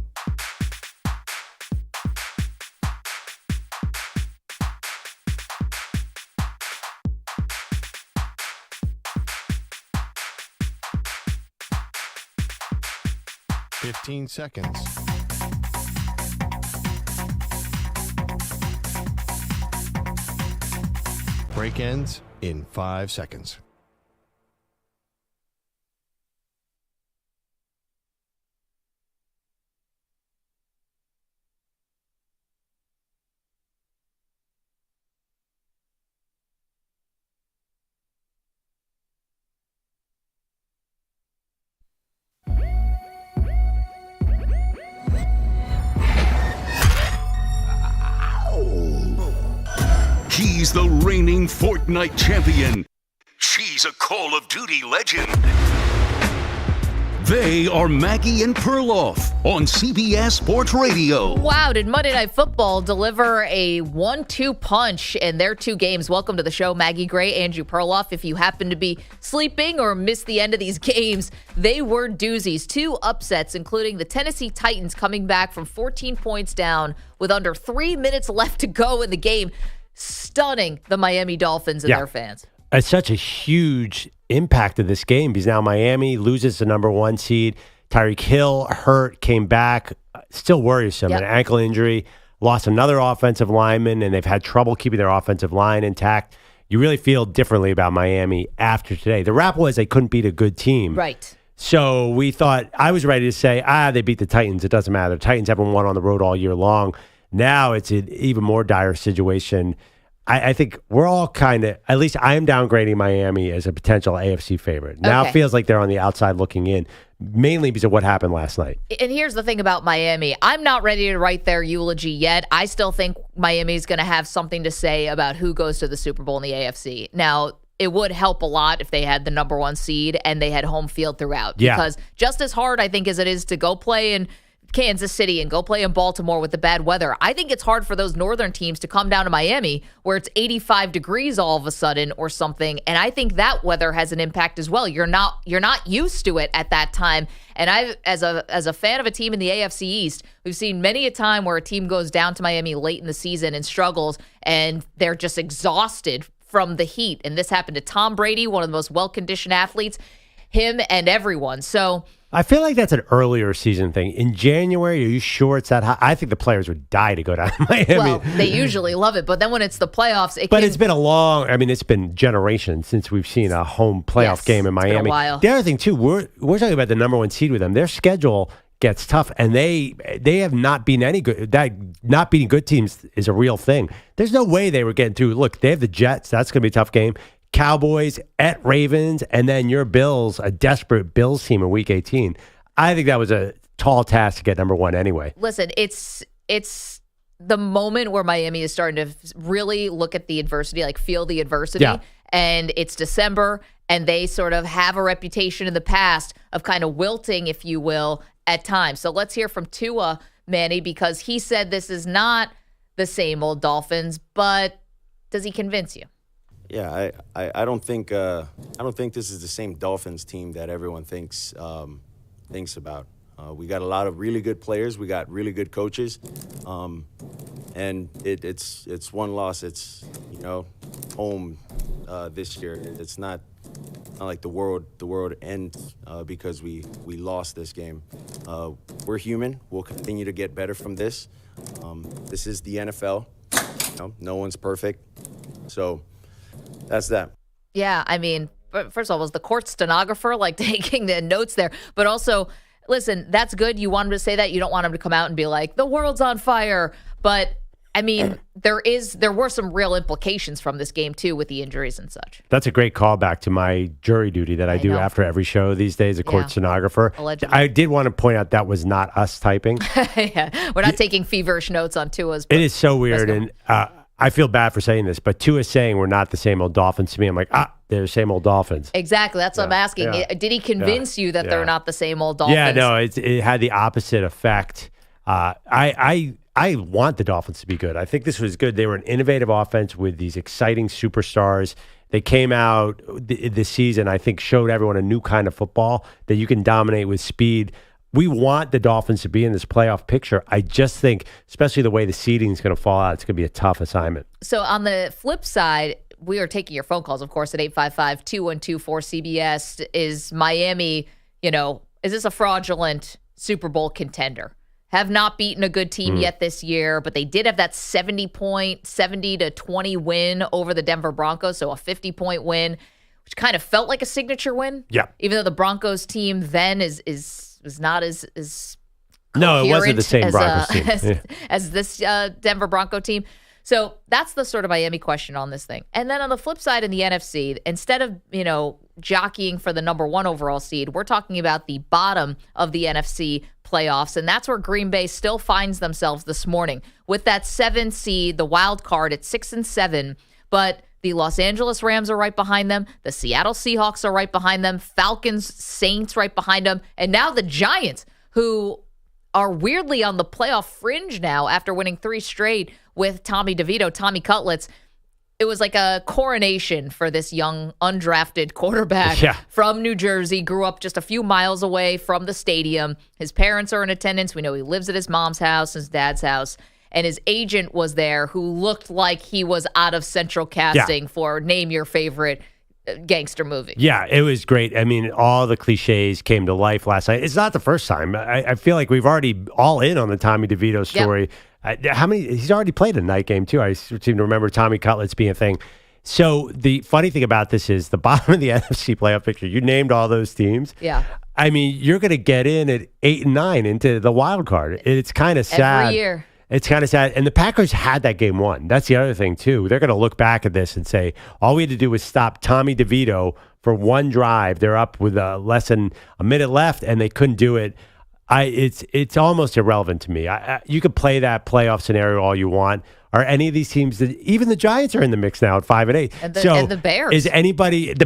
Fifteen seconds. Break ends in 5 seconds. He's the reigning Fortnite champion. She's a Call of Duty legend. They are Maggie and Perloff on CBS Sports Radio. Wow, did Monday Night Football deliver a 1-2 punch in their two games? Welcome to the show, Maggie Gray, Andrew Perloff. If you happen to be sleeping or missed the end of these games, they were doozies. Two upsets, including the Tennessee Titans coming back from 14 points down with under 3 minutes left to go in the game, stunning the Miami Dolphins and their fans. It's such a huge impact of this game because now Miami loses the number 1 seed. Tyreek Hill hurt, came back, still worrisome. An ankle injury, lost another offensive lineman, and they've had trouble keeping their offensive line intact. You really feel differently about Miami after today. The rap was they couldn't beat a good team. Right. So we thought, I was ready to say, they beat the Titans. It doesn't matter. The Titans haven't won on the road all year long. Now it's an even more dire situation. I think we're all kind of, at least I am downgrading Miami as a potential AFC favorite. Now it feels like they're on the outside looking in, mainly because of what happened last night. And here's the thing about Miami. I'm not ready to write their eulogy yet. I still think Miami's going to have something to say about who goes to the Super Bowl in the AFC. Now, it would help a lot if they had the number 1 seed and they had home field throughout. Because just as hard, I think, as it is to go play in Kansas City and go play in Baltimore with the bad weather, I think it's hard for those northern teams to come down to Miami where it's 85 degrees all of a sudden or something, and I think that weather has an impact as well. You're not used to it at that time, and I as a fan of a team in the AFC East, we've seen many a time where a team goes down to Miami late in the season and struggles, and they're just exhausted from the heat, and this happened to Tom Brady, one of the most well-conditioned athletes, him and everyone. So I feel like that's an earlier season thing. In January, are you sure it's that hot? I think the players would die to go down to Miami. Well, they usually love it, but then when it's the playoffs, it's been it's been generations since we've seen a home playoff game in Miami. It's been a while. The other thing, too, we're talking about the number 1 seed with them. Their schedule gets tough, and they have not been any good. That not beating good teams is a real thing. There's no way they were getting through. Look, they have the Jets. That's going to be a tough game. Cowboys at Ravens, and then your Bills, a desperate Bills team in Week 18. I think that was a tall task to get number 1 anyway. Listen, it's the moment where Miami is starting to really look at the adversity, like feel the adversity. Yeah. And it's December, and they sort of have a reputation in the past of kind of wilting, if you will, at times. So let's hear from Tua, Manny, because he said this is not the same old Dolphins, but does he convince you? Yeah, I don't think this is the same Dolphins team that everyone thinks about. We got a lot of really good players. We got really good coaches, and it's one loss. It's home this year. It's not like the world ends because we lost this game. We're human. We'll continue to get better from this. This is the NFL. No one's perfect, so that's that. Yeah, I mean, first of all, was the court stenographer taking the notes there? But also, listen, that's good. You want him to say that. You don't want him to come out and be like, the world's on fire. But I mean, there were some real implications from this game too, with the injuries and such. That's a great callback to my jury duty that I do after every show these days, a court stenographer. Allegedly. I did want to point out that was not us typing. Yeah, we're not taking feverish notes on Tua's. It is so weird, and I feel bad for saying this, but Tua saying we're not the same old Dolphins to me, I'm like, they're the same old Dolphins. Exactly. That's what I'm asking. Yeah. Did he convince you that they're not the same old Dolphins? Yeah, no, it had the opposite effect. I want the Dolphins to be good. I think this was good. They were an innovative offense with these exciting superstars. They came out this season, I think, showed everyone a new kind of football that you can dominate with speed. We want the Dolphins to be in this playoff picture. I just think, especially the way the seeding is going to fall out, it's going to be a tough assignment. So on the flip side, we are taking your phone calls, of course, at 855-212-4CBS. Is Miami, is this a fraudulent Super Bowl contender? Have not beaten a good team yet this year, but they did have that 70-20 win over the Denver Broncos, so a 50-point win, which kind of felt like a signature win. Yeah. Even though the Broncos team then was not as no, it wasn't the same Broncos team as this Denver Bronco team. So that's the sort of Miami question on this thing. And then on the flip side in the NFC, instead of, jockeying for the number 1 overall seed, we're talking about the bottom of the NFC playoffs. And that's where Green Bay still finds themselves this morning with that 7 seed, the wild card at 6-7. But the Los Angeles Rams are right behind them. The Seattle Seahawks are right behind them. Falcons, Saints right behind them. And now the Giants, who are weirdly on the playoff fringe now after winning 3 straight with Tommy DeVito, Tommy Cutlets. It was like a coronation for this young undrafted quarterback from New Jersey, grew up just a few miles away from the stadium. His parents are in attendance. We know he lives at his mom's house, his dad's house. And his agent was there who looked like he was out of central casting for name your favorite gangster movie. Yeah, it was great. I mean, all the cliches came to life last night. It's not the first time. I feel like we've already all in on the Tommy DeVito story. Yep. He's already played a night game, too. I seem to remember Tommy Cutlets being a thing. So the funny thing about this is the bottom of the NFC playoff picture, you named all those teams. Yeah. I mean, you're going to get in at 8 and 9 into the wild card. It's kind of sad. Every year. It's kind of sad. And the Packers had that game won. That's the other thing, too. They're going to look back at this and say, all we had to do was stop Tommy DeVito for one drive. They're up with less than a minute left, and they couldn't do it. It's almost irrelevant to me. You could play that playoff scenario all you want. Are any of these teams, even the Giants are in the mix now at 5-8. And the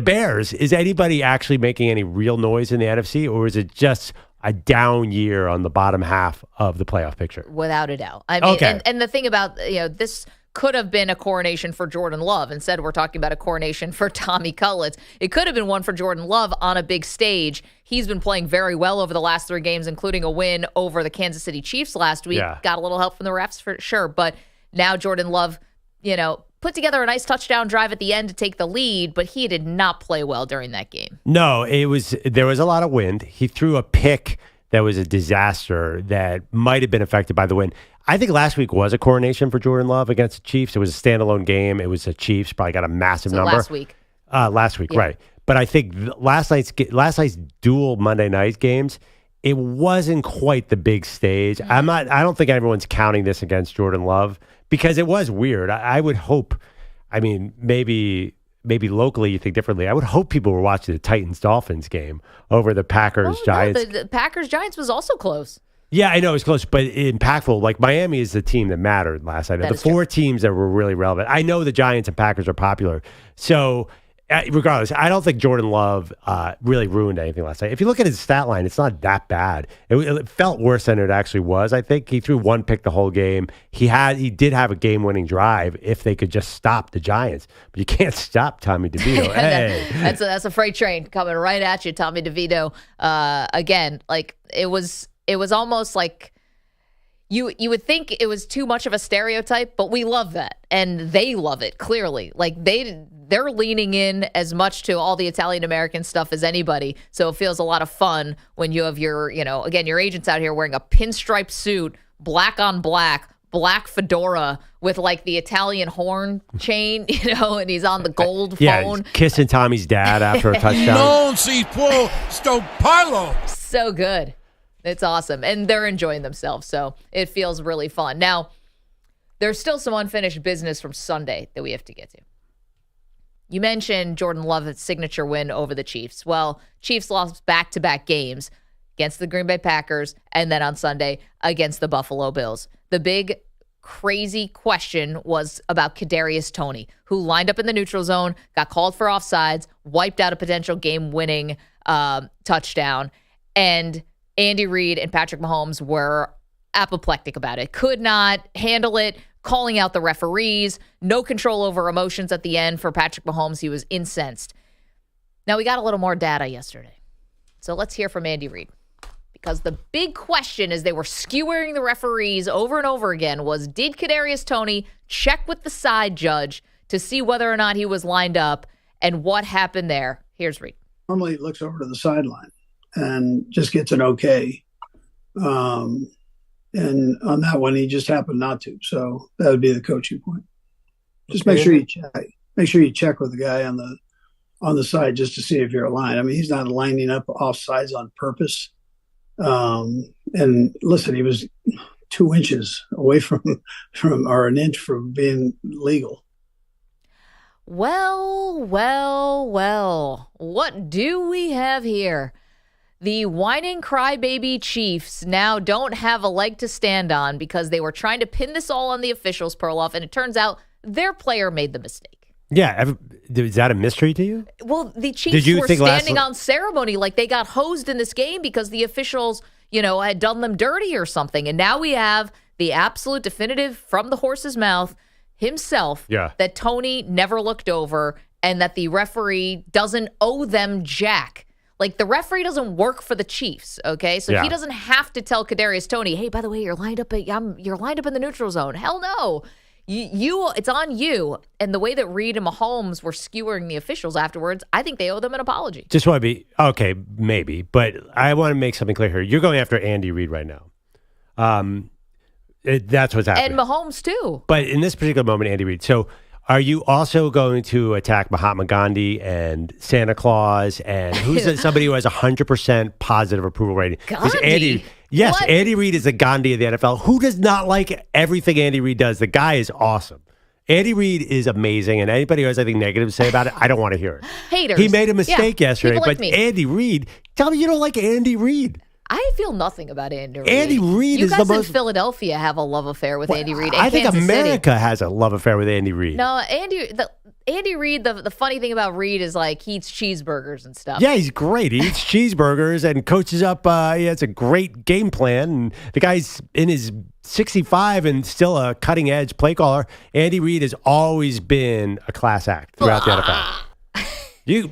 Bears. Is anybody actually making any real noise in the NFC, or is it just a down year on the bottom half of the playoff picture? Without a doubt. I mean, and the thing about, this could have been a coronation for Jordan Love. Instead, we're talking about a coronation for Tommy Cutlets. It could have been one for Jordan Love on a big stage. He's been playing very well over the last 3 games, including a win over the Kansas City Chiefs last week. Yeah. Got a little help from the refs for sure. But now Jordan Love, put together a nice touchdown drive at the end to take the lead, but he did not play well during that game. No, there was a lot of wind. He threw a pick that was a disaster that might have been affected by the wind. I think last week was a coronation for Jordan Love against the Chiefs. It was a standalone game. It was the Chiefs, probably got a massive number. Last week, yeah. Right. But I think last night's dual Monday night games, it wasn't quite the big stage. Mm-hmm. I don't think everyone's counting this against Jordan Love because it was weird. I would hope, maybe locally you think differently. I would hope people were watching the Titans-Dolphins game over the Packers-Giants. No, the Packers-Giants was also close. Yeah, I know it was close, but impactful. Like Miami is the team that mattered last night. The 4 teams that were really relevant. I know the Giants and Packers are popular. So regardless, I don't think Jordan Love really ruined anything last night. If you look at his stat line, it's not that bad. It felt worse than it actually was. I think he threw one pick the whole game. He did have a game-winning drive if they could just stop the Giants. But you can't stop Tommy DeVito. Hey. That's a freight train coming right at you, Tommy DeVito. Again, like it was almost like you would think it was too much of a stereotype, but we love that, and they love it clearly. Like they're leaning in as much to all the Italian American stuff as anybody. So it feels a lot of fun when you have your agents out here wearing a pinstripe suit, black on black fedora with like the Italian horn chain, and he's on the gold phone. Kissing Tommy's dad after a touchdown. Non si può sto parlo. So good. It's awesome. And they're enjoying themselves. So it feels really fun. Now, there's still some unfinished business from Sunday that we have to get to. You mentioned Jordan Love's signature win over the Chiefs. Well, Chiefs lost back-to-back games against the Green Bay Packers and then on Sunday against the Buffalo Bills. The big crazy question was about Kadarius Toney, who lined up in the neutral zone, got called for offsides, wiped out a potential game-winning touchdown, and Andy Reid and Patrick Mahomes were apoplectic about it, could not handle it, calling out the referees, no control over emotions at the end for Patrick Mahomes. He was incensed. Now, we got a little more data yesterday. So let's hear from Andy Reid. Because the big question as they were skewering the referees over and over again was, did Kadarius Toney check with the side judge to see whether or not he was lined up, and what happened there? Here's Reid. Normally, it looks over to the sideline and just gets an okay. And on that one, he just happened not to. So that would be the coaching point. Just make sure you check. Make sure you check with the guy on the side just to see if you're aligned. I mean, he's not lining up offsides on purpose. And listen, he was 2 inches away from or an inch from being legal. Well. What do we have here? The whining crybaby Chiefs now don't have a leg to stand on because they were trying to pin this all on the officials, Perloff, and it turns out their player made the mistake. Yeah. Is that a mystery to you? Well, the Chiefs were standing on ceremony like they got hosed in this game because the officials, had done them dirty or something. And now we have the absolute definitive from the horse's mouth himself that Toney never looked over and that the referee doesn't owe them jack. Like, the referee doesn't work for the Chiefs, okay? So he doesn't have to tell Kadarius Toney, hey, by the way, you're lined up in the neutral zone. Hell no. It's on you. And the way that Reid and Mahomes were skewering the officials afterwards, I think they owe them an apology. Just want to be, okay, maybe. But I want to make something clear here. You're going after Andy Reid right now. That's what's happening. And Mahomes, too. But in this particular moment, Andy Reid. So are you also going to attack Mahatma Gandhi and Santa Claus and who's somebody who has 100% positive approval rating? Gandhi? Andy Reid is the Gandhi of the NFL. Who does not like everything Andy Reid does? The guy is awesome. Andy Reid is amazing, and anybody who has anything negative to say about it, I don't want to hear it. Haters. He made a mistake yesterday, like but me. Andy Reid, tell me you don't like Andy Reid. I feel nothing about Andy Reid. Andy Reid is the most... You guys in Philadelphia have a love affair with Andy Reid. I think Kansas America City. has a love affair with Andy Reid. No, Andy Reid, the funny thing about Reid is like he eats cheeseburgers and stuff. Yeah, he's great. He eats cheeseburgers and coaches up. He has a great game plan. And the guy's in his 65 and still a cutting edge play caller. Andy Reid has always been a class act throughout the NFL. You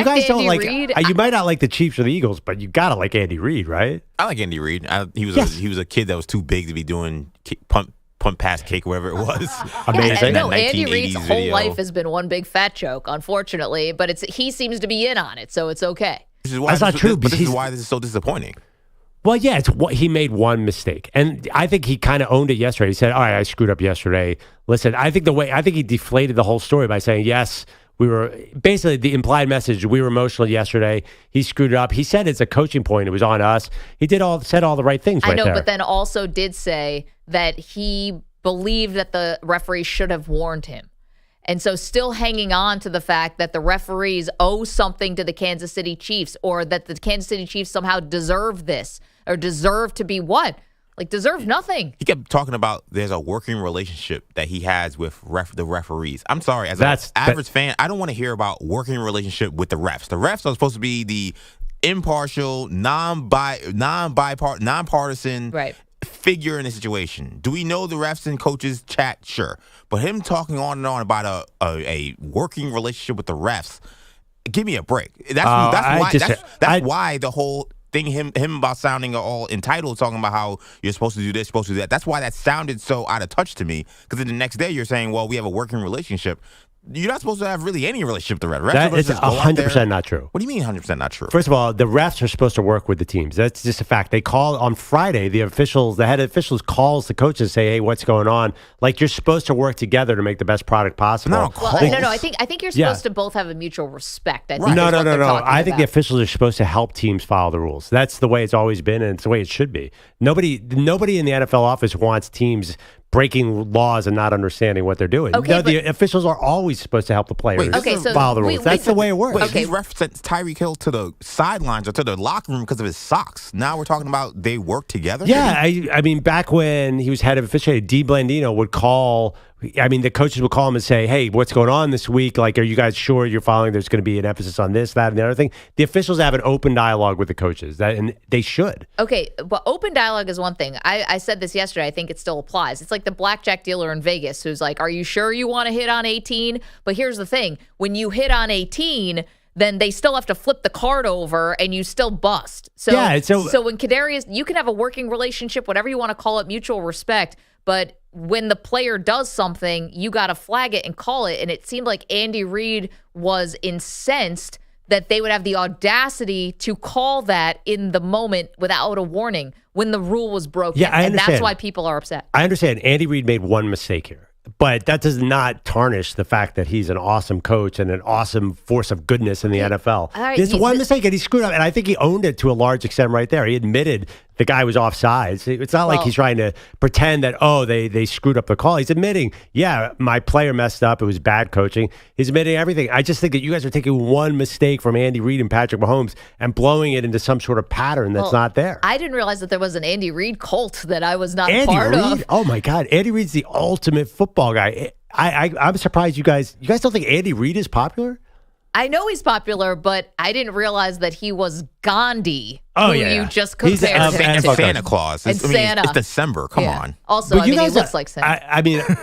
guys don't like. You might not like the Chiefs or the Eagles, but you gotta like Andy Reid, right? I like Andy Reid. He was a kid that was too big to be doing pump pass kick, whatever it was. Amazing. No, Andy Reid's whole life has been one big fat joke, unfortunately. But he seems to be in on it, so it's okay. That's not true. But this is why this is so disappointing. Well, yeah, he made one mistake, and I think he kind of owned it yesterday. He said, "All right, I screwed up yesterday." Listen, I think he deflated the whole story by saying, "Yes, we were." Basically, the implied message: we were emotional yesterday. He screwed it up. He said it's a coaching point. It was on us. He said all the right things. I know, there. But then also did say that he believed that the referee should have warned him. And so still hanging on to the fact that the referees owe something to the Kansas City Chiefs, or that the Kansas City Chiefs somehow deserve this or deserve to be what? Like, deserve nothing. He kept talking about there's a working relationship that he has with the referees. I'm sorry, as an average fan, I don't want to hear about working relationship with the refs. The refs are supposed to be the impartial, nonpartisan figure in the situation. Do we know the refs and coaches chat? Sure. But him talking on and on about a working relationship with the refs, give me a break. That's why the whole thing, him about sounding all entitled, talking about how you're supposed to do this, supposed to do that. That's why that sounded so out of touch to me. Because then the next day you're saying, well, we have a working relationship. You're not supposed to have really any relationship with the refs. That is 100% not true. What do you mean 100% not true? First of all, the refs are supposed to work with the teams. That's just a fact. They call on Friday. The head officials calls the coaches and say, "Hey, what's going on?" Like, you're supposed to work together to make the best product possible. No. I think you're supposed to both have a mutual respect. I think No. I think the officials are supposed to help teams follow the rules. That's the way it's always been, and it's the way it should be. Nobody in the NFL office wants teams breaking laws and not understanding what they're doing. Okay, the officials are always supposed to help the players follow the rules. That's the way it works. He referenced Tyreek Hill to the sidelines or to the locker room because of his socks. Now we're talking about they work together? Yeah, I mean, back when he was head of officiating, D. Blandino would call... the coaches would call him and say, "Hey, what's going on this week? Like, are you guys sure you're following? There's going to be an emphasis on this, that, and the other thing." The officials have an open dialogue with the coaches, and they should. Okay, but open dialogue is one thing. I said this yesterday. I think it still applies. It's like the blackjack dealer in Vegas who's like, "Are you sure you want to hit on 18?" But here's the thing. When you hit on 18, then they still have to flip the card over and you still bust. So when Kadarius, you can have a working relationship, whatever you want to call it, mutual respect, but when the player does something, you got to flag it and call it. And it seemed like Andy Reid was incensed that they would have the audacity to call that in the moment without a warning when the rule was broken. Yeah, I understand. And that's why people are upset. I understand. Andy Reid made one mistake here. But that does not tarnish the fact that he's an awesome coach and an awesome force of goodness in the NFL. Right, There's one mistake, and he screwed up. And I think he owned it to a large extent right there. He admitted the guy was offsides. It's not like he's trying to pretend that, they screwed up the call. He's admitting, my player messed up. It was bad coaching. He's admitting everything. I just think that you guys are taking one mistake from Andy Reid and Patrick Mahomes and blowing it into some sort of pattern that's not there. I didn't realize that there was an Andy Reid cult that I was not part of. Oh, my God. Andy Reid's the ultimate football guy. I'm surprised you guys don't think Andy Reid is popular? I know he's popular, but I didn't realize that he was Gandhi. You just compared to Santa Claus. Santa. It's December. Come on. Also, he looks like Santa.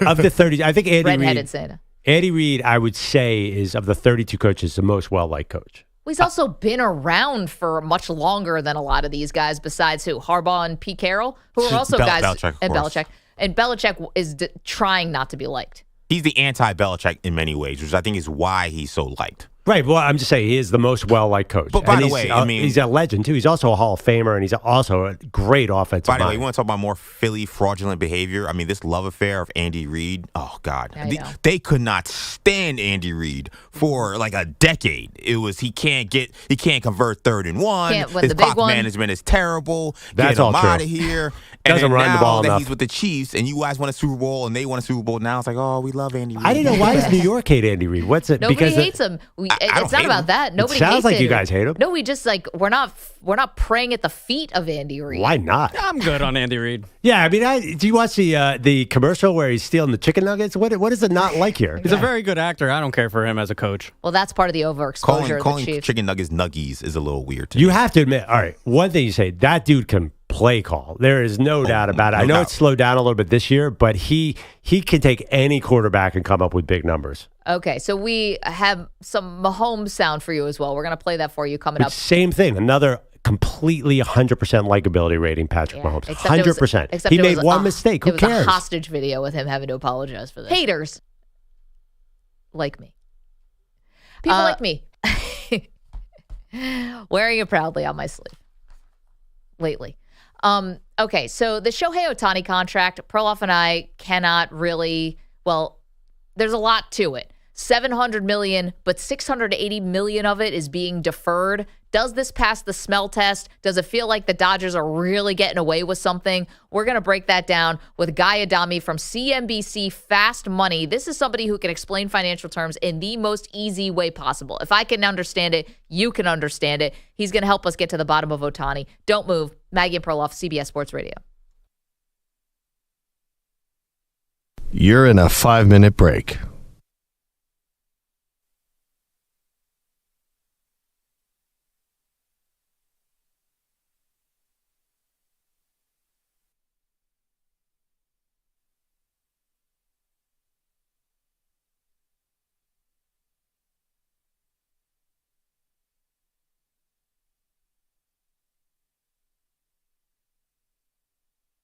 Of the 30, I think Red-headed Santa. Andy Reid, I would say, is of the 32 coaches the most well-liked coach. Well, he's also been around for much longer than a lot of these guys, besides who? Harbaugh and Pete Carroll, who are also guys. Belichick. And Belichick is trying not to be liked. He's the anti-Belichick in many ways, which I think is why he's so liked. Right. Well, I'm just saying he is the most well-liked coach. But by the way, he's a legend too. He's also a Hall of Famer, and he's also a great offensive mind. By the way, you want to talk about more Philly fraudulent behavior? I mean, this love affair of Andy Reid. Oh God, they could not stand Andy Reid for like a decade. It was he can't convert 3rd and 1. His clock management is terrible. That's Get all him true. out of here. Doesn't run the ball enough. He's with the Chiefs, and you guys won a Super Bowl, and they won a Super Bowl. Now it's like, oh, we love Andy Reid. I didn't know why does New York hate Andy Reid. What's it? Nobody hates him. It's not about that. Nobody sounds hates like him. you guys hate him. No, we just we're not praying at the feet of Andy Reid. Why not? I'm good on Andy Reid. Yeah, I mean, do you watch the commercial where he's stealing the chicken nuggets? What is it not like here? He's a very good actor. I don't care for him as a coach. Well, that's part of the overexposure of the Chiefs. Chicken nuggets nuggies is a little weird to me. You have to admit, all right, one thing you say, that dude can play call. There is no doubt about it. I know it's slowed down a little bit this year, but he can take any quarterback and come up with big numbers. Okay, so we have some Mahomes sound for you as well. We're going to play that for you coming up. Same thing. Another completely 100% likability rating, Patrick Mahomes. 100%. He made one mistake. Who cares? It was a hostage video with him having to apologize for this. Haters like me. People like me. Wearing it proudly on my sleeve lately. Okay, so the Shohei Ohtani contract, Perloff and I cannot really, there's a lot to it. $700 million, but $680 million of it is being deferred. Does this pass the smell test? Does it feel like the Dodgers are really getting away with something? We're going to break that down with Guy ADAMI from CNBC Fast Money. This is somebody who can explain financial terms in the most easy way possible. If I can understand it, you can understand it. He's going to help us get to the bottom of Ohtani. Don't move. Maggie and Perloff, CBS Sports Radio. You're in a 5-minute break.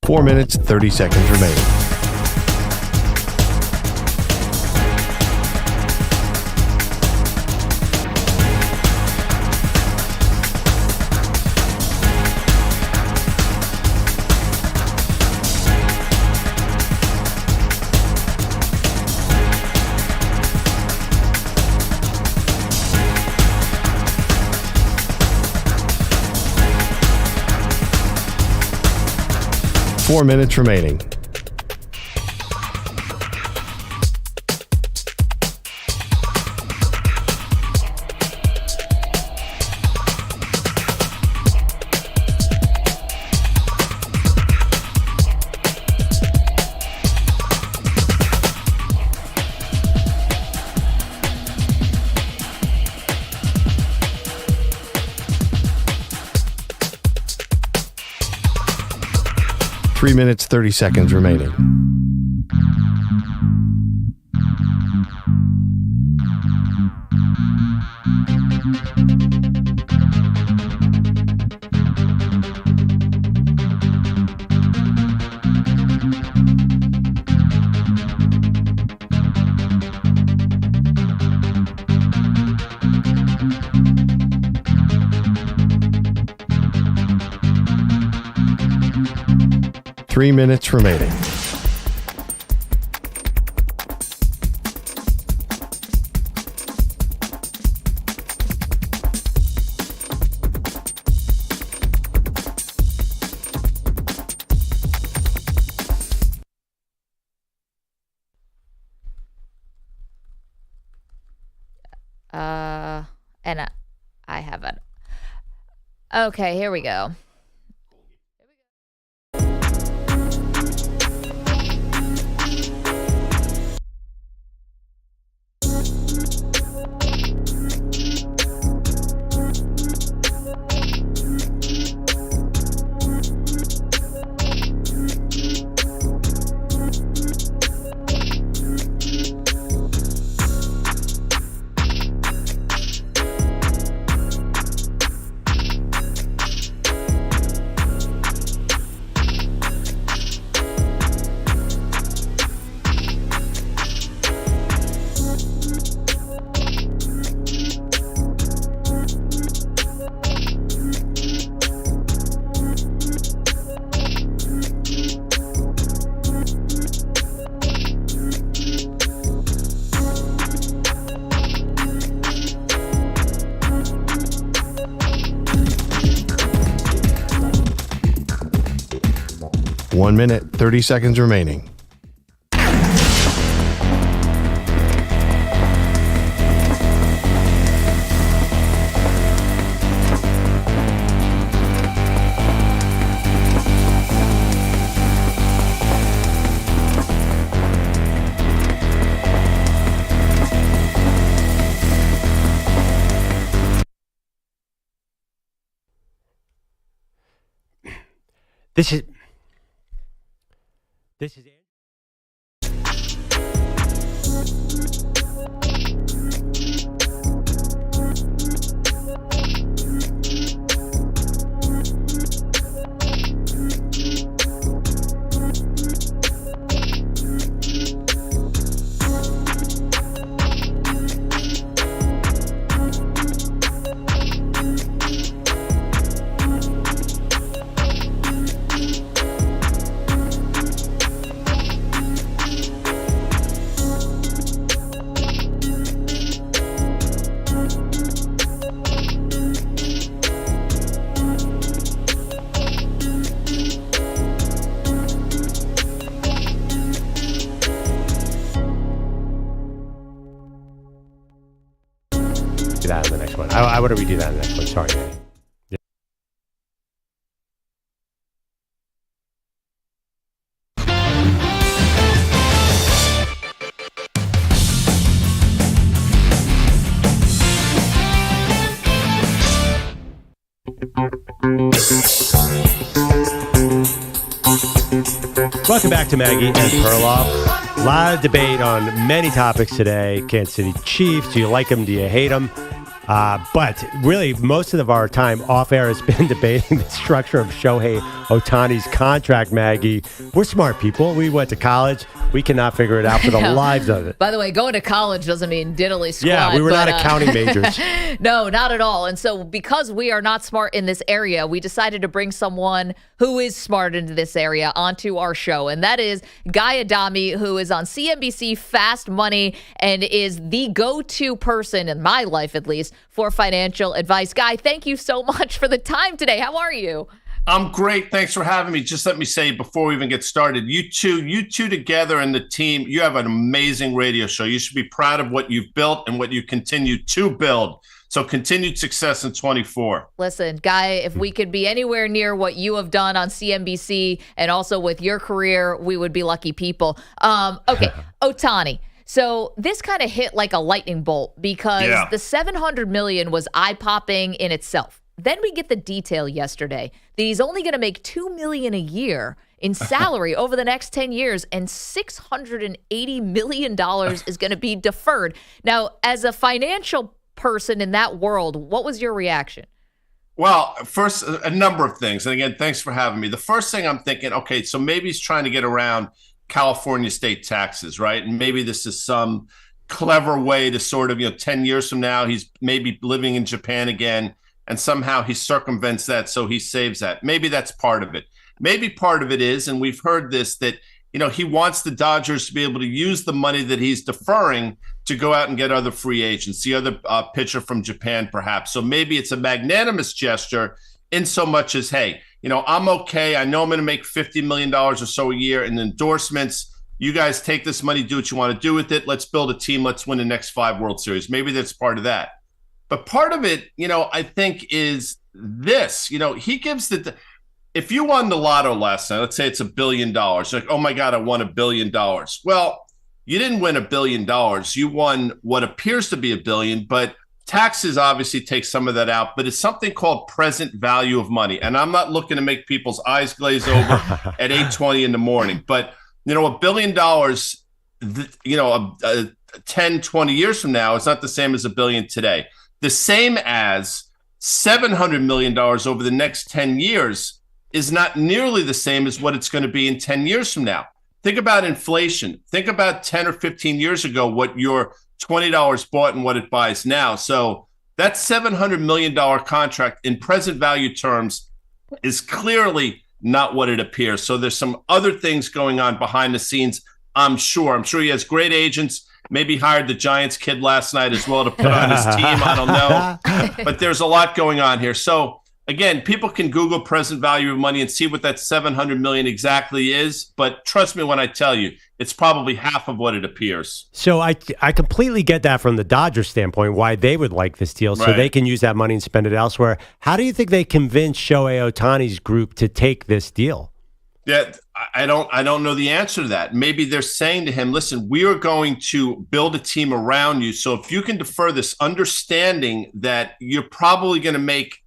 Four minutes, 30 seconds remaining. Four minutes remaining. Three minutes, 30 seconds remaining. Three minutes remaining. And I haven't. Okay, here we go. One minute, 30 seconds remaining. This is 'That on the next one. I want to redo that on the next one. Sorry, Danny. Welcome back to Maggie and Perloff. A lot of debate on many topics today. Kansas City Chiefs, do you like them? Do you hate them? But really, most of our time off air has been debating the structure of Shohei Ohtani's contract, Maggie. We're smart people. We went to college. We cannot figure it out for the lives of it. By the way, going to college doesn't mean diddly squat. Yeah, we were not accounting majors. No, not at all. And so because we are not smart in this area, we decided to bring someone who is smart into this area onto our show. And that is Guy Adami, who is on CNBC Fast Money and is the go-to person, in my life at least, for financial advice. Guy, thank you so much for the time today. How are you? I'm great. Thanks for having me. Just let me say before we even get started, you two together and the team, you have an amazing radio show. You should be proud of what you've built and what you continue to build. So continued success in 24. Listen, Guy, if we could be anywhere near what you have done on CNBC and also with your career, we would be lucky people. Okay, Ohtani. So this kind of hit like a lightning bolt because the $700 million was eye-popping in itself. Then we get the detail yesterday that he's only going to make $2 million a year in salary over the next 10 years, and $680 million is going to be deferred. Now, as a financial person in that world, what was your reaction? Well, first, a number of things. And again, thanks for having me. The first thing I'm thinking, okay, so maybe he's trying to get around California state taxes, right? And maybe this is some clever way to sort of, 10 years from now, he's maybe living in Japan again, and somehow he circumvents that, so he saves that. Maybe that's part of it. Maybe part of it is, and we've heard this, that he wants the Dodgers to be able to use the money that he's deferring to go out and get other free agents, the other pitcher from Japan perhaps. So maybe it's a magnanimous gesture in so much as, hey, I'm okay. I know I'm going to make $50 million or so a year in endorsements. You guys take this money, do what you want to do with it. Let's build a team. Let's win the next 5 World Series. Maybe that's part of that. But part of it, I think is this. He gives if you won the lotto last night, let's say it's $1 billion. Like, oh my God, I won $1 billion. Well, you didn't win $1 billion. You won what appears to be $1 billion, but taxes obviously take some of that out. But it's something called present value of money. And I'm not looking to make people's eyes glaze over at 8:20 in the morning. But, $1 billion, 10, 20 years from now, it's not the same as $1 billion today. The same as $700 million over the next 10 years is not nearly the same as what it's going to be in 10 years from now. Think about inflation. Think about 10 or 15 years ago, what your $20 bought and what it buys now. So that $700 million contract in present value terms is clearly not what it appears. So there's some other things going on behind the scenes, I'm sure. I'm sure he has great agents. Maybe hired the Giants kid last night as well to put on his team. I don't know. But there's a lot going on here. So, again, people can Google present value of money and see what that $700 million exactly is. But trust me when I tell you, it's probably half of what it appears. So I completely get that from the Dodgers standpoint, why they would like this deal, so they can use that money and spend it elsewhere. How do you think they convince Shohei Ohtani's group to take this deal? Yeah, I don't know the answer to that. Maybe they're saying to him, listen, we are going to build a team around you. So if you can defer this, understanding that you're probably going to make,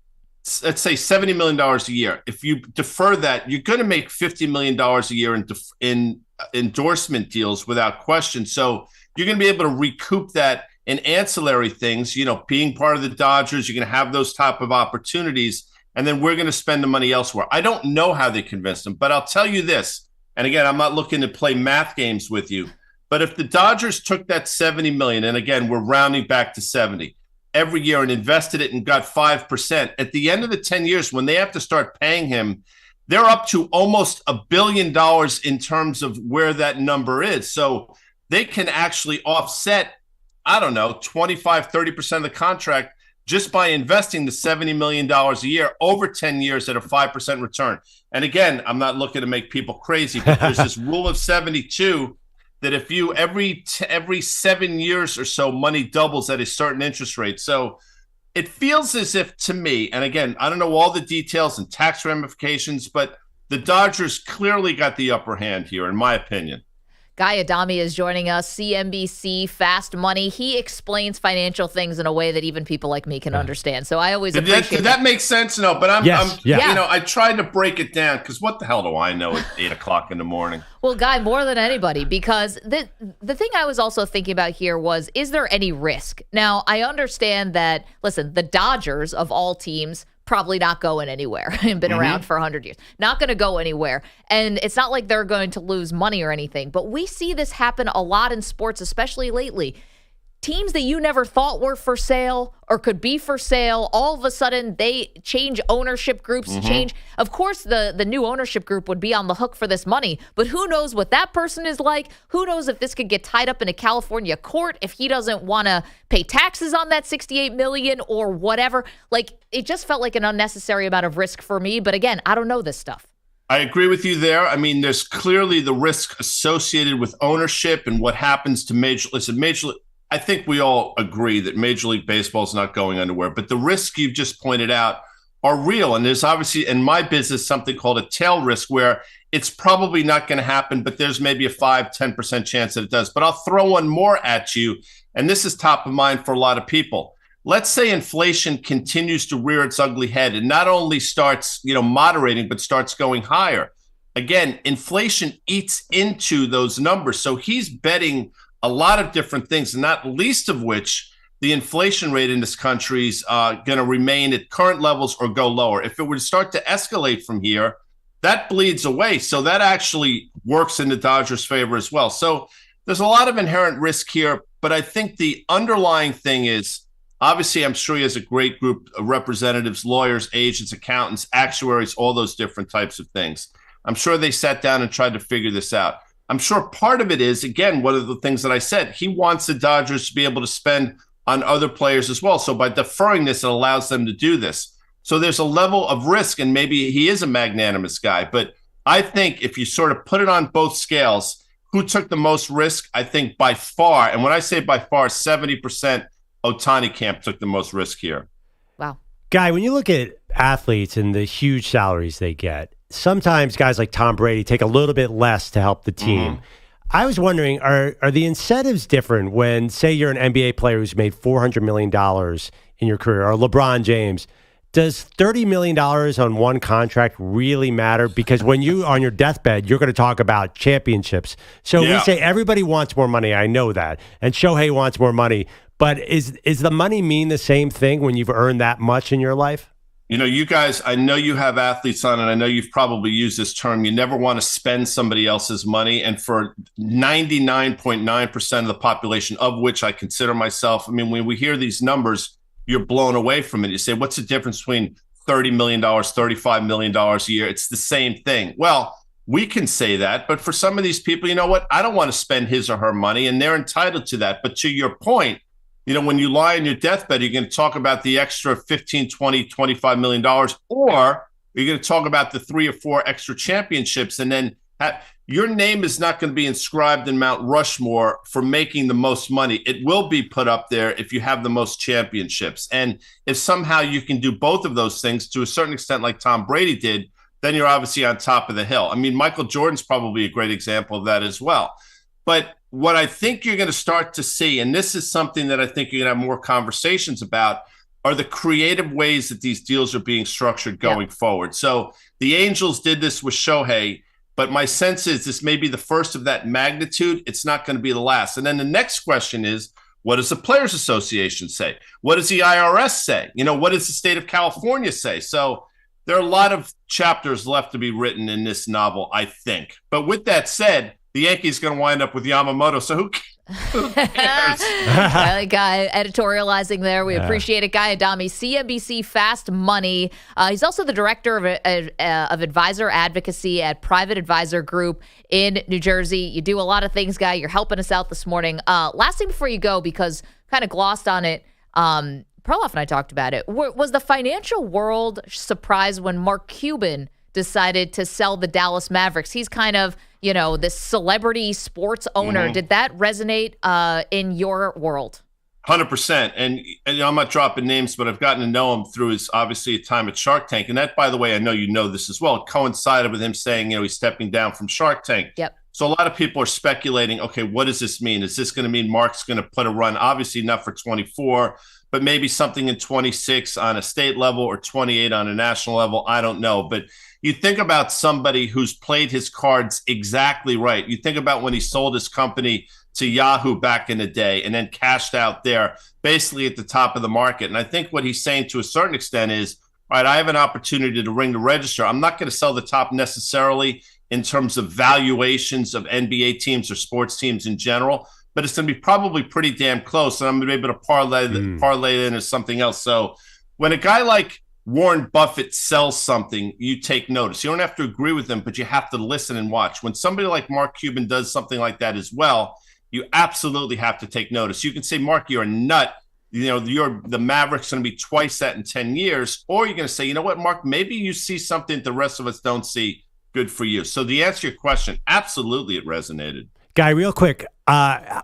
let's say, $70 million a year. If you defer that, you're going to make $50 million a year in endorsement deals without question. So you're going to be able to recoup that in ancillary things, being part of the Dodgers. You're going to have those type of opportunities. And then we're going to spend the money elsewhere. I don't know how they convinced them, but I'll tell you this. And again, I'm not looking to play math games with you, but if the Dodgers took that $70 million, and again, we're rounding back to 70 every year and invested it and got 5%, at the end of the 10 years, when they have to start paying him, they're up to almost $1 billion in terms of where that number is. So they can actually offset, 25, 30% of the contract just by investing the $70 million a year over 10 years at a 5% return. And again, I'm not looking to make people crazy, but there's this rule of 72 that if you every 7 years or so, money doubles at a certain interest rate. So it feels as if, to me, and again, I don't know all the details and tax ramifications, but the Dodgers clearly got the upper hand here, in my opinion. Guy ADAMI is joining us, CNBC, Fast Money. He explains financial things in a way that even people like me can understand. So I always appreciate Did that make sense? No, but I tried to break it down because what the hell do I know at 8 o'clock in the morning? Well, Guy, more than anybody, because the thing I was also thinking about here was, is there any risk? Now, I understand that, listen, the Dodgers of all teams probably not going anywhere. Been around for 100 years. Not going to go anywhere. And it's not like they're going to lose money or anything. But we see this happen a lot in sports, especially lately. Teams that you never thought were for sale or could be for sale, all of a sudden they change ownership groups, change. Of course, the new ownership group would be on the hook for this money, but who knows what that person is like? Who knows if this could get tied up in a California court if he doesn't want to pay taxes on that $68 million or whatever? Like, it just felt like an unnecessary amount of risk for me. But again, I don't know this stuff. I agree with you there. I mean, there's clearly the risk associated with ownership and what happens to Major League. I think we all agree that Major League Baseball is not going anywhere, but the risks you've just pointed out are real. And there's obviously in my business something called a tail risk where it's probably not going to happen, but there's maybe a 5-10% chance that it does. But I'll throw one more at you. And this is top of mind for a lot of people. Let's say inflation continues to rear its ugly head and not only starts, moderating, but starts going higher. Again, inflation eats into those numbers. So he's betting a lot of different things, not least of which the inflation rate in this country is going to remain at current levels or go lower. If it were to start to escalate from here, that bleeds away. So that actually works in the Dodgers' favor as well. So there's a lot of inherent risk here, but I think the underlying thing is, obviously, I'm sure he has a great group of representatives, lawyers, agents, accountants, actuaries, all those different types of things. I'm sure they sat down and tried to figure this out. I'm sure part of it is, again, one of the things that I said, he wants the Dodgers to be able to spend on other players as well. So by deferring this, it allows them to do this. So there's a level of risk, and maybe he is a magnanimous guy. But I think if you sort of put it on both scales, who took the most risk? I think by far, and when I say by far, 70% Ohtani camp took the most risk here. Wow. Guy, when you look at athletes and the huge salaries they get, sometimes guys like Tom Brady take a little bit less to help the team. I was wondering, are the incentives different when, say, you're an NBA player who's made $400 million in your career, or LeBron James? Does $30 million on one contract really matter? Because when you on your deathbed, you're going to talk about championships. So we say everybody wants more money. I know that. And Shohei wants more money. But is the money mean the same thing when you've earned that much in your life? You guys, I know you have athletes on, and I know you've probably used this term. You never want to spend somebody else's money. And for 99.9% of the population, of which I consider myself, I mean, when we hear these numbers, you're blown away from it. You say, what's the difference between $30 million, $35 million a year? It's the same thing. Well, we can say that. But for some of these people, you know what? I don't want to spend his or her money, and they're entitled to that. But to your point, when you lie on your deathbed, you're going to talk about the extra $15, $20, $25 million, or you're going to talk about the 3 or 4 extra championships. And then your name is not going to be inscribed in Mount Rushmore for making the most money. It will be put up there if you have the most championships. And if somehow you can do both of those things to a certain extent, like Tom Brady did, then you're obviously on top of the hill. I mean, Michael Jordan's probably a great example of that as well. But what I think you're going to start to see, and this is something that I think you're going to have more conversations about, are the creative ways that these deals are being structured going forward. So the Angels did this with Shohei, but my sense is this may be the first of that magnitude. It's not going to be the last. And then the next question is, what does the Players Association say? What does the IRS say? What does the state of California say? So there are a lot of chapters left to be written in this novel, I think. But with that said, the Yankees going to wind up with Yamamoto. So who cares? I like Guy editorializing there. We appreciate it. Guy ADAMI, CNBC Fast Money. He's also the director of advisor advocacy at Private Advisor Group in New Jersey. You do a lot of things, Guy. You're helping us out this morning. Last thing before you go, because kind of glossed on it, Perloff and I talked about it. Was the financial world surprised when Mark Cuban decided to sell the Dallas Mavericks? He's kind of, this celebrity sports owner. Did that resonate in your world? 100%. And I'm not dropping names, but I've gotten to know him through his, obviously, time at Shark Tank. And that, by the way, I know you know this as well, coincided with him saying, he's stepping down from Shark Tank. Yep. So a lot of people are speculating, okay, what does this mean? Is this going to mean Mark's going to put a run? Obviously not for 24, but maybe something in 26 on a state level or 28 on a national level. I don't know. But you think about somebody who's played his cards exactly right. You think about when he sold his company to Yahoo back in the day and then cashed out there basically at the top of the market. And I think what he's saying to a certain extent is, all right, I have an opportunity to ring the register. I'm not going to sell the top necessarily in terms of valuations of NBA teams or sports teams in general, but it's going to be probably pretty damn close. And I'm going to be able to parlay it into something else. So when a guy like Warren Buffett sells something, you take notice. You don't have to agree with him, but you have to listen and watch. When somebody like Mark Cuban does something like that as well, you absolutely have to take notice. You can say, Mark, you're a nut. The Mavericks going to be twice that in 10 years. Or you're going to say, you know what, Mark, maybe you see something the rest of us don't see. Good for you. So the answer to your question, absolutely it resonated. Guy, real quick,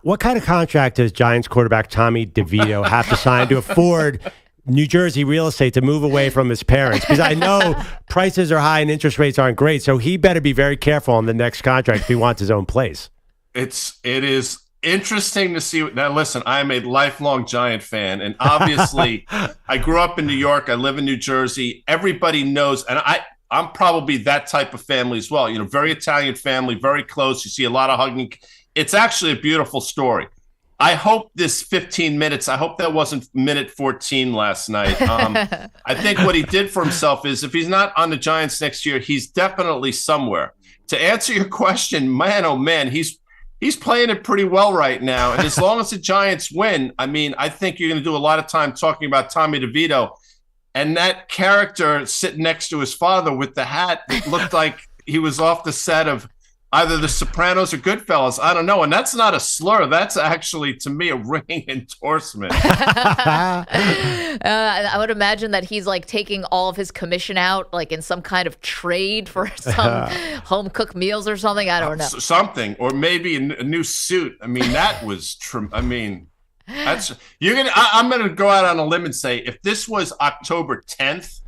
what kind of contract does Giants quarterback Tommy DeVito have to sign to afford New Jersey real estate to move away from his parents? Because I know prices are high and interest rates aren't great, so he better be very careful on the next contract if he wants his own place. It is interesting to see. Now, listen, I am a lifelong Giant fan, and obviously I grew up in New York. I live in New Jersey. Everybody knows, and I'm probably that type of family as well. Very Italian family, very close. You see a lot of hugging. It's actually a beautiful story. I hope this 15 minutes, I hope that wasn't minute 14 last night. I think what he did for himself is if he's not on the Giants next year, he's definitely somewhere. To answer your question, man, oh man, he's playing it pretty well right now. And as long as the Giants win, I think you're going to do a lot of time talking about Tommy DeVito. And that character sitting next to his father with the hat, it looked like he was off the set of either The Sopranos or Goodfellas. I don't know. And that's not a slur. That's actually, to me, a ringing endorsement. I would imagine that he's like taking all of his commission out, like in some kind of trade for some home cooked meals or something. I don't know. Something, or maybe a new suit. That was I'm gonna go out on a limb and say if this was October 10th,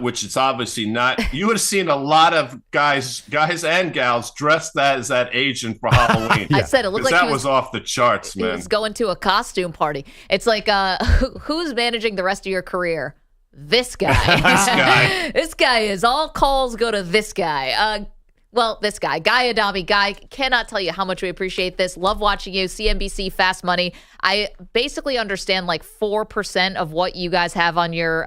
which it's obviously not, you would have seen a lot of guys and gals dressed as that agent for Halloween. I said it looked like that was off the charts, man. He was going to a costume party. It's like who's managing the rest of your career? This guy. This guy is. All calls go to this guy. This guy, Guy ADAMI. Guy, cannot tell you how much we appreciate this. Love watching you. CNBC, Fast Money. I basically understand like 4% of what you guys have on your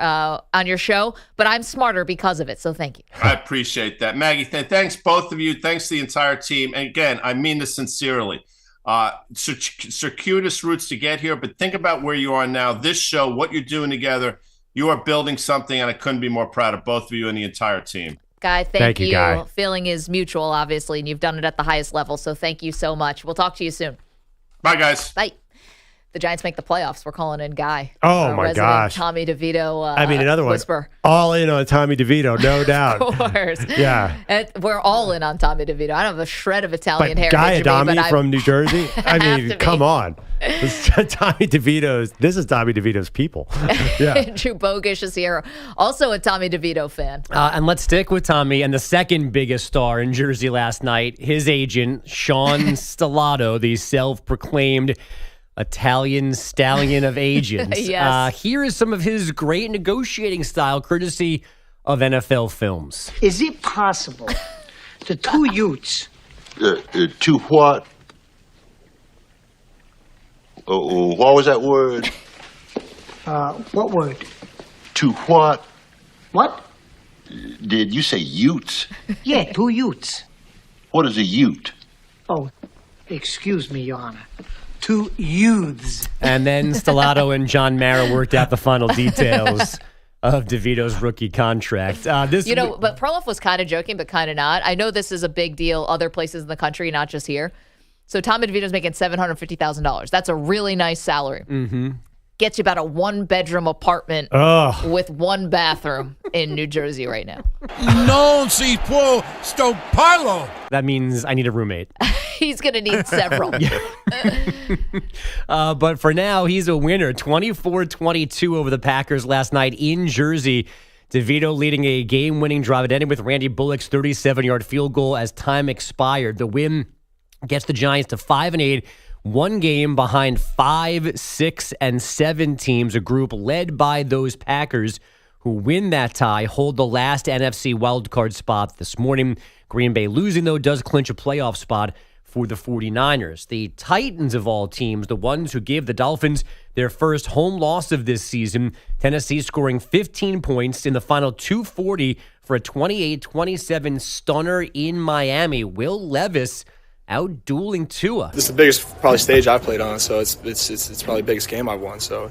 show, but I'm smarter because of it. So thank you. I appreciate that, Maggie. Thanks both of you. Thanks to the entire team. And again, I mean this sincerely. Circuitous routes to get here, but think about where you are now. This show, what you're doing together, you are building something, and I couldn't be more proud of both of you and the entire team. Guy, thank you. Guy. Feeling is mutual, obviously, and you've done it at the highest level, so thank you so much. We'll talk to you soon. Bye, guys. Bye. The Giants make the playoffs. We're calling in Guy. Oh, my gosh. Tommy DeVito another whisper. One. All in on Tommy DeVito, no doubt. Of course. Yeah. And we're all in on Tommy DeVito. I don't have a shred of Italian heritage. Guy ADAMI from New Jersey? Come on. This is Tommy DeVito's people. Yeah. Andrew Bogish is here. Also a Tommy DeVito fan. And let's stick with Tommy and the second biggest star in Jersey last night, his agent, Sean Stellato, the self-proclaimed Italian stallion of agents. Yes. Here is some of his great negotiating style, courtesy of NFL Films. Is it possible the two youths? Two what? What was that word? What word? Two what? What? Did you say utes? Yeah, two youths. What is a ute? Oh, excuse me, Your Honor. Two youths. And then Stellato and John Mara worked out the final details of DeVito's rookie contract. But Perloff was kind of joking, but kind of not. I know this is a big deal other places in the country, not just here. So Tommy DeVito's making $750,000. That's a really nice salary. Mm-hmm. Gets you about a one-bedroom apartment with one bathroom in New Jersey right now. Non si può stopparlo. That means I need a roommate. He's going to need several. But for now, he's a winner. 24-22 over the Packers last night in Jersey. DeVito leading a game-winning drive. It ended with Randy Bullock's 37-yard field goal as time expired. The win gets the Giants to 5-8, one game behind 5, 6, and 7 teams, a group led by those Packers who win that tie, hold the last NFC wildcard spot this morning. Green Bay losing, though, does clinch a playoff spot for the 49ers. The Titans of all teams, the ones who gave the Dolphins their first home loss of this season, Tennessee scoring 15 points in the final 2:40 for a 28-27 stunner in Miami. Will Levis out dueling Tua. This is the biggest probably stage I've played on, so it's probably the biggest game I've won. So,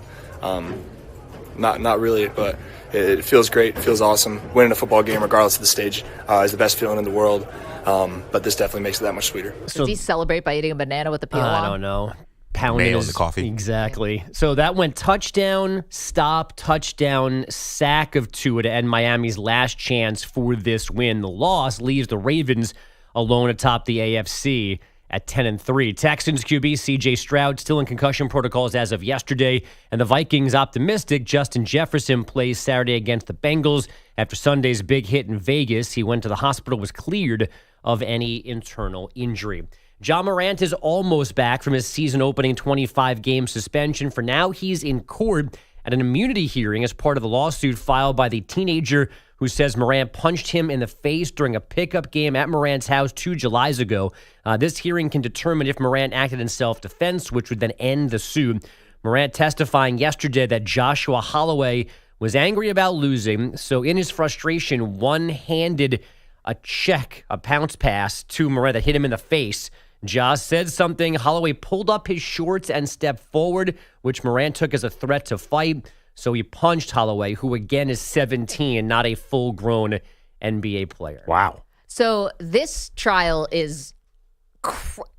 not really, but it feels great. It feels awesome. Winning a football game, regardless of the stage, is the best feeling in the world. But this definitely makes it that much sweeter. So, does he celebrate by eating a banana with the peel on? I don't know. Pounding Mayo in the coffee. Exactly. So that went touchdown, stop, touchdown, sack of Tua to end Miami's last chance for this win. The loss leaves the Ravens alone atop the AFC at 10-3. Texans QB CJ Stroud still in concussion protocols as of yesterday, and the Vikings optimistic Justin Jefferson plays Saturday against the Bengals. After Sunday's big hit in Vegas, he went to the hospital, was cleared of any internal injury. Ja Morant is almost back from his season-opening 25-game suspension. For now, he's in court at an immunity hearing as part of the lawsuit filed by the teenager who says Morant punched him in the face during a pickup game at Morant's house 2 Julys ago. This hearing can determine if Morant acted in self-defense, which would then end the suit. Morant testifying yesterday that Joshua Holloway was angry about losing, so in his frustration, one-handed a check, a bounce pass to Morant that hit him in the face. Ja said something. Holloway pulled up his shorts and stepped forward, which Morant took as a threat to fight. So he punched Holloway, who again is 17, not a full-grown NBA player. Wow. So this trial is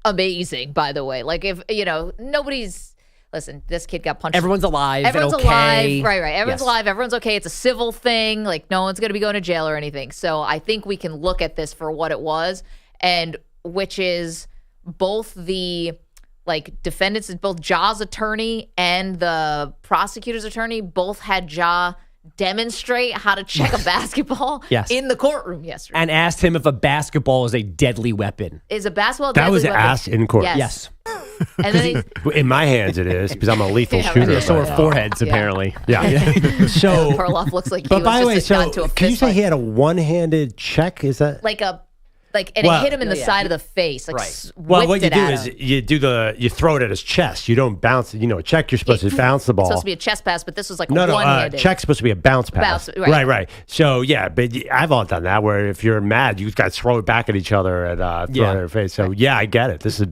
amazing, by the way. Like, if, nobody's... Listen, this kid got punched. Everyone's alive. Everyone's and okay. alive. Right. Everyone's Yes. alive. Everyone's okay. It's a civil thing. Like, no one's going to be going to jail or anything. So I think we can look at this for what it was, and which is both the defendants, both Ja's attorney and the prosecutor's attorney both had Ja demonstrate how to check a basketball in the courtroom yesterday. And asked him if a basketball is a deadly weapon. Is a basketball That deadly was weapon? asked in court. Yes. And then In my hands, it is, because I'm a lethal shooter. So are foreheads, apparently. Yeah. So, Perloff looks like he but was by the way, just gone to so a can you fist say fight. he had a one-handed check? Is that And it hit him in the side of the face. Well, what you whipped do it at is him. you throw it at his chest. You don't bounce it. A check, you're supposed to bounce the ball. It's supposed to be a chest pass, but this was like No, one-handed. check's supposed to be a bounce pass. Right. So, yeah, but I've all done that where if you're mad, you guys throw it back at each other and throw it in their face. So, yeah, I get it. This is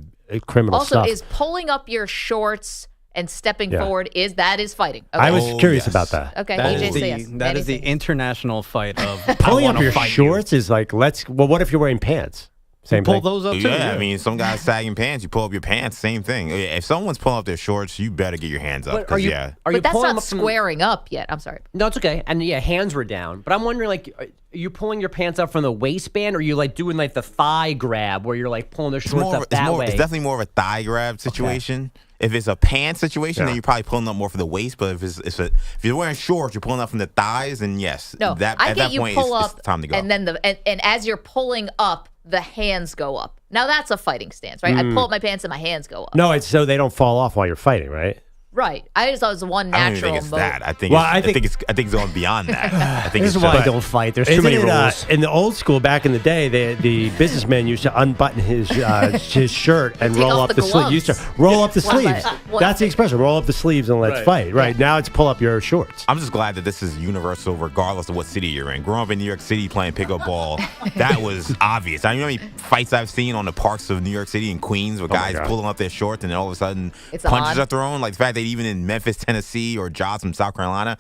criminal Also, stuff. is pulling up your shorts and stepping forward is fighting. Okay. I was curious about that. Okay, That EJ is say yes. that is the international fight of Pulling I up wanna your fight shorts is like, well, what if you're wearing pants? Same pull thing. those up too. Yeah, I mean, some guys sagging pants, you pull up your pants, same thing. If someone's pulling up their shorts, you better get your hands up. But are Because, you- yeah. Are you But that's pulling not up from- squaring up yet. I'm sorry. No, it's okay. And yeah, hands were down. But I'm wondering, are you pulling your pants up from the waistband, or are you doing the thigh grab where you're pulling their shorts up that way? It's definitely more of a thigh grab situation. If it's a pants situation, then you're probably pulling up more for the waist. But if you're wearing shorts, you're pulling up from the thighs, and yes, No, I at get that you point, pull it's up, time to go. and then and as you're pulling up, the hands go up. Now that's a fighting stance, right? I pull up my pants and my hands go up. No, it's so they don't fall off while you're fighting, right? Right. I just thought it was one I don't natural even think it's mode. that. I think it's going beyond that. I think This it's is why I just- don't fight. There's too Isn't many it, rules. in the old school, back in the day, the businessman used to unbutton his shirt and Take roll off up the the sleeve. Used to roll up the One by- sleeves. one- That's the expression. Roll up the sleeves and let's fight. Right now, it's pull up your shorts. I'm just glad that this is universal regardless of what city you're in. Growing up in New York City playing pickup ball, that was obvious. I know how many fights I've seen on the parks of New York City and Queens with guys pulling up their shorts and then all of a sudden It's punches on. are thrown. Like the fact that even in Memphis, Tennessee or Josh from South Carolina,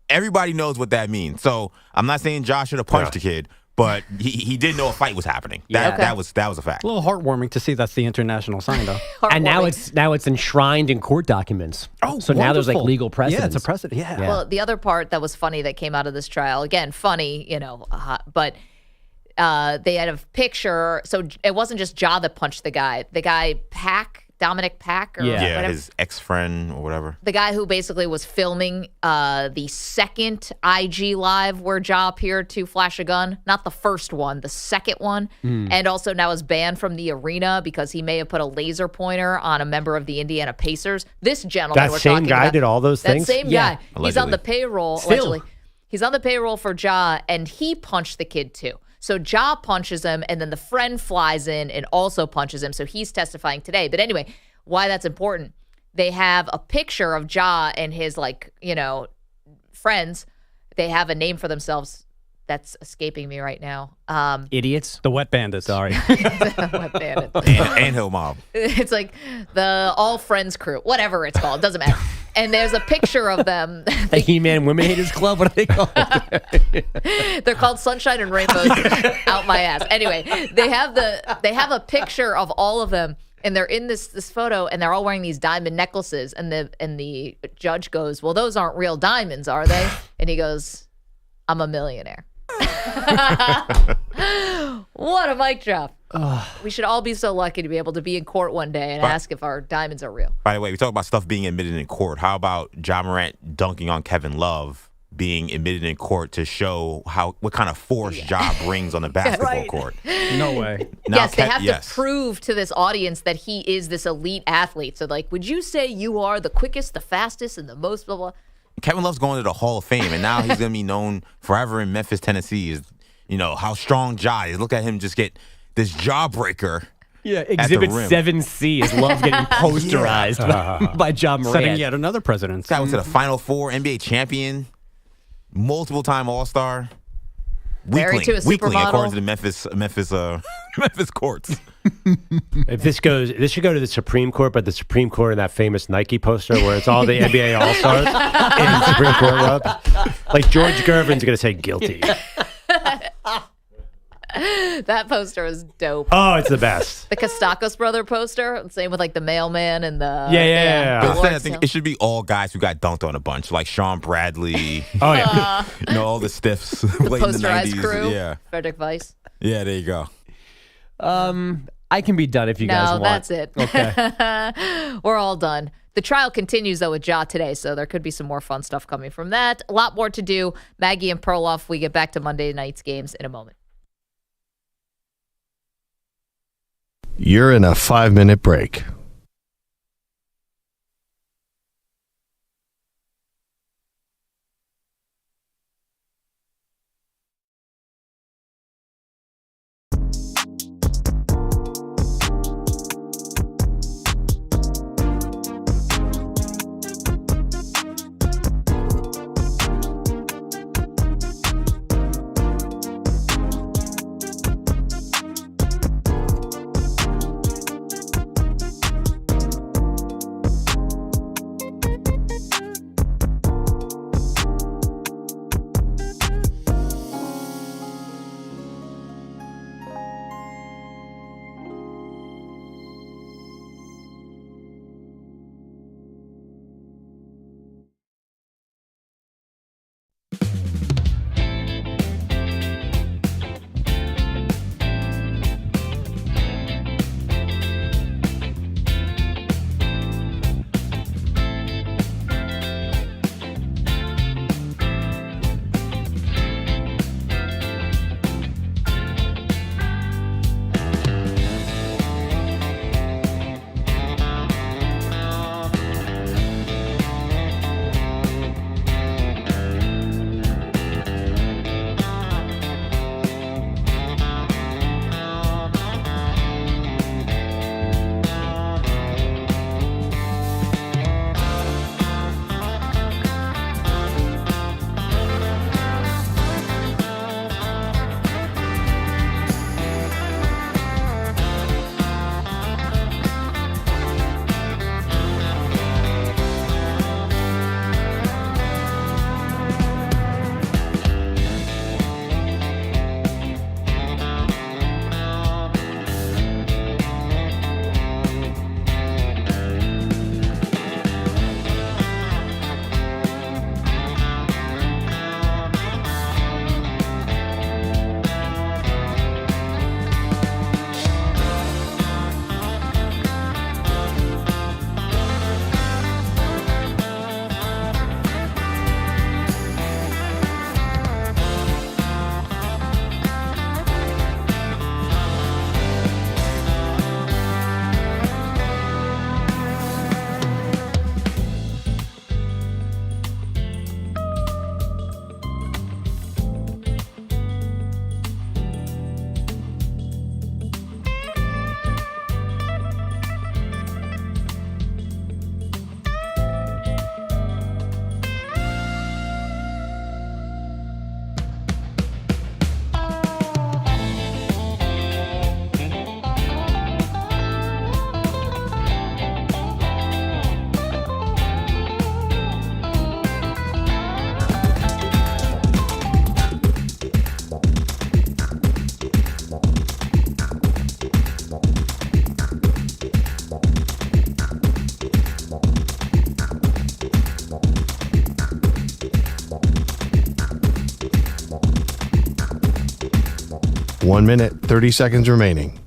everybody knows what that means. So I'm not saying Josh should have punched the kid, but he did know a fight was happening. That was a fact. A little heartwarming to see that's the international sign, though. And now it's enshrined in court documents. Oh, so now there's wonderful. legal precedence. Yeah, it's a precedent. Yeah. Well, the other part that was funny that came out of this trial, again, funny, but they had a picture. So it wasn't just Ja that punched the guy. The guy, Pack, Dominic Pack or yeah, whatever. his ex-friend or whatever. The guy who basically was filming the second IG Live where Ja appeared to flash a gun. Not the first one, the second one. And also now is banned from the arena because he may have put a laser pointer on a member of the Indiana Pacers. This gentleman That same guy did all those things? That same guy. Allegedly. He's on the payroll, allegedly. He's on the payroll for Ja, and he punched the kid too. So Ja punches him, and then the friend flies in and also punches him. So he's testifying today. But anyway, why that's important, they have a picture of Ja and his, friends. They have a name for themselves that's escaping me right now. Idiots? The Wet Bandits. Sorry. Wet Bandits. And Hill Mob. It's like the All Friends crew, whatever it's called. Doesn't matter. And there's a picture of them. The He-Man Women Haters Club? What are they called? They're called Sunshine and Rainbows out my ass. Anyway, they have a picture of all of them, and they're in this photo, and they're all wearing these diamond necklaces. And the judge goes, "Well, those aren't real diamonds, are they?" And he goes, "I'm a millionaire." What a mic drop. We should all be so lucky to be able to be in court one day and ask if our diamonds are real. By the way, we talk about stuff being admitted in court. How about Ja Morant dunking on Kevin Love being admitted in court to show what kind of force Ja brings on the basketball court? No way. They have to prove to this audience that he is this elite athlete. So, would you say you are the quickest, the fastest, and the most blah, blah? Kevin Love's going to the Hall of Fame, and now he's going to be known forever in Memphis, Tennessee. Is how strong Ja is. Look at him just get this jawbreaker. Yeah, Exhibit 7C is Love getting posterized by Ja Morant. Setting yet another precedent. Guy went to the Final Four, NBA champion, multiple-time All-Star. Married to a Weakling, supermodel. according to the Memphis courts. If this should go to the Supreme Court, but the Supreme Court in that famous Nike poster where it's all the NBA All-Stars in the Supreme Court robe. Like George Gervin's going to say guilty. That poster is dope. Oh, it's the best. The Kostakos brother poster, same with the mailman and the But instead, I think it should be all guys who got dunked on a bunch, like Sean Bradley. Oh yeah, all the stiffs. The late in the posterized 90s. crew. Yeah, Frederick Weiss. Yeah, there you go. I can be done if you guys want. No, that's it. Okay. We're all done. The trial continues, though, with Ja today, so there could be some more fun stuff coming from that. A lot more to do. Maggie and Perloff, we get back to Monday night's games in a moment. You're in a 5-minute break. 1 minute, 30 seconds remaining.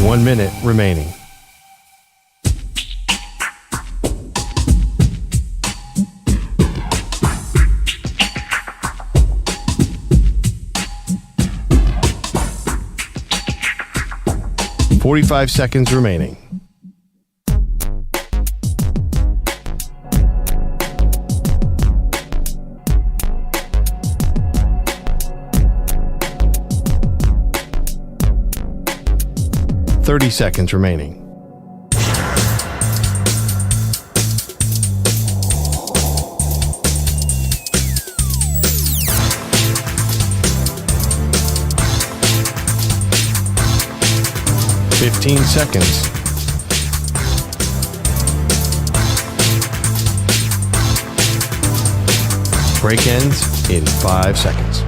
One minute remaining. $45 seconds remaining. $30 seconds remaining. $15 seconds. Break ends in 5 seconds.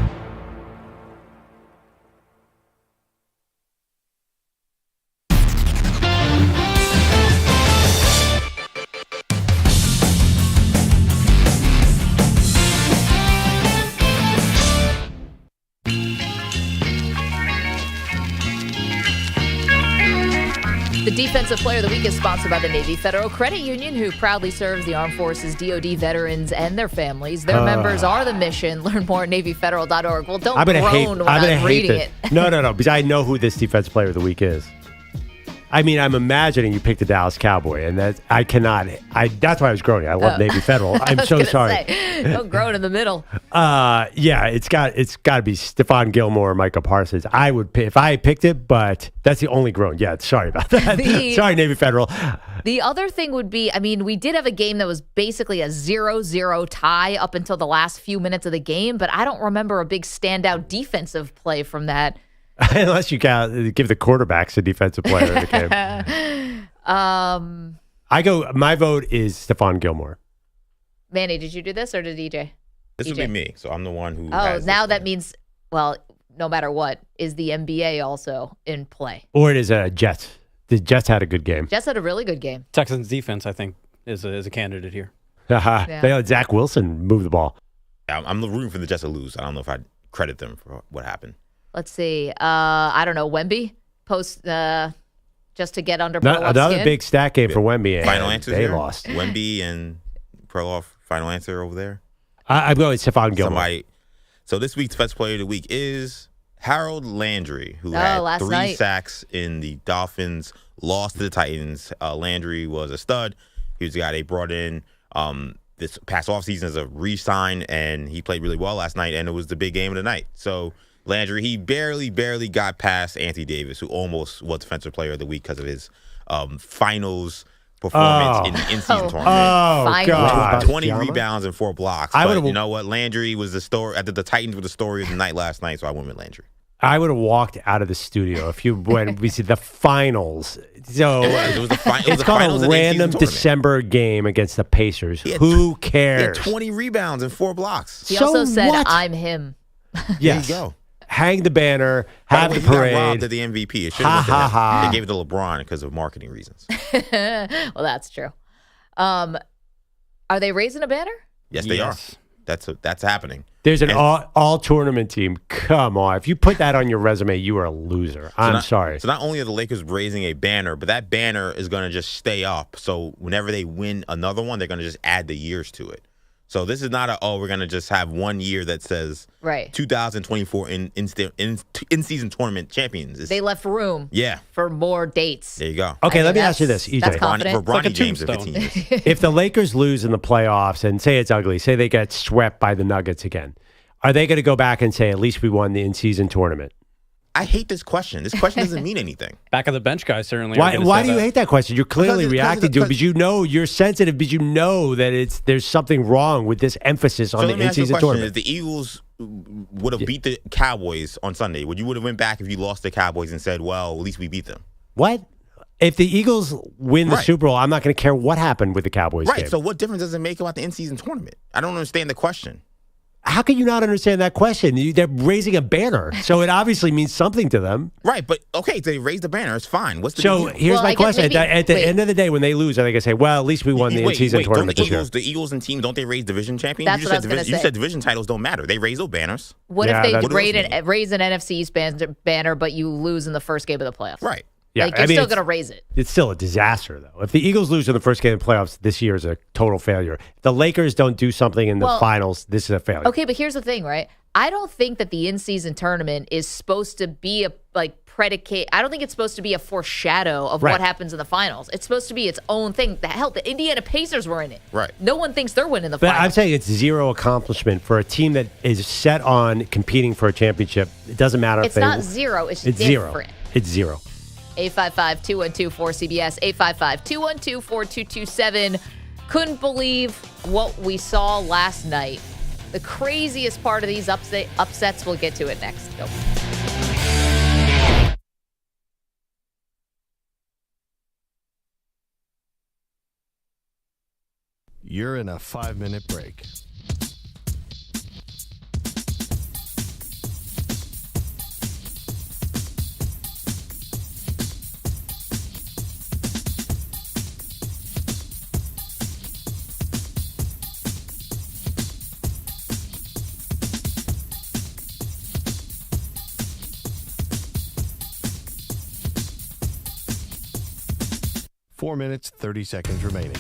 The Defensive Player of the Week is sponsored by the Navy Federal Credit Union, who proudly serves the Armed Forces, DoD veterans, and their families. Their members are the mission. Learn more at NavyFederal.org. Well, don't groan when I'm reading it. No, because I know who this Defensive Player of the Week is. I mean, I'm imagining you picked the Dallas Cowboy, and that's why I was groaning. I love Navy Federal. I'm so sorry. Don't groan in the middle. Yeah, it's got to be Stephon Gilmore or Micah Parsons. I would pick, if I picked it, but that's the only groan. Yeah, sorry about that. Sorry, Navy Federal. The other thing would be, I mean, we did have a game that was basically a 0-0 tie up until the last few minutes of the game, but I don't remember a big standout defensive play from that. Unless you give the quarterbacks a defensive player of the game. My vote is Stephon Gilmore. Manny, did you do this or did EJ? This would be me. So I'm the one who. Oh, now that means, well, no matter what, is the NBA also in play? Or it is Jets. The Jets had a good game. Jets had a really good game. Texans defense, I think, is a candidate here. Yeah. They let Zach Wilson move the ball. Yeah, I'm rooting for the Jets to lose. I don't know if I'd credit them for what happened. Let's see. I don't know. Wemby post just to get under Perloff's another skin. big stat game for Wemby. Final answer. They lost. Wemby and Perloff. Final answer over there. I'm going with Stephon Gilmore. So this week's Defensive Player of the Week is Harold Landry, who had 3 sacks in the Dolphins' loss to the Titans. Landry was a stud. He was the guy they brought in this past offseason as a re-sign, and he played really well last night, and it was the big game of the night. So Landry, he barely got past Anthony Davis, who almost was Defensive Player of the Week because of his finals performance in the in-season tournament. Oh, God. 20 rebounds and 4 blocks. But you know what? Landry was the story. The Titans were the story of the night last night, so I went with Landry. I would have walked out of the studio if we see the finals. So it's called a random December game against the Pacers. Who cares? He had 20 rebounds and 4 blocks. He also said, "I'm him." Yes. There you go. Hang the banner, have the parade. He got robbed of the MVP. It should have been him. They gave it to LeBron because of marketing reasons. Well, that's true. Are they raising a banner? Yes, they are. That's happening. There's an all tournament team. Come on. If you put that on your resume, you are a loser. I'm sorry. So not only are the Lakers raising a banner, but that banner is going to just stay up. So whenever they win another one, they're going to just add the years to it. So this is not we're going to just have 1 year that says 2024 in-season tournament champions. They left room for more dates. There you go. Okay, let me ask you this, EJ. That's confident. For Bronny James in 15 years. If the Lakers lose in the playoffs and say it's ugly, say they get swept by the Nuggets again, are they going to go back and say, at least we won the in-season tournament? I hate this question. This question doesn't mean anything. Back of the bench guys certainly. Why do you hate that question? You're clearly reacting to it because you know you're sensitive because you know that there's something wrong with this emphasis on the in-season tournament. If the Eagles would have beat the Cowboys on Sunday, would have went back if you lost the Cowboys and said, well, at least we beat them? What? If the Eagles win the Super Bowl, I'm not going to care what happened with the Cowboys game. So what difference does it make about the in-season tournament? I don't understand the question. How can you not understand that question? They're raising a banner, so it obviously means something to them. Right, but okay, they raise the banner. It's fine. What's the So big deal? here's my question. At the end of the day, when they lose, I think I say, well, at least we won the in-season tournament this year. The Eagles and team, don't they raise division champions? That's what I was going to say. You said division titles don't matter. They raise those banners. What if they raise an NFC East banner, but you lose in the first game of the playoffs? Right. Yeah, Like, you're still going to raise it. It's still a disaster, though. If the Eagles lose in the first game of the playoffs, this year is a total failure. If the Lakers don't do something in the finals, this is a failure. Okay, but here's the thing, right? I don't think that the in-season tournament is supposed to be a predicate. I don't think it's supposed to be a foreshadow of what happens in the finals. It's supposed to be its own thing. The Indiana Pacers were in it. Right. No one thinks they're winning the But finals. I'm saying it's zero accomplishment for a team that is set on competing for a championship. It doesn't matter It's if they... not zero. It's It's different. zero. It's zero. 855-212-4CBS, 855-212-4227. Couldn't believe what we saw last night. The craziest part of these upsets, we'll get to it next. Go. You're in a 5-minute break. Four minutes, 30 seconds remaining.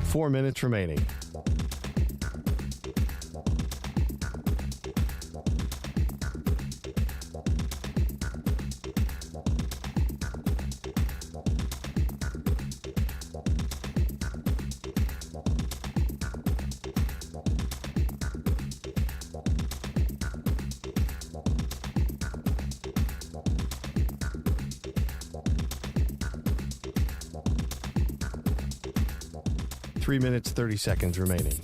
Four minutes remaining. Three minutes, 30 seconds remaining.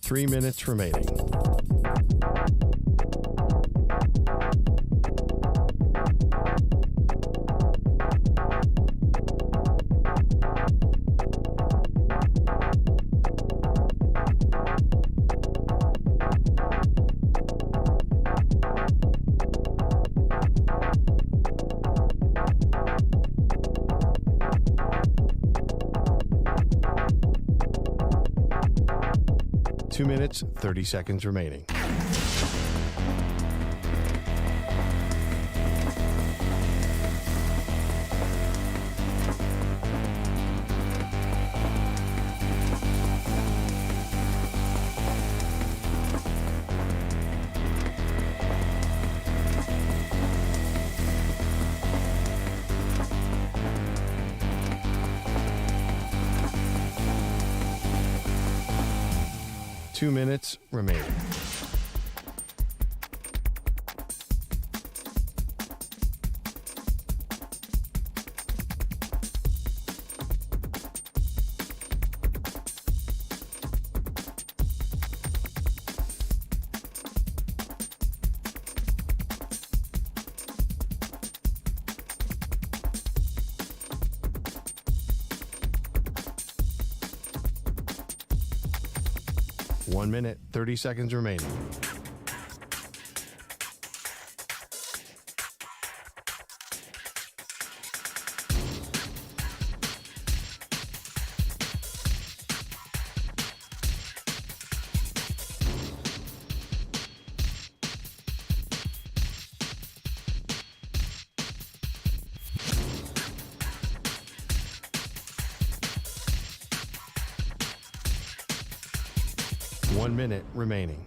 Three minutes remaining. Two minutes, 30 seconds remaining. Two minutes remaining. One minute, 30 seconds remaining. 1 minute remaining.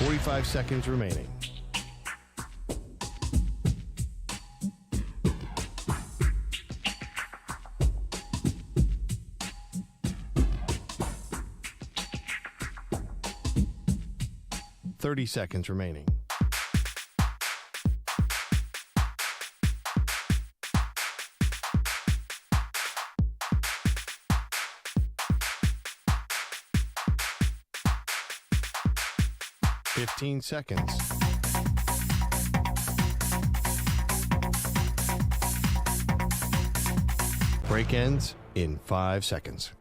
$45 seconds remaining. $30 seconds remaining. $15 seconds. Break ends in 5 seconds.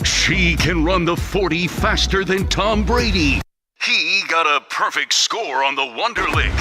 She can run the 40 faster than Tom Brady. He got a perfect score on the Wonderlic.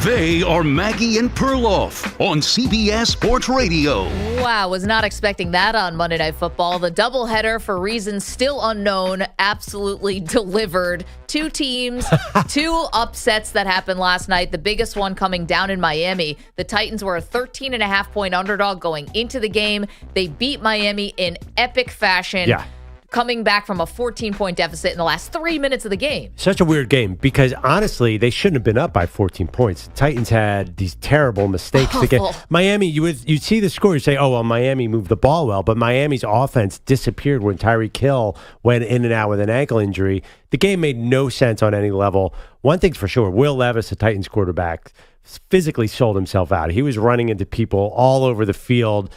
They are Maggie and Perloff on CBS Sports Radio. Wow, was not expecting that on Monday Night Football. The doubleheader, for reasons still unknown, absolutely delivered. Two teams, two upsets that happened last night. The biggest one coming down in Miami. The Titans were a 13.5-point underdog going into the game. They beat Miami in epic fashion. Yeah. Coming back from a 14-point deficit in the last 3 minutes of the game. Such a weird game because, honestly, they shouldn't have been up by 14 points. The Titans had these terrible mistakes. Again. Miami, you'd see the score, you'd say, oh, well, Miami moved the ball well, but Miami's offense disappeared when Tyreek Hill went in and out with an ankle injury. The game made no sense on any level. One thing's for sure, Will Levis, the Titans quarterback, physically sold himself out. He was running into people all over the field.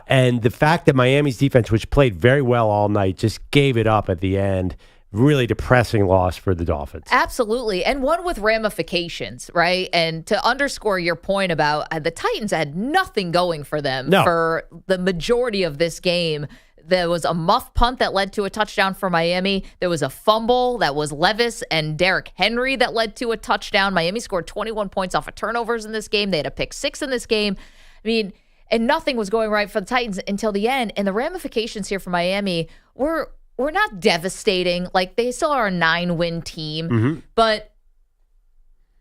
And the fact that Miami's defense, which played very well all night, just gave it up at the end. Really depressing loss for the Dolphins. Absolutely. And one with ramifications, right? And to underscore your point about the Titans had nothing going for them for the majority of this game. There was a muff punt that led to a touchdown for Miami. There was a fumble that was Levis and Derrick Henry that led to a touchdown. Miami scored 21 points off of turnovers in this game. They had a pick 6 in this game. I mean, and nothing was going right for the Titans until the end. And the ramifications here for Miami were not devastating. Like, they still are a 9-win team. But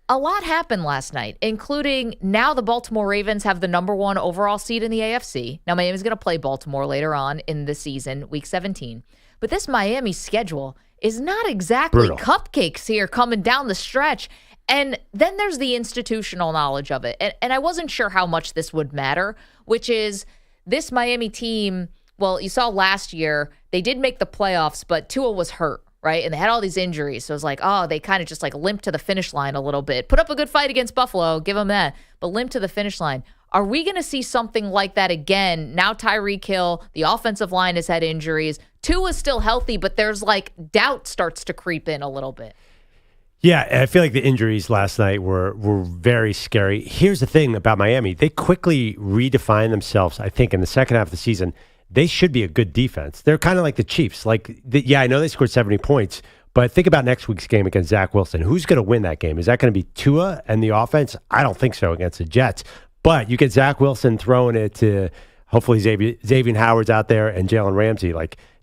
a lot happened last night, including now the Baltimore Ravens have the number 1 overall seed in the AFC. Now, Miami's going to play Baltimore later on in the season, Week 17. But this Miami schedule is not exactly cupcakes here coming down the stretch. And then there's the institutional knowledge of it. And I wasn't sure how much this would matter, which is this Miami team, well, you saw last year, they did make the playoffs, but Tua was hurt, right? And they had all these injuries. So it was like, oh, they kind of just like limped to the finish line a little bit. Put up a good fight against Buffalo, give them that, but limped to the finish line. Are we going to see something like that again? Now Tyreek Hill, the offensive line has had injuries. Tua's still healthy, but there's like doubt starts to creep in a little bit. Yeah, I feel like the injuries last night were very scary. Here's the thing about Miami. They quickly redefined themselves, I think, in the second half of the season. They should be a good defense. They're kind of like the Chiefs. I know they scored 70 points, but think about next week's game against Zach Wilson. Who's going to win that game? Is that going to be Tua and the offense? I don't think so against the Jets. But you get Zach Wilson throwing it to hopefully Xavier Howard's out there and Jalen Ramsey.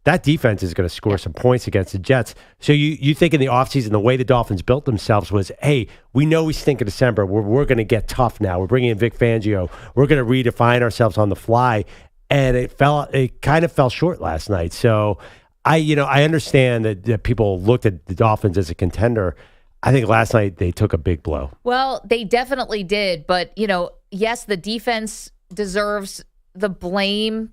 That defense is going to score some points against the Jets. So you think in the offseason, the way the Dolphins built themselves was, hey, we know we stink in December. We're going to get tough now. We're bringing in Vic Fangio. We're going to redefine ourselves on the fly. And it kind of fell short last night. So I understand that people looked at the Dolphins as a contender. I think last night they took a big blow. Well, they definitely did. But, yes, the defense deserves the blame,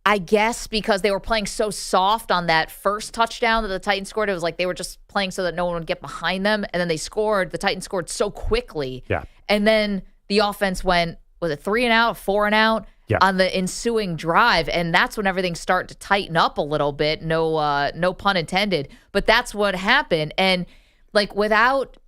I guess, because they were playing so soft on that first touchdown that the Titans scored. It was like they were just playing so that no one would get behind them. And then the Titans scored so quickly. Yeah. And then the offense went, was it 3 and out, 4 and out on the ensuing drive? And that's when everything started to tighten up a little bit. No pun intended. But that's what happened. And without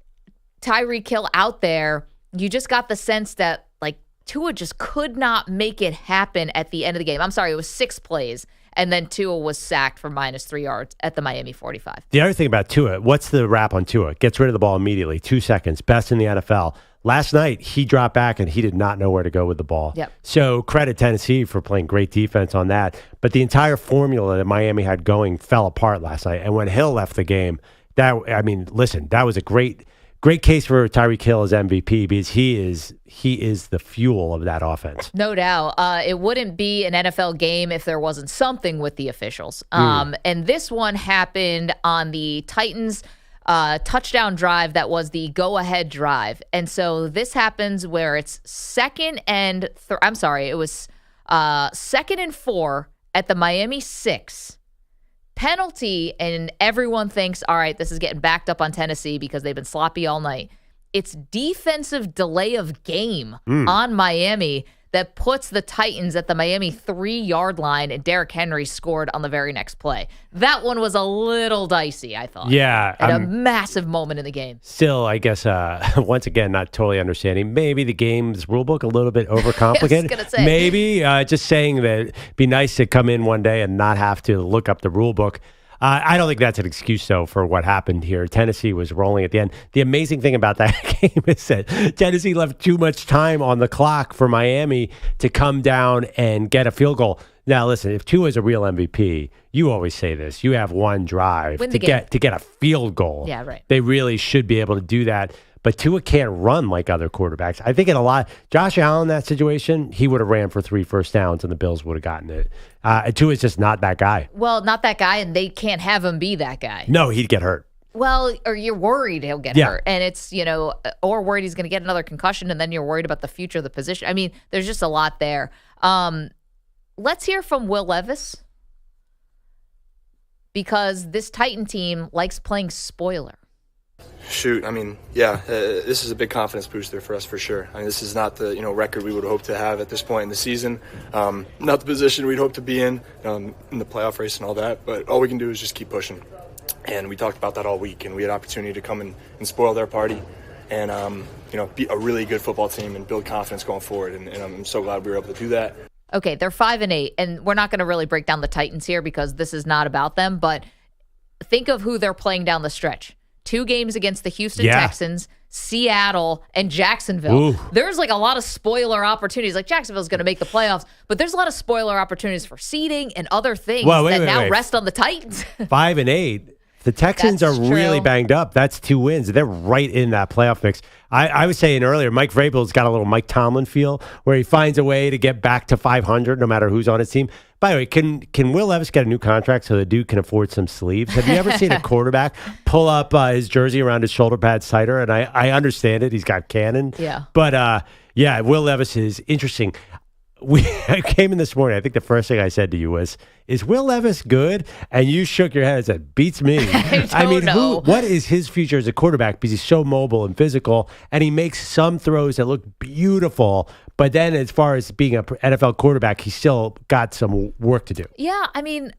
Tyreek Hill out there, You just got the sense that, like, Tua just could not make it happen at the end of the game. I'm sorry, it was 6 plays, and then Tua was sacked for -3 yards at the Miami 45. The other thing about Tua, what's the rap on Tua? Gets rid of the ball immediately, 2 seconds, best in the NFL. Last night, he dropped back and he did not know where to go with the ball. Yep. So credit Tennessee for playing great defense on that. But the entire formula that Miami had going fell apart last night. And when Hill left the game, that was a great case for Tyreek Hill as MVP because he is the fuel of that offense. No doubt. It wouldn't be an NFL game if there wasn't something with the officials. And this one happened on the Titans' touchdown drive that was the go-ahead drive. And so this happens where it's second and 4 at the Miami 6. Penalty, and everyone thinks, all right, this is getting backed up on Tennessee because they've been sloppy all night. It's defensive delay of game on Miami that puts the Titans at the Miami 3-yard line, and Derrick Henry scored on the very next play. That one was a little dicey, I thought. Yeah. At a massive moment in the game. Still, I guess, once again, not totally understanding. Maybe the game's rulebook a little bit overcomplicated. I was gonna say. Maybe just saying that it'd be nice to come in one day and not have to look up the rulebook. I don't think that's an excuse, though, for what happened here. Tennessee was rolling at the end. The amazing thing about that game is that Tennessee left too much time on the clock for Miami to come down and get a field goal. Now, listen, if Tua is a real MVP, you always say this. You have one drive to get a field goal. Yeah, right. They really should be able to do that. But Tua can't run like other quarterbacks. I think Josh Allen, that situation, he would have ran for 3 first downs and the Bills would have gotten it. Tua's just not that guy. Well, not that guy, and they can't have him be that guy. No, he'd get hurt. Well, or you're worried he'll get hurt. And it's, or worried he's going to get another concussion, and then you're worried about the future of the position. I mean, there's just a lot there. Let's hear from Will Levis, because this Titan team likes playing spoiler. Shoot, I mean, this is a big confidence booster for us for sure. I mean, this is not the record we would hope to have at this point in the season. Not the position we'd hope to be in the playoff race and all that. But all we can do is just keep pushing. And we talked about that all week, and we had opportunity to come and spoil their party, and be a really good football team and build confidence going forward. And I'm so glad we were able to do that. Okay, they're 5-8, and we're not going to really break down the Titans here because this is not about them. But think of who they're playing down the stretch. 2 games against the Houston Texans, Seattle, and Jacksonville. Ooh. There's like a lot of spoiler opportunities. Like Jacksonville's going to make the playoffs, but there's a lot of spoiler opportunities for seeding and other things rest on the Titans. 5-8. The Texans That's are really true. banged up. That's 2 wins. They're right in that playoff mix. I was saying earlier, Mike Vrabel's got a little Mike Tomlin feel where he finds a way to get back to 500 no matter who's on his team. By the way, can Will Levis get a new contract so the dude can afford some sleeves? Have you ever seen a quarterback pull up his jersey around his shoulder pads tighter? And I understand it. He's got cannon. Yeah. But, Will Levis is interesting. I came in this morning. I think the first thing I said to you was, "Is Will Levis good?" And you shook your head and said, "Beats me." I mean, what is his future as a quarterback? Because he's so mobile and physical, and he makes some throws that look beautiful. But then, as far as being an NFL quarterback, he's still got some work to do. Yeah, I mean,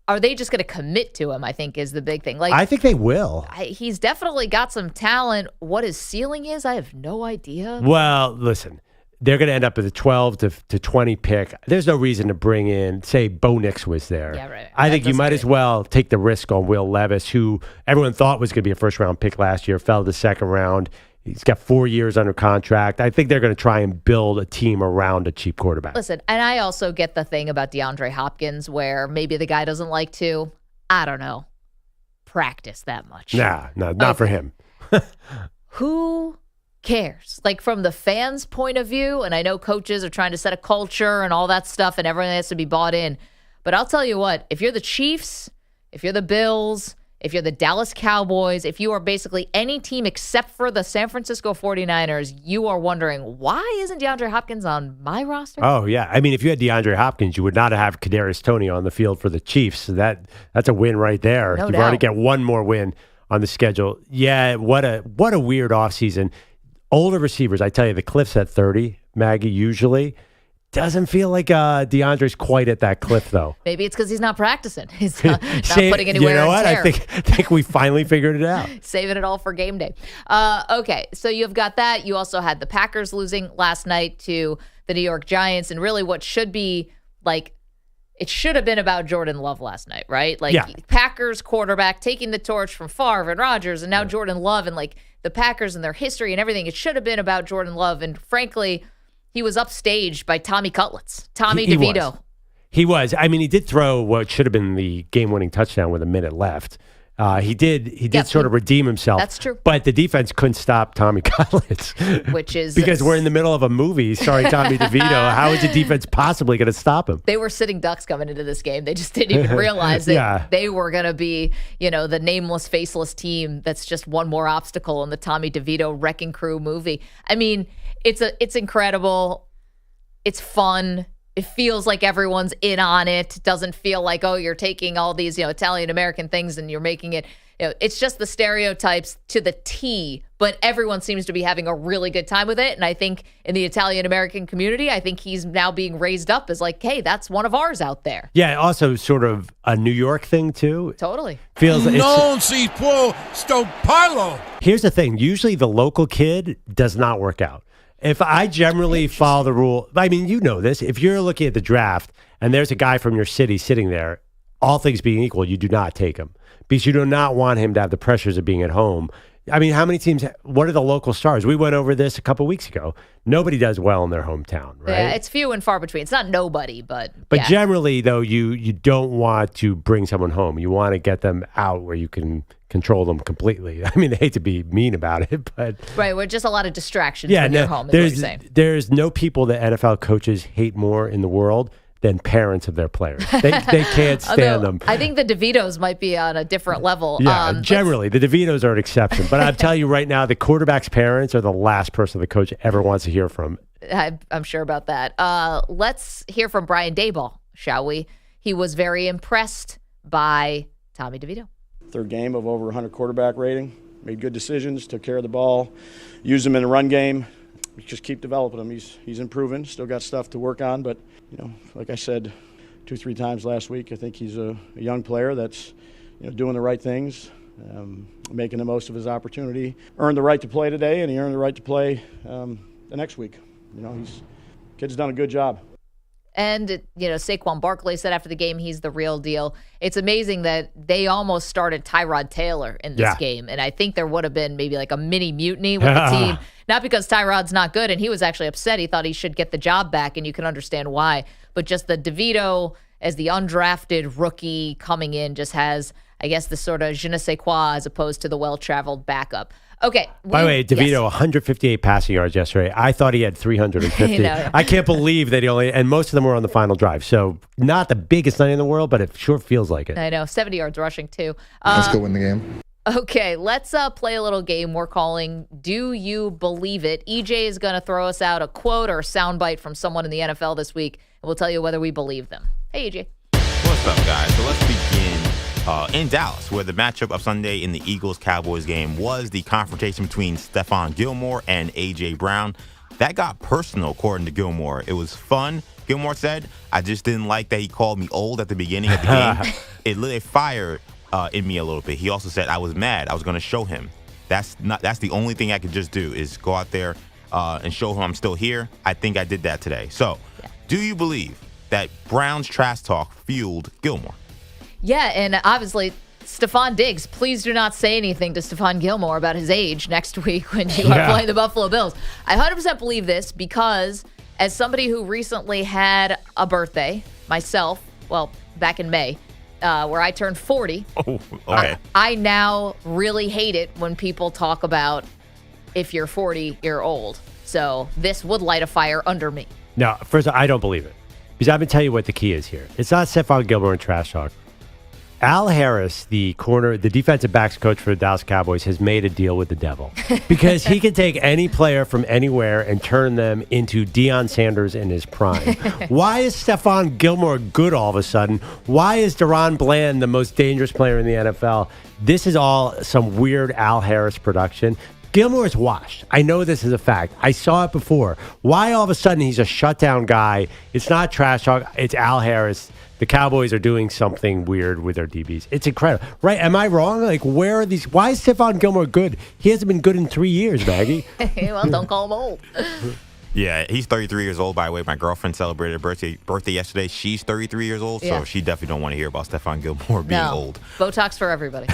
are they just going to commit to him? I think is the big thing. Like, I think they will. He's definitely got some talent. What his ceiling is, I have no idea. Well, listen. They're going to end up with a 12 to 20 pick. There's no reason to bring in, say, Bo Nix was there. Yeah, right. I think you might as well take the risk on Will Levis, who everyone thought was going to be a first-round pick last year, fell to the second round. He's got 4 years under contract. I think they're going to try and build a team around a cheap quarterback. Listen, and I also get the thing about DeAndre Hopkins where maybe the guy doesn't like to, I don't know, practice that much. Nah, not for him. Who cares? Like, from the fans' point of view, and I know coaches are trying to set a culture and all that stuff, and everything has to be bought in. But I'll tell you what, if you're the Chiefs, if you're the Bills, if you're the Dallas Cowboys, if you are basically any team except for the San Francisco 49ers, you are wondering, why isn't DeAndre Hopkins on my roster? Oh, yeah. I mean, if you had DeAndre Hopkins, you would not have Kadarius Toney on the field for the Chiefs. So that's a win right there. No You've doubt. already got one more win on the schedule. Yeah, what a weird offseason. Older receivers, I tell you, the cliff's at 30, Maggie, usually. Doesn't feel like DeAndre's quite at that cliff, though. Maybe it's because he's not practicing. He's not putting anywhere. You know what? I think we finally figured it out. Saving it all for game day. Okay, so you've got that. You also had the Packers losing last night to the New York Giants, and really what should be like, it should have been about Jordan Love last night, right? Like Packers quarterback taking the torch from Favre and Rodgers, and now Jordan Love, and like the Packers and their history and everything. It should have been about Jordan Love, and frankly, he was upstaged by Tommy Cutlets, Tommy DeVito. He was. I mean, he did throw what should have been the game-winning touchdown with a minute left. He did sort of redeem himself. That's true. But the defense couldn't stop Tommy Cutlets. Which is... because we're in the middle of a movie starring Tommy DeVito. How is the defense possibly going to stop him? They were sitting ducks coming into this game. They just didn't even realize that they were going to be, the nameless, faceless team that's just one more obstacle in the Tommy DeVito Wrecking Crew movie. I mean, it's incredible. It's fun. It feels like everyone's in on it. It doesn't feel like, oh, you're taking all these, Italian-American things and you're making it, it's just the stereotypes to the T, but everyone seems to be having a really good time with it. And I think in the Italian-American community, I think he's now being raised up as like, hey, that's one of ours out there. Yeah, also sort of a New York thing, too. Totally. Feels like Non si può sto parlo. Here's the thing. Usually the local kid does not work out. If I generally follow the rule, I mean, you know this. If you're looking at the draft and there's a guy from your city sitting there, all things being equal, you do not take him because you do not want him to have the pressures of being at home. I mean, how many teams, what are the local stars? We went over this a couple weeks ago. Nobody does well in their hometown, right? Yeah, it's few and far between. It's not nobody, but generally, though, you don't want to bring someone home. You want to get them out where you can control them completely. I mean, they hate to be mean about it, but... Right, we're just a lot of distractions when you're home, is what you're saying. There's no people that NFL coaches hate more in the world than parents of their players. They can't stand them. I think the DeVitos might be on a different level. Yeah, generally, the DeVitos are an exception. But I'm telling you right now, the quarterback's parents are the last person the coach ever wants to hear from. I'm sure about that. Let's hear from Brian Daboll, shall we? He was very impressed by Tommy DeVito. Third game of over 100 quarterback rating. Made good decisions, took care of the ball, used him in the run game. Just keep developing him. He's improving. Still got stuff to work on, but like I said 2-3 times last week, I think he's a young player that's doing the right things, making the most of his opportunity. Earned the right to play today, and he earned the right to play the next week. Kid's done a good job. And, Saquon Barkley said after the game, he's the real deal. It's amazing that they almost started Tyrod Taylor in this game. And I think there would have been maybe like a mini mutiny with the team. Not because Tyrod's not good, and he was actually upset. He thought he should get the job back, and you can understand why. But just the DeVito as the undrafted rookie coming in just has, I guess, the sort of je ne sais quoi as opposed to the well-traveled backup. Okay. By the way, DeVito, 158 passing yards yesterday. I thought he had 350. I can't believe that and most of them were on the final drive. So not the biggest night in the world, but it sure feels like it. I know, 70 yards rushing too. Let's go win the game. Okay, let's play a little game we're calling Do You Believe It? EJ is going to throw us out a quote or a soundbite from someone in the NFL this week, and we'll tell you whether we believe them. Hey, EJ. What's up, guys? So let's begin in Dallas, where the matchup of Sunday in the Eagles-Cowboys game was the confrontation between Stephon Gilmore and A.J. Brown. That got personal, according to Gilmore. It was fun. Gilmore said, I just didn't like that he called me old at the beginning of the game. It lit a fire in me a little bit. He also said, I was mad. I was going to show him. That's the only thing I could just do is go out there and show him I'm still here. I think I did that today. So, do you believe that Brown's trash talk fueled Gilmore? Yeah, and obviously, Stephon Diggs, please do not say anything to Stephon Gilmore about his age next week when you are playing the Buffalo Bills. I 100% believe this because as somebody who recently had a birthday, myself, well, back in May, where I turned 40, I now really hate it when people talk about if you're 40, you're old. So this would light a fire under me. No, first of all, I don't believe it. Because I'm going to tell you what the key is here. It's not Stephon Gilmore and trash talk. Al Harris, the defensive backs coach for the Dallas Cowboys, has made a deal with the devil because he can take any player from anywhere and turn them into Deion Sanders in his prime. Why is Stephon Gilmore good all of a sudden? Why is Deron Bland the most dangerous player in the NFL? This is all some weird Al Harris production. Gilmore is washed. I know this is a fact. I saw it before. Why all of a sudden he's a shutdown guy? It's not trash talk. It's Al Harris. The Cowboys are doing something weird with their DBs. It's incredible. Right? Am I wrong? Like, where are these? Why is Stephon Gilmore good? He hasn't been good in 3 years, Maggie. Well, don't call him old. Yeah, he's 33 years old, by the way. My girlfriend celebrated her birthday yesterday. She's 33 years old, so she definitely don't want to hear about Stephon Gilmore being old. Botox for everybody.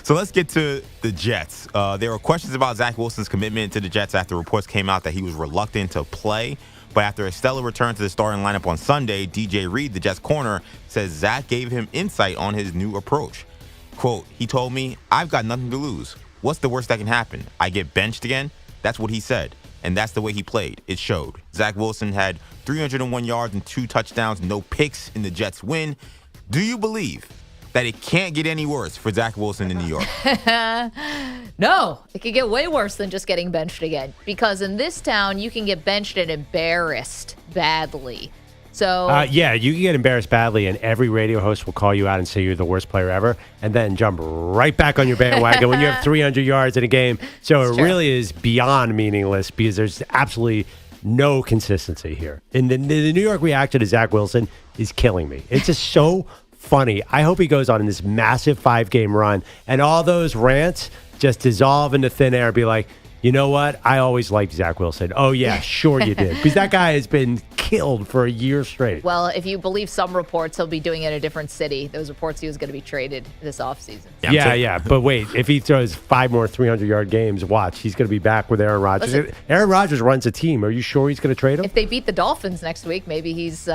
So let's get to the Jets. There were questions about Zach Wilson's commitment to the Jets after reports came out that he was reluctant to play. But after a stellar return to the starting lineup on Sunday, DJ Reed, the Jets corner, says Zach gave him insight on his new approach. Quote, he told me, I've got nothing to lose. What's the worst that can happen? I get benched again? That's what he said. And that's the way he played. It showed. Zach Wilson had 301 yards and 2 touchdowns, no picks in the Jets win. Do you believe that it can't get any worse for Zach Wilson in New York? No, it could get way worse than just getting benched again. Because in this town, you can get benched and embarrassed badly. So yeah, you can get embarrassed badly, and every radio host will call you out and say you're the worst player ever, and then jump right back on your bandwagon when you have 300 yards in a game. So it really is beyond meaningless because there's absolutely no consistency here. And the New York reaction to Zach Wilson is killing me. It's just so funny. I hope he goes on in this massive 5-game run, and all those rants just dissolve into thin air and be like, you know what? I always liked Zach Wilson. Oh, yeah, sure you did. Because that guy has been killed for a year straight. Well, if you believe some reports, he'll be doing it in a different city. Those reports he was going to be traded this offseason. Yeah. But wait, if he throws 5 more 300-yard games, watch. He's going to be back with Aaron Rodgers. Listen, Aaron Rodgers runs a team. Are you sure he's going to trade him? If they beat the Dolphins next week, maybe he's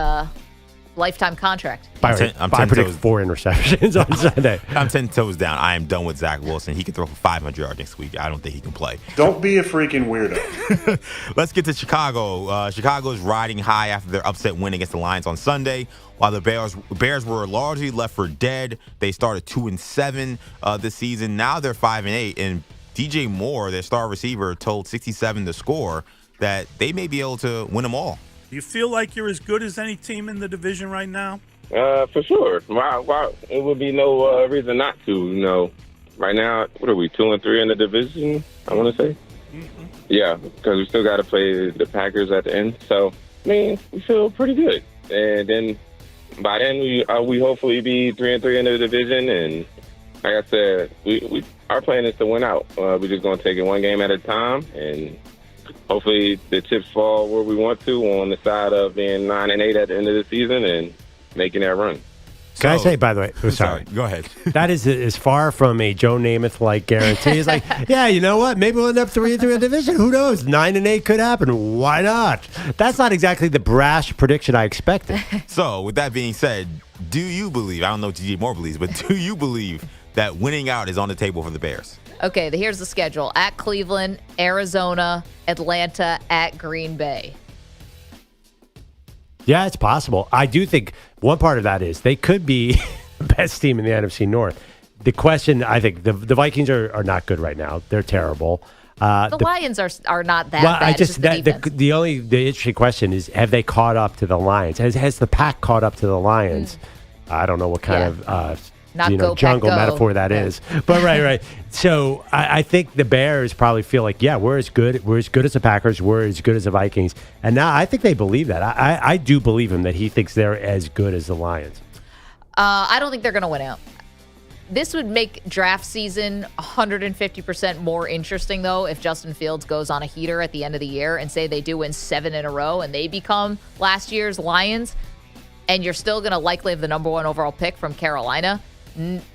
lifetime contract. I predict 4 interceptions on Sunday. I'm 10 toes down. I am done with Zach Wilson. He can throw for 500 yards next week. I don't think he can play. Don't be a freaking weirdo. Let's get to Chicago. Chicago is riding high after their upset win against the Lions on Sunday. While the Bears were largely left for dead, they started 2-7 this season. Now they're 5-8, and DJ Moore, their star receiver, told 67 The Score that they may be able to win them all. Do you feel like you're as good as any team in the division right now? For sure. Why? It would be no reason not to. You know, right now, what are we, 2-3 in the division? I want to say. Mm-hmm. Yeah, because we still got to play the Packers at the end. So, I mean, we feel pretty good. And then by then, we hopefully be 3-3 in the division. And like I said, we our plan is to win out. We're just going to take it one game at a time, and hopefully the chips fall where we want to on the side of being 9-8 at the end of the season and making that run. Can I say, by the way, sorry. Go ahead. That is as far from a Joe Namath-like guarantee. It's like, yeah, you know what? Maybe we'll end up 3-3 in the division. Who knows? 9-8 could happen. Why not? That's not exactly the brash prediction I expected. So, with that being said, do you believe, I don't know what DJ Moore believes, but do you believe that winning out is on the table for the Bears? Okay, here's the schedule. At Cleveland, Arizona, Atlanta, at Green Bay. Yeah, it's possible. I do think one part of that is they could be the best team in the NFC North. The question, I think, the Vikings are not good right now. They're terrible. The Lions are not that bad. The interesting question is, have they caught up to the Lions? Has the pack caught up to the Lions? I don't know what kind of jungle metaphor that is. But right. So I think the Bears probably feel like, yeah, we're as good as the Packers, we're as good as the Vikings. And now I think they believe that. I do believe him that he thinks they're as good as the Lions. I don't think they're going to win out. This would make draft season 150% more interesting, though, if Justin Fields goes on a heater at the end of the year and say they do win 7 in a row and they become last year's Lions, and you're still going to likely have the number 1 overall pick from Carolina.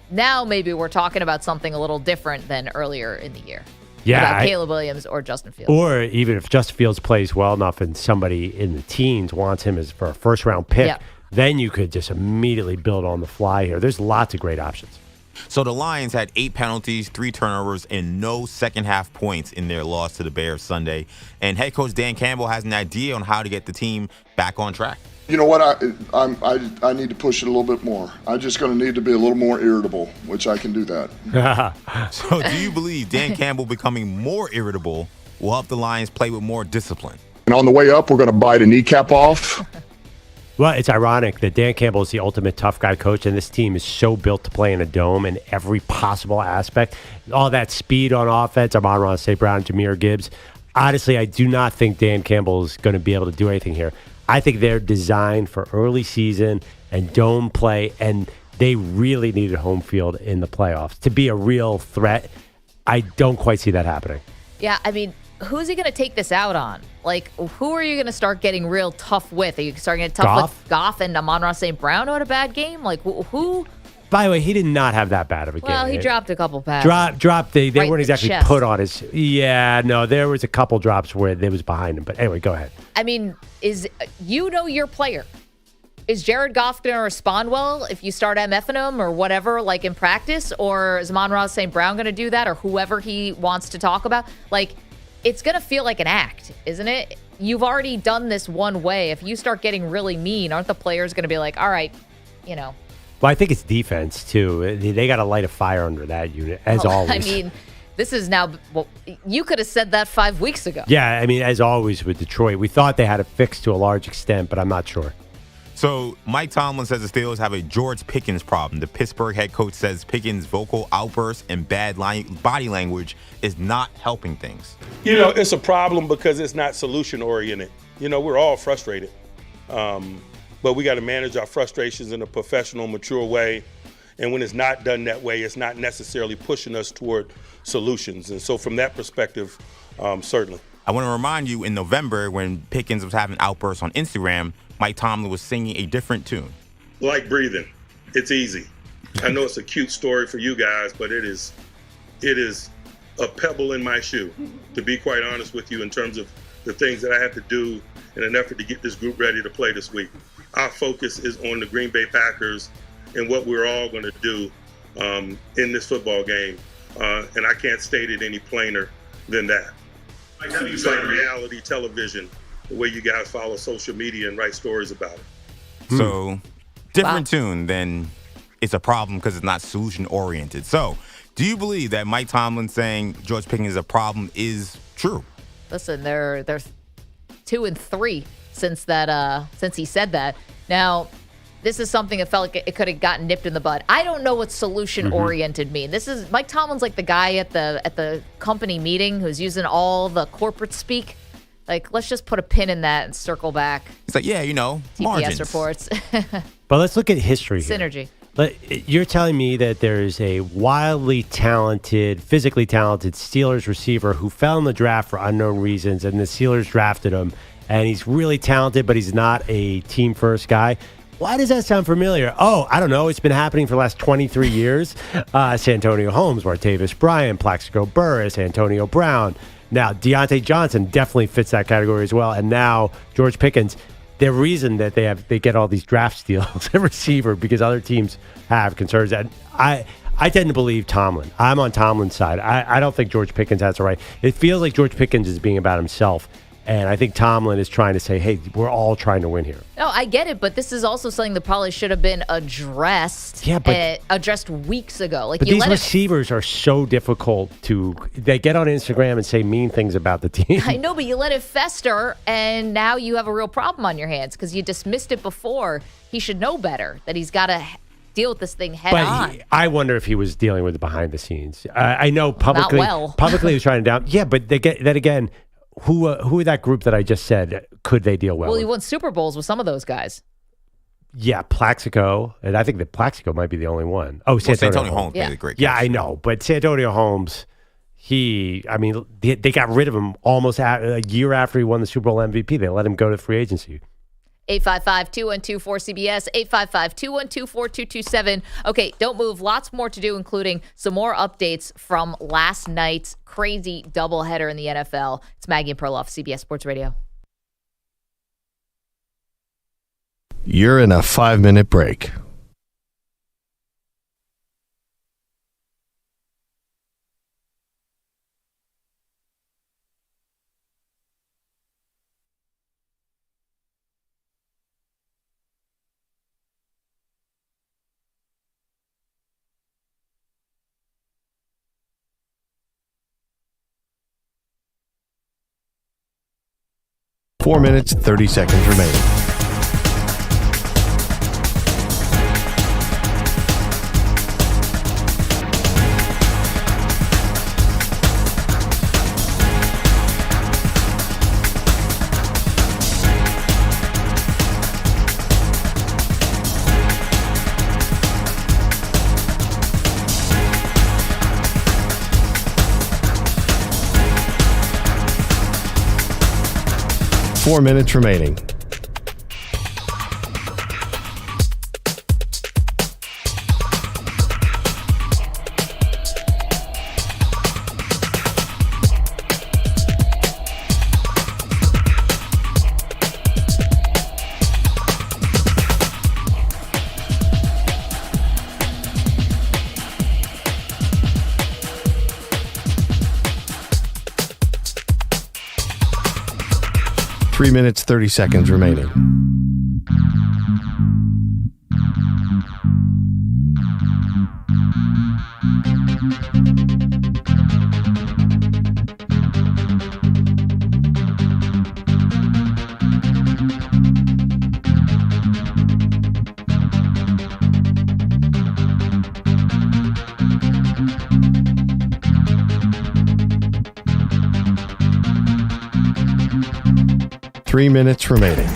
Now maybe we're talking about something a little different than earlier in the year. Yeah, about Caleb Williams or Justin Fields. Or even if Justin Fields plays well enough and somebody in the teens wants him as for a first-round pick, then you could just immediately build on the fly here. There's lots of great options. So the Lions had 8 penalties, 3 turnovers, and no second-half points in their loss to the Bears Sunday. And head coach Dan Campbell has an idea on how to get the team back on track. You know what? I need to push it a little bit more. I'm just going to need to be a little more irritable, which I can do that. So do you believe Dan Campbell becoming more irritable will help the Lions play with more discipline? And on the way up, we're going to bite a kneecap off. Well, it's ironic that Dan Campbell is the ultimate tough guy coach, and this team is so built to play in a dome in every possible aspect. All that speed on offense, Amon-Ra St. Brown, Jahmyr Gibbs. Honestly, I do not think Dan Campbell is going to be able to do anything here. I think they're designed for early season and dome play, and they really needed home field in the playoffs to be a real threat. I don't quite see that happening. Yeah, I mean, who's he going to take this out on? Like, who are you going to start getting real tough with? Are you starting to get tough with Goff and Amon-Ra St. Brown had a bad game? Like, who? By the way, he did not have that bad of a game. Well, he dropped a couple passes. They Right weren't in the exactly chest. put on his. Yeah, no, there was a couple drops where it was behind him. But anyway, go ahead. I mean, your player. Is Jared Goff going to respond well if you start MFing him or whatever, like in practice? Or is Amon-Ra St. Brown going to do that, or whoever he wants to talk about? Like, it's going to feel like an act, isn't it? You've already done this one way. If you start getting really mean, aren't the players going to be like, all right, you know. Well, I think it's defense, too. They got to light a fire under that unit, as always. I mean, this is now, well, you could have said that 5 weeks ago. Yeah, I mean, as always with Detroit, we thought they had it fixed to a large extent, but I'm not sure. So Mike Tomlin says the Steelers have a George Pickens problem. The Pittsburgh head coach says Pickens' vocal outbursts and bad body language is not helping things. You know, it's a problem because it's not solution-oriented. You know, we're all frustrated. But we got to manage our frustrations in a professional, mature way. And when it's not done that way, it's not necessarily pushing us toward solutions. And so from that perspective, certainly. I want to remind you, in November, when Pickens was having outbursts on Instagram, Mike Tomlin was singing a different tune. Like breathing. It's easy. I know it's a cute story for you guys, but it is a pebble in my shoe, to be quite honest with you, in terms of the things that I have to do in an effort to get this group ready to play this week. Our focus is on the Green Bay Packers and what we're all going to do in this football game. And I can't state it any plainer than that. It's like reality television, the way you guys follow social media and write stories about it. So, different tune than it's a problem because it's not solution-oriented. So, do you believe that Mike Tomlin saying George Pickens is a problem is true? Listen, they're 2-3 since he said that. Now, this is something that felt like it could have gotten nipped in the bud. I don't know what solution-oriented mean. This is Mike Tomlin's like the guy at the company meeting who's using all the corporate speak. Like, let's just put a pin in that and circle back. It's like, yeah, you know, TPS margins. reports. But let's look at history here. Synergy. But you're telling me that there's a wildly talented, physically talented Steelers receiver who fell in the draft for unknown reasons, and the Steelers drafted him, and he's really talented, but he's not a team-first guy. Why does that sound familiar? Oh, I don't know. It's been happening for the last 23 years. Santonio Holmes, Martavis Bryant, Plaxico Burress, Antonio Brown. Now, Deontay Johnson definitely fits that category as well. And now George Pickens. The reason that they get all these draft steals at receiver because other teams have concerns. And I tend to believe Tomlin. I'm on Tomlin's side. I don't think George Pickens has it right. It feels like George Pickens is being about himself. And I think Tomlin is trying to say, hey, we're all trying to win here. No, I get it, but this is also something that probably should have been addressed. Yeah, but addressed weeks ago. Like, but these receivers are so difficult they get on Instagram and say mean things about the team. I know, but you let it fester, and now you have a real problem on your hands because you dismissed it before. He should know better that he's got to deal with this thing head on. I wonder if he was dealing with it behind the scenes. I know publicly, publicly he was trying to down. Yeah, but then again. Who that group that I just said could they deal well? Well, with? he won Super Bowls with some of those guys. Yeah, Plaxico, and I think that Plaxico might be the only one. Oh, Santonio Holmes made a great catch. Yeah, I know, but Santonio Holmes, they got rid of him almost a year after he won the Super Bowl MVP. They let him go to free agency. 855-212-4CBS, 855-212-4227. Okay, don't move. Lots more to do, including some more updates from last night's crazy doubleheader in the NFL. It's Maggie and Perloff, CBS Sports Radio. You're in a 5-minute break. Four minutes, 30 seconds remaining. 4 minutes remaining. Three minutes, 30 seconds remaining. Three minutes remaining.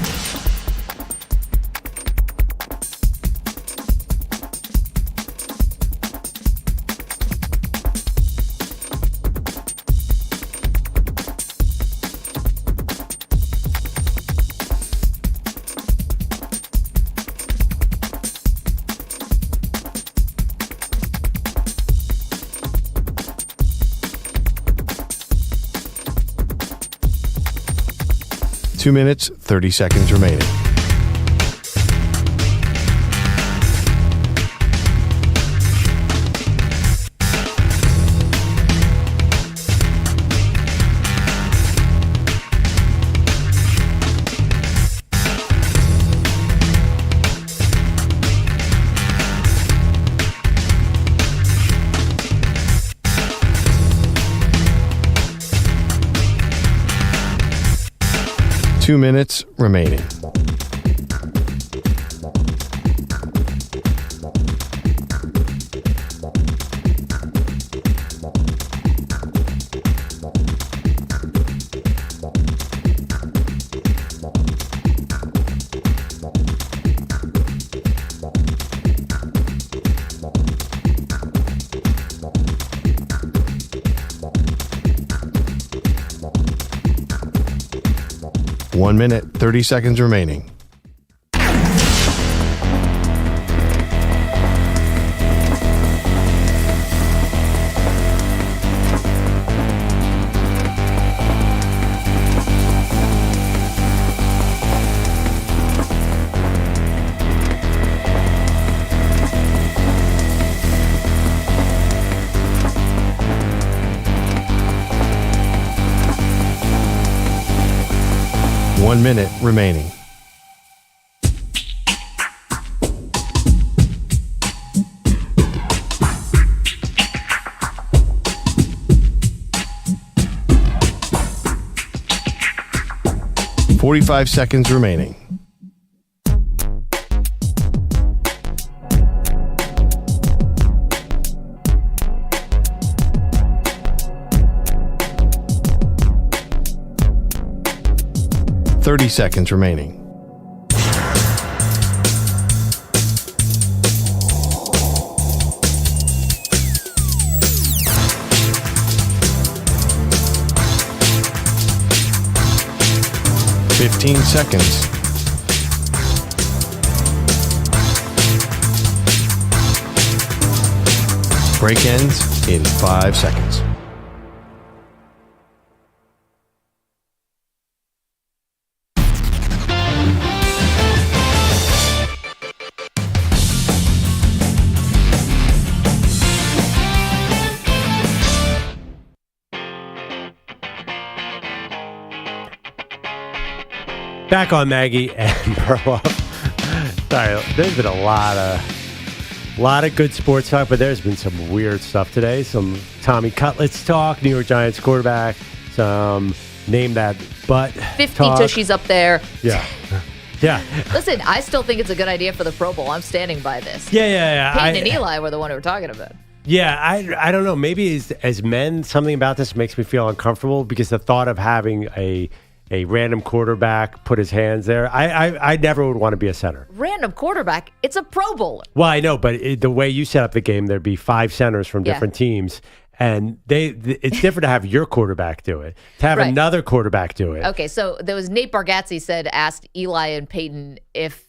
Two minutes, 30 seconds remaining. Two minutes remaining. One minute, 30 seconds remaining. One minute remaining. .45 seconds remaining. .30 seconds remaining. .15 seconds. Break ends in 5 seconds. Back on Maggie and Perloff. Sorry, there's been a lot of good sports talk, but there's been some weird stuff today. Some Tommy Cutlets talk, New York Giants quarterback, some name that butt 50 talk. tushies up there. Yeah. Yeah. Listen, I still think it's a good idea for the Pro Bowl. I'm standing by this. Yeah. Peyton and Eli were the one who were talking about it. Yeah, I don't know. Maybe as men, something about this makes me feel uncomfortable because the thought of having a random quarterback put his hands there, I never would want to be a center. Random quarterback, it's a Pro Bowler. Well, I know, but the way you set up the game, there'd be 5 centers from different teams. And it's different to have your quarterback do it, to have another quarterback do it. Okay, so there was Nate Bargatze asked Eli and Peyton if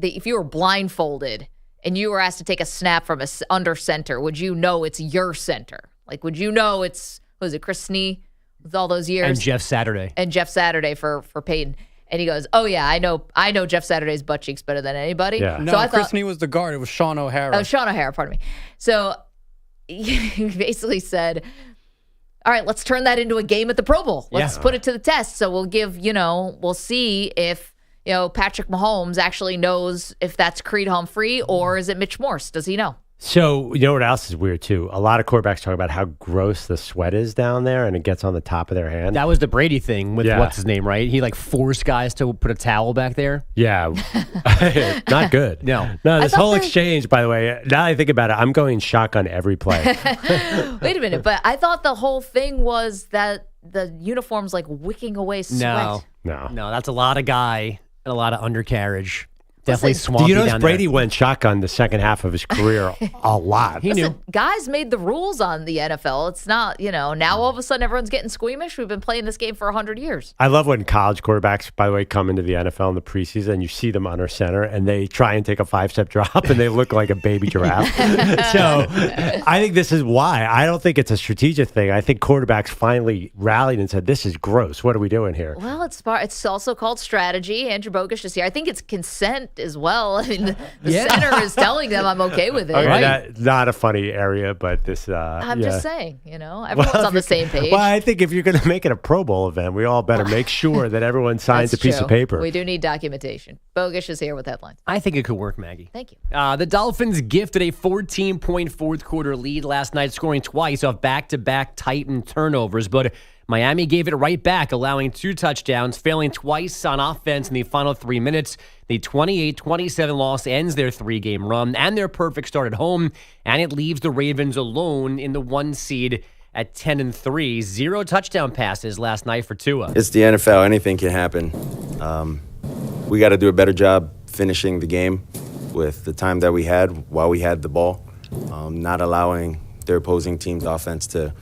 you were blindfolded and you were asked to take a snap from under center, would you know it's your center? Like, would you know it's, was it Chris Snee with all those years? And Jeff Saturday. And Jeff Saturday for Peyton. And he goes, oh, yeah, I know Jeff Saturday's butt cheeks better than anybody. Yeah. So No, I Chris thought, Snee was the guard. It was Sean O'Hara. Oh, Sean O'Hara, pardon me. So he basically said, all right, let's turn that into a game at the Pro Bowl. Let's put it to the test. So we'll we'll see if, Patrick Mahomes actually knows if that's Creed Humphrey or is it Mitch Morse? Does he know? So, you know what else is weird, too? A lot of quarterbacks talk about how gross the sweat is down there, and it gets on the top of their hand. That was the Brady thing with what's his name, right? He forced guys to put a towel back there. Yeah. Not good. No. This whole exchange, by the way, now that I think about it, I'm going shotgun every play. Wait a minute. But I thought the whole thing was that the uniform's wicking away sweat. No, that's a lot of guy and a lot of undercarriage. Definitely swampy. Do you know down Brady there. went shotgun the second half of his career a lot? He knew. Guys made the rules on the NFL. It's not, now all of a sudden everyone's getting squeamish. We've been playing this game for 100 years. I love when college quarterbacks, by the way, come into the NFL in the preseason. You see them under center, and they try and take a 5-step drop, and they look like a baby giraffe. So I think this is why. I don't think it's a strategic thing. I think quarterbacks finally rallied and said, this is gross. What are we doing here? Well, it's also called strategy. Andrew Bogusch is here. I think it's consent as well. I mean, the center is telling them I'm okay with it. Okay, Right? not a funny area, but this. I'm just saying, everyone's on the same page. Well, I think if you're going to make it a Pro Bowl event, we all better make sure that everyone signs a That's piece true. of paper. We do need documentation. Bogusch is here with headlines. I think it could work, Maggie. Thank you. The Dolphins gifted a 14-point fourth quarter lead last night, scoring twice off back-to-back Titan turnovers, but Miami gave it right back, allowing 2 touchdowns, failing twice on offense in the final 3 minutes. The 28-27 loss ends their 3-game run and their perfect start at home, and it leaves the Ravens alone in the 1 seed at 10-3. 0 touchdown passes last night for Tua. It's the NFL. Anything can happen. We got to do a better job finishing the game with the time that we had while we had the ball, not allowing their opposing team's offense to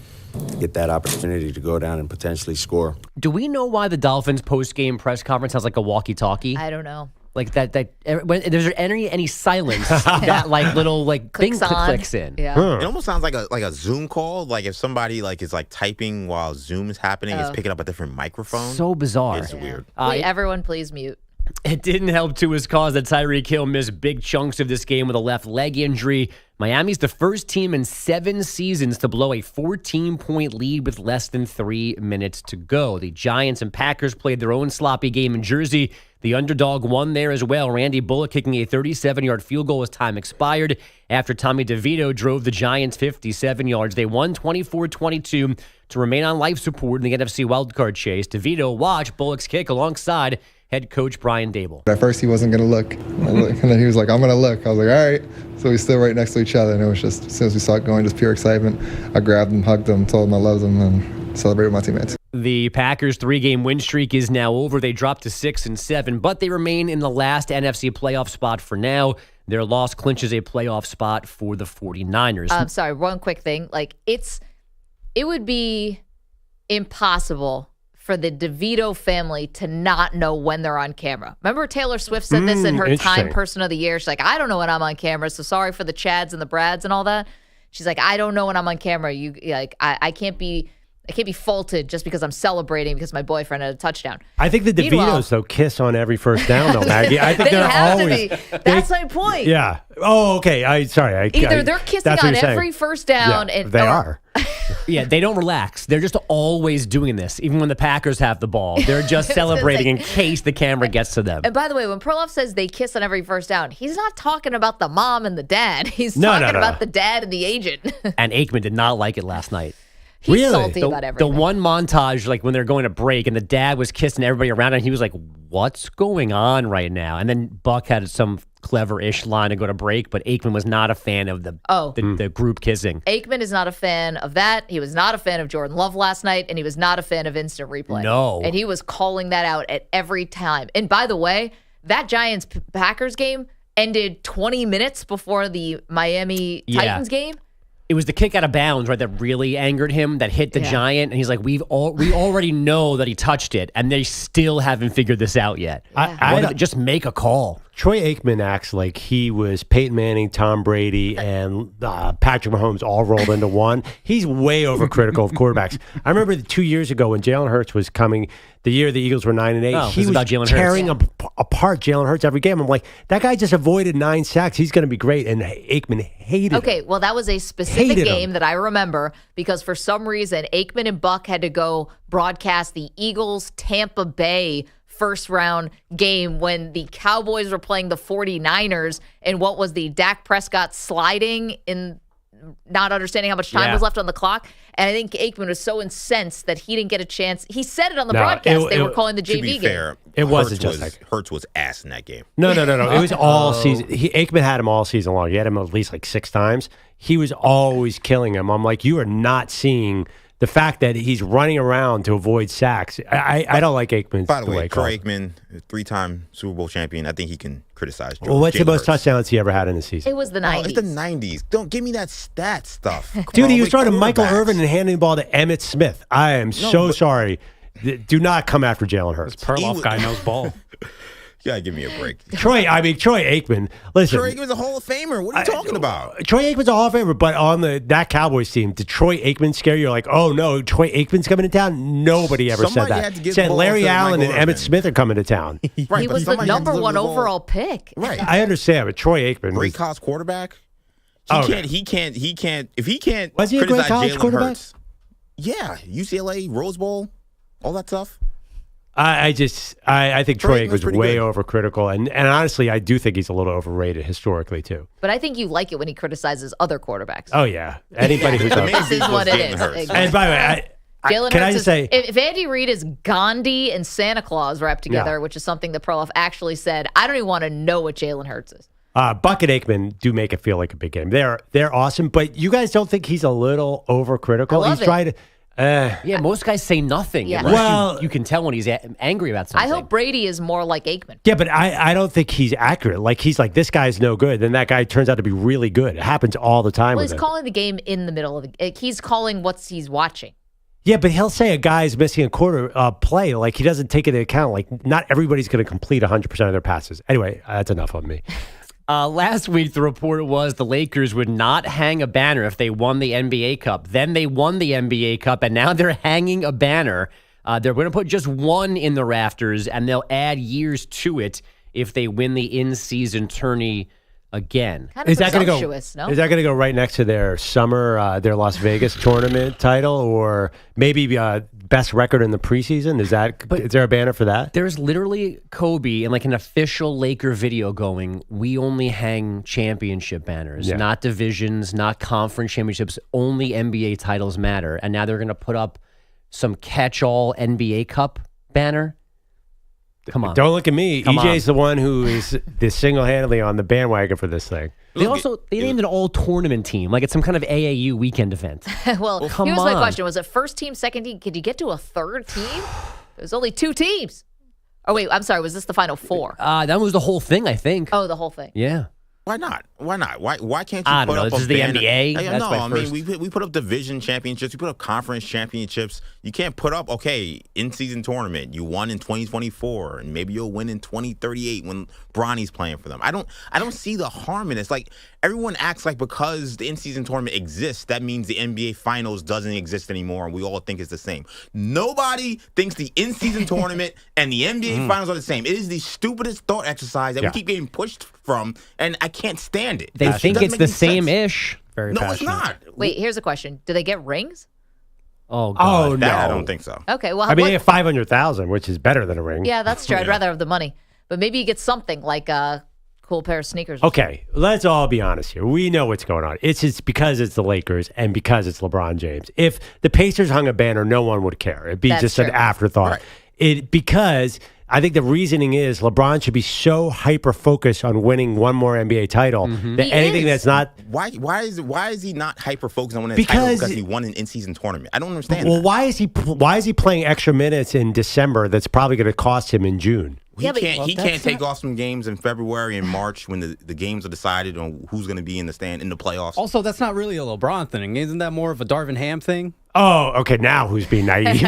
get that opportunity to go down and potentially score. Do we know why the Dolphins post-game press conference has a walkie-talkie? I don't know. Like that when there's any silence that little thing clicks in. Yeah. It almost sounds like a Zoom call. Like if somebody is typing while Zoom is happening, it's picking up a different microphone. So bizarre. It's weird. Wait, everyone please mute. It didn't help Tua's cause that Tyreek Hill missed big chunks of this game with a left leg injury. Miami's the first team in 7 seasons to blow a 14-point lead with less than 3 minutes to go. The Giants and Packers played their own sloppy game in Jersey. The underdog won there as well. Randy Bullock kicking a 37-yard field goal as time expired after Tommy DeVito drove the Giants 57 yards. They won 24-22 to remain on life support in the NFC wildcard chase. DeVito watched Bullock's kick alongside head coach Brian Dable. At first, he wasn't going to look. And then he was like, I'm going to look. I was like, all right. So we stood right next to each other. And it was just, as soon as we saw it going, just pure excitement. I grabbed him, hugged him, told him I loved him, and celebrated with my teammates. The Packers' 3-game win streak is now over. They dropped to 6-7, but they remain in the last NFC playoff spot for now. Their loss clinches a playoff spot for the 49ers. I'm sorry, one quick thing. It would be impossible for the DeVito family to not know when they're on camera. Remember Taylor Swift said this in her Time Person of the Year? She's like, I don't know when I'm on camera, so sorry for the Chads and the Brads and all that. She's like, I don't know when I'm on camera. I can't be faulted just because I'm celebrating because my boyfriend had a touchdown. I think the DeVitos, though, kiss on every first down, though, Maggie. I think they're always. That's my point. Yeah. Oh, okay. Either they're kissing on every first down. Yeah, they are. Yeah, they don't relax. They're just always doing this, even when the Packers have the ball. They're just celebrating in case the camera gets to them. And by the way, when Perloff says they kiss on every first down, he's not talking about the mom and the dad. He's talking about the dad and the agent. And Aikman did not like it last night. He's salty about everything. The one montage, when they're going to break and the dad was kissing everybody around and he was like, what's going on right now? And then Buck had some clever-ish line to go to break, but Aikman was not a fan of the group kissing. Aikman is not a fan of that. He was not a fan of Jordan Love last night, and he was not a fan of instant replay. No. And he was calling that out at every time. And by the way, that Giants-Packers game ended 20 minutes before the Miami Titans game. It was the kick out of bounds, right, that really angered him, that hit the Giant. And he's like, we already know that he touched it, and they still haven't figured this out yet. Just make a call. Troy Aikman acts like he was Peyton Manning, Tom Brady, and Patrick Mahomes all rolled into one. He's way overcritical of quarterbacks. I remember 2 years ago when Jalen Hurts was coming, the year the Eagles were 9-8, he was tearing apart Jalen Hurts every game. I'm like, that guy just avoided 9 sacks. He's going to be great. And Aikman hated him. Okay, well, that was a specific game that I remember because for some reason, Aikman and Buck had to go broadcast the Eagles-Tampa Bay first-round game when the Cowboys were playing the 49ers, and what was the Dak Prescott sliding in not understanding how much time was left on the clock. And I think Aikman was so incensed that he didn't get a chance. He said it on the broadcast. They were calling the JV to be game. fair, It wasn't just like Hurts was ass in that game. No. It was all season. Aikman had him all season long. He had him at least like 6 times. He was always killing him. I'm like, you are not seeing the fact that he's running around to avoid sacks. I don't like Aikman. By the way, Troy Aikman, 3-time Super Bowl champion. I think he can criticize. Well, what's the most touchdowns he ever had in the season? It was the 90s. It's the 90s. Don't give me that stat stuff. Dude, he was throwing to Michael Irvin and handing the ball to Emmitt Smith. I am sorry. Do not come after Jalen Hurts. This Perloff guy knows ball. You gotta give me a break. Troy Aikman. Listen, Troy Aikman's a Hall of Famer. What are you talking about? Troy Aikman's a Hall of Famer, but on that Cowboys team, did Troy Aikman scare you? You're like, oh no, Troy Aikman's coming to town? Nobody ever said that. Said Larry Allen and Emmett Smith are coming to town. He was the number 1 overall pick. Right. I understand, but Troy Aikman, great college quarterback. He can't. If he can't, was he a great college quarterback? Hurts, yeah, UCLA, Rose Bowl, all that stuff. I think Troy Aikman's way overcritical, and honestly, I do think he's a little overrated historically too. But I think you like it when he criticizes other quarterbacks. Oh yeah, anybody who's this is what it is. Exactly. And by the way, Jalen can Hurts I just say, if Andy Reid is Gandhi and Santa Claus wrapped together, which is something that Perloff actually said, I don't even want to know what Jalen Hurts is. Buck and Aikman do make it feel like a big game. They're awesome, but you guys don't think he's a little overcritical? He's trying to. Most guys say nothing. Yeah. Well, you can tell when he's angry about something. I hope Brady is more like Aikman. Yeah, but I don't think he's accurate. Like, he's like, this guy's no good. Then that guy turns out to be really good. It happens all the time Well, with he's him. calling the game in the middle of he's calling what he's watching. Yeah, but he'll say a guy's missing a quarter play. Like, he doesn't take into account. Like, not everybody's going to complete 100% of their passes. Anyway, that's enough on me. Last week, the report was the Lakers would not hang a banner if they won the NBA Cup. Then they won the NBA Cup, and now they're hanging a banner. They're going to put just one in the rafters, and they'll add years to it if they win the in-season tourney again. Kind of presumptuous, no? Is that going to go right next to their summer, their Las Vegas tournament title, or maybe best record in the preseason? Is there a banner for that? There's literally Kobe in like an official Laker video going, we only hang championship banners, not divisions, not conference championships, only NBA titles matter. And now they're going to put up some catch-all NBA Cup banner. Come on. Don't look at me. EJ's the one who is single-handedly on the bandwagon for this thing. They named an all-tournament team, like it's some kind of AAU weekend event. Well, come here's on. my question. Was it first team, second team? Could you get to a third team? There's only 2 teams. Oh, wait, I'm sorry. Was this the Final Four? That was the whole thing, I think. Oh, the whole thing. Yeah. Why not? Why can't you I put don't know. up This a is the banner? NBA. I That's my first. mean, we put up division championships. We put up conference championships. You can't put up, in-season tournament. You won in 2024, and maybe you'll win in 2038 when Bronny's playing for them. I don't see the harm in this. Like, everyone acts like because the in-season tournament exists, that means the NBA Finals doesn't exist anymore, and we all think it's the same. Nobody thinks the in-season tournament and the NBA Finals are the same. It is the stupidest thought exercise that we keep getting pushed from, and I can't stand it. They think it's the same-ish. Very no, it's not. Wait, here's a question. Do they get rings? Oh, God. Oh, no. I don't think so. Okay, well, I mean, they have 500,000, which is better than a ring. yeah, that's true. I'd rather have the money. But maybe you get something like a cool pair of sneakers. Okay, let's all be honest here. We know what's going on. It's just because it's the Lakers and because it's LeBron James. If the Pacers hung a banner, no one would care. It'd be just an afterthought. Right. Because I think the reasoning is LeBron should be so hyper-focused on winning one more NBA title that anything that's not... Why is he not hyper-focused on winning a title because he won an in-season tournament? I don't understand Well, why is he playing extra minutes in December that's probably going to cost him in June? He can't take off some games in February and March when the games are decided on who's going to be in the stand in the playoffs. Also, that's not really a LeBron thing. Isn't that more of a Darvin Ham thing? Oh, okay. Now who's being naive?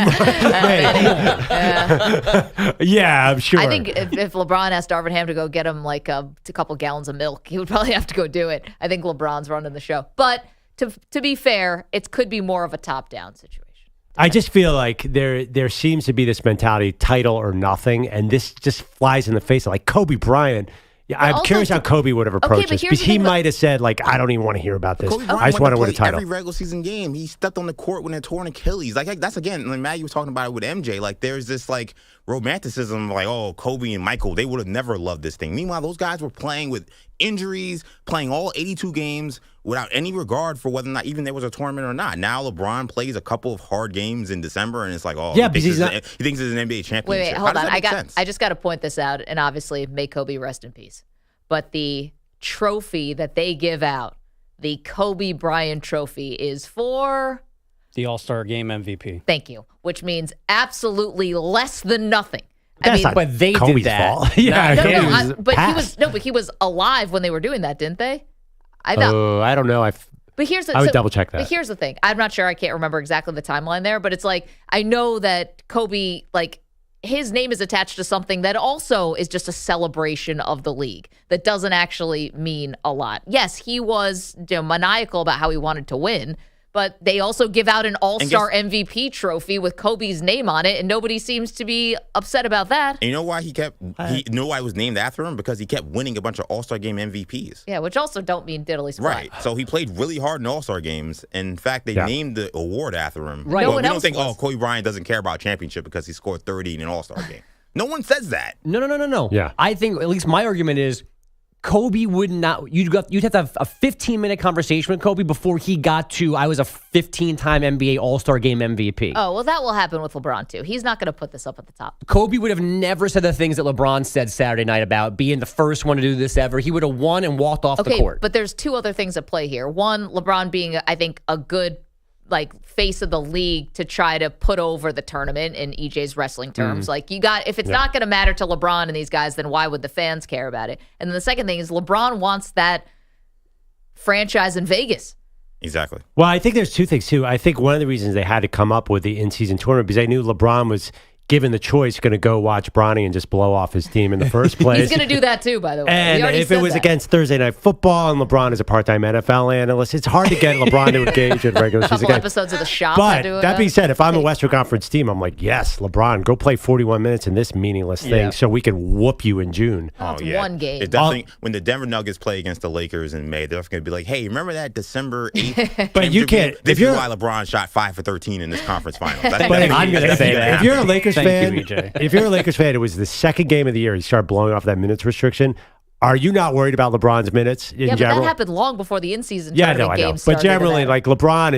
Yeah, I'm sure. I think if LeBron asked Darvin Ham to go get him like a couple gallons of milk, he would probably have to go do it. I think LeBron's running the show. But to be fair, it could be more of a top-down situation. I just feel like there seems to be this mentality, title or nothing, and this just flies in the face of like Kobe Bryant. Yeah, I'm curious how Kobe would have approached this because he might have said like, I don't even want to hear about this. I just want to win a title. Every regular season game, he stepped on the court when they tore an Achilles. Like that's again, like Maggie was talking about it with MJ. Like there's this like romanticism, like Kobe and Michael, they would have never loved this thing. Meanwhile, those guys were playing with injuries, playing all 82 games without any regard for whether or not even there was a tournament or not. Now LeBron plays a couple of hard games in December, and it's like, he thinks it's an NBA championship. Wait, hold on. I just got to point this out, and obviously, may Kobe rest in peace. But the trophy that they give out, the Kobe Bryant trophy, is for the All-Star Game MVP. Thank you. Which means absolutely less than nothing. But they Kobe's did that. fault. Yeah, but he was alive when they were doing that, didn't they? I don't know. I would double check that. But here's the thing. I'm not sure. I can't remember exactly the timeline there, but it's like I know that Kobe, like his name is attached to something that also is just a celebration of the league that doesn't actually mean a lot. Yes, he was maniacal about how he wanted to win, but they also give out an All-Star MVP trophy with Kobe's name on it, and nobody seems to be upset about that. And you know why you know why it was named after him? Because he kept winning a bunch of All-Star Game MVPs. Yeah, which also don't mean diddly squat. Right. So he played really hard in All-Star games. And in fact, they named the award after him. Right. But we don't think, Kobe Bryant doesn't care about championship because he scored 30 in an All-Star game. No one says that. No. Yeah. I think at least my argument is Kobe would not. You'd have to have a 15-minute conversation with Kobe before he got to. I was a 15-time NBA All-Star Game MVP. Oh well, that will happen with LeBron too. He's not going to put this up at the top. Kobe would have never said the things that LeBron said Saturday night about being the first one to do this ever. He would have won and walked off the court. But there's two other things at play here. One, LeBron being, I think, a good face of the league to try to put over the tournament in EJ's wrestling terms. Like if it's not going to matter to LeBron and these guys, then why would the fans care about it? And then the second thing is LeBron wants that franchise in Vegas. Exactly. Well, I think there's two things too. I think one of the reasons they had to come up with the in-season tournament because they knew LeBron was given the choice, going to go watch Browning and just blow off his team in the first place. He's going to do that too, by the way. And if it was against Thursday Night Football and LeBron is a part-time NFL analyst, it's hard to get LeBron to engage in regular season games. Episodes of The Shop. But that being said, if I'm a Western Conference team, I'm like, yes, LeBron, go play 41 minutes in this meaningless thing so we can whoop you in June. It's one game. It definitely, when the Denver Nuggets play against the Lakers in May, they're going to be like, hey, remember that December 8th? But you can't. This is why LeBron shot 5 for 13 in this conference final. I'm going to say that. If you're a Lakers fan, if you're a Lakers fan, it was the second game of the year he started blowing off that minutes restriction. Are you not worried about LeBron's minutes in general? But that happened long before the in-season tournament games started. But generally, like LeBron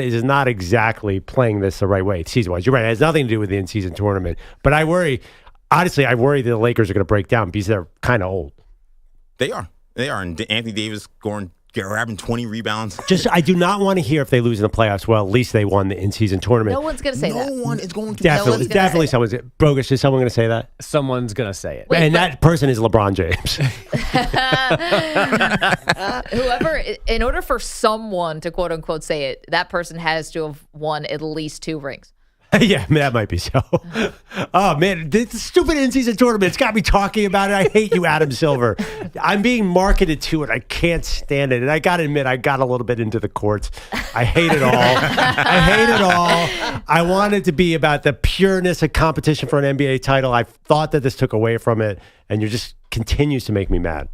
is not exactly playing this the right way season-wise. You're right. It has nothing to do with the in-season tournament. But I worry that the Lakers are going to break down because they're kind of old. They are. And Anthony Davis grabbing 20 rebounds. I do not want to hear if they lose in the playoffs. Well, at least they won the in-season tournament. No one's going to say that. No one is going to. Definitely someone's. Bogus, is someone going to say that? Someone's going to say it. That person is LeBron James. Whoever, in order for someone to quote unquote say it, that person has to have won at least 2 rings. Yeah, that might be so. Oh, man, the stupid in-season tournament's got me talking about it. I hate you, Adam Silver. I'm being marketed to it. I can't stand it. And I got to admit, I got a little bit into the courts. I hate it all. I want it to be about the pureness of competition for an NBA title. I thought that this took away from it, and it just continues to make me mad.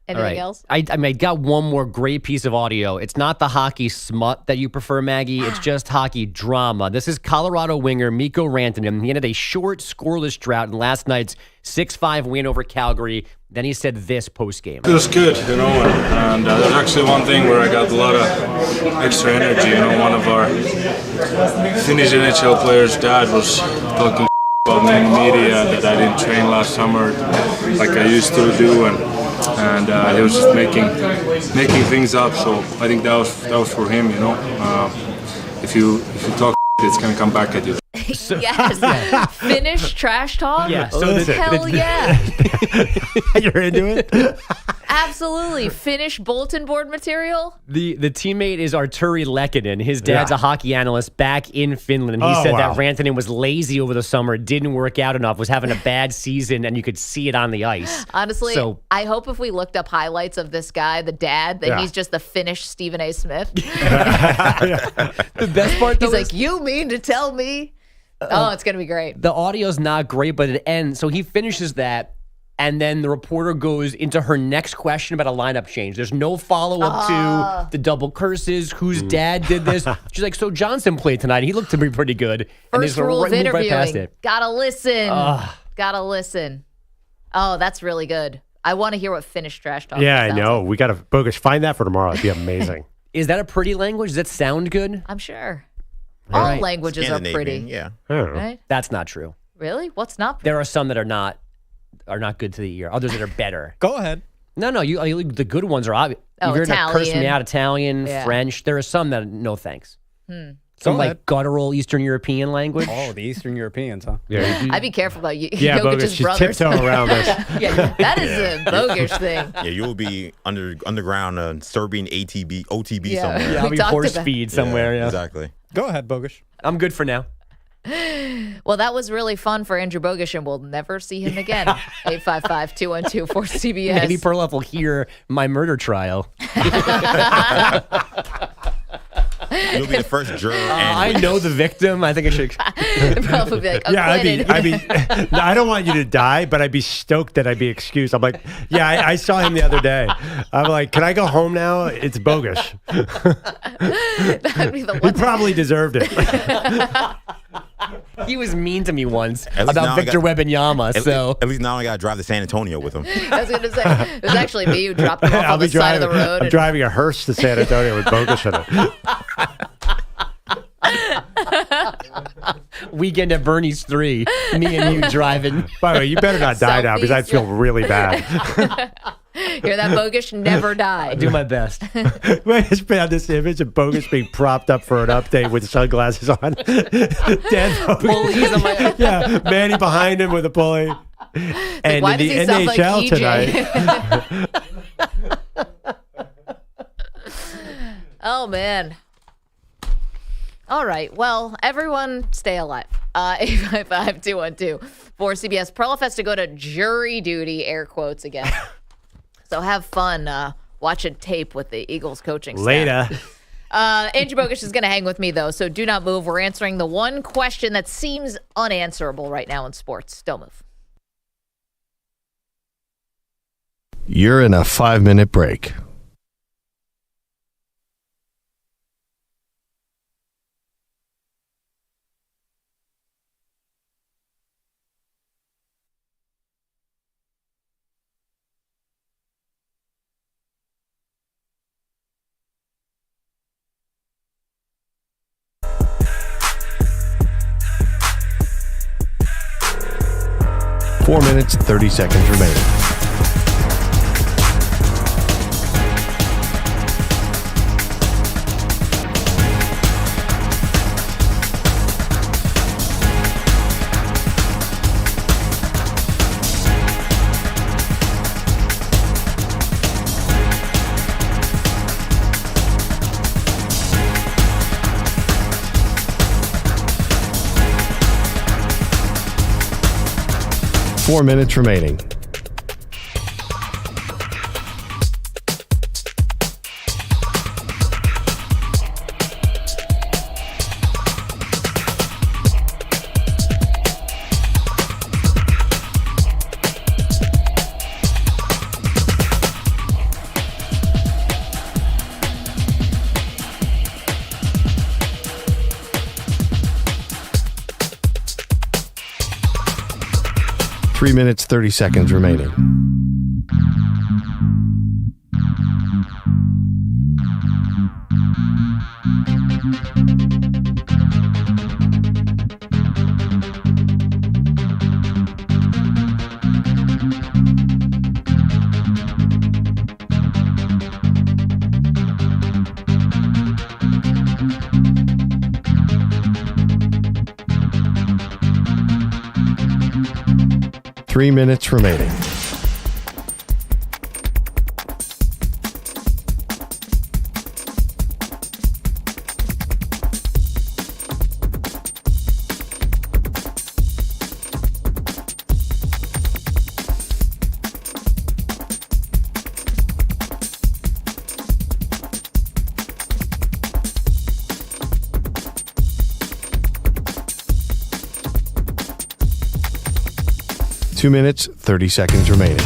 Anything else? I got one more great piece of audio. It's not the hockey smut that you prefer, Maggie. It's just hockey drama. This is Colorado winger Mikko Rantanen. He ended a short, scoreless drought in last night's 6-5 win over Calgary. Then he said this post-game. It was good, and there's actually one thing where I got a lot of extra energy. One of our Finnish NHL players' dad was talking about me in the media that I didn't train last summer like I used to do, and he was just making things up. So I think that was for him. If you talk, it's gonna come back at you. Yes. Finish trash talk? Yes. Hell yeah. You're into it? Absolutely. Finish bulletin board material? The teammate is Arturi Lekkinen. His dad's a hockey analyst back in Finland. And he said that Rantanen was lazy over the summer, didn't work out enough, was having a bad season, and you could see it on the ice. Honestly, I hope if we looked up highlights of this guy, the dad, that he's just the Finnish Stephen A. Smith. The best part, though, he's like, you mean to tell me? Oh, it's going to be great. The audio's not great, but it ends. So he finishes that, and then the reporter goes into her next question about a lineup change. There's no follow-up to the double curses, whose dad did this. She's like, so Johnson played tonight. He looked to be pretty good. First rule of interviewing. Right past it. Gotta listen. Gotta listen. Oh, that's really good. I want to hear what Finnish trash talk Yeah, I sounds know. like. We got to, Bogus, find that for tomorrow. It'd be amazing. Is that a pretty language? Does that sound good? I'm sure. All languages are pretty. Yeah. Right? That's not true. Really? What's not pretty? There are some that are not good to the ear. Others that are better. Go ahead. No, the good ones are obvious. Oh, You're gonna curse me Italian. out, Italian, Yeah. French. There are some that no thanks. Go Some ahead. like guttural Eastern European language. Oh, the Eastern Europeans, huh? Yeah, I'd be careful about you. yeah, Bogus. Jokic's She's brothers. tiptoeing around this. Yeah, that is a bogus thing. Yeah, you'll be underground Serbian OTB Yeah. somewhere. Yeah, I'll be talked horse about- feed somewhere. Yeah. Exactly. Go ahead, Bogus. I'm good for now. Well, that was really fun for Andrew Bogush, and we'll never see him again. 855-212-4CBS. Maybe Perloff will hear my murder trial. You'll be the first juror. I know the victim. I think I should. Probably be like, Yeah, acquitted. I mean, no, I don't want you to die, but I'd be stoked that I'd be excused. I'm like, yeah, I saw him the other day. I'm like, can I go home now? It's Bogus. That'd be the He one. probably deserved it. He was mean to me once At least now about I Victor got- Wembanyama. So At least now I got to drive to San Antonio with him. I was going to say, it was actually me who dropped him off I'll on be the side of the driving. road. I'm and- driving a hearse to San Antonio with Bogus in it. weekend at Bernie's 3, me and you driving. By the way, you better not die now because I'd feel really bad. Hear that, Bogush? Never die. I'll do my best. I just found this image of Bogus being propped up for an update with sunglasses on. Dead Bogus. Pulleys on my- Yeah, Manny behind him with a pulley. And Why in does the he sound like NHL EJ? tonight. Oh, man. All right. Well, everyone stay alive. 855-212-4CBS. Perloff has to go to jury duty, air quotes again. So have fun watching tape with the Eagles coaching staff. Later. Andrew Bogush is going to hang with me, though, so do not move. We're answering the one question that seems unanswerable right now in sports. Don't move. You're in a 5-minute break. Four minutes, 30 seconds remaining. Four minutes remaining. Three minutes, 30 seconds remaining. 3 minutes remaining. Two minutes, 30 seconds remaining.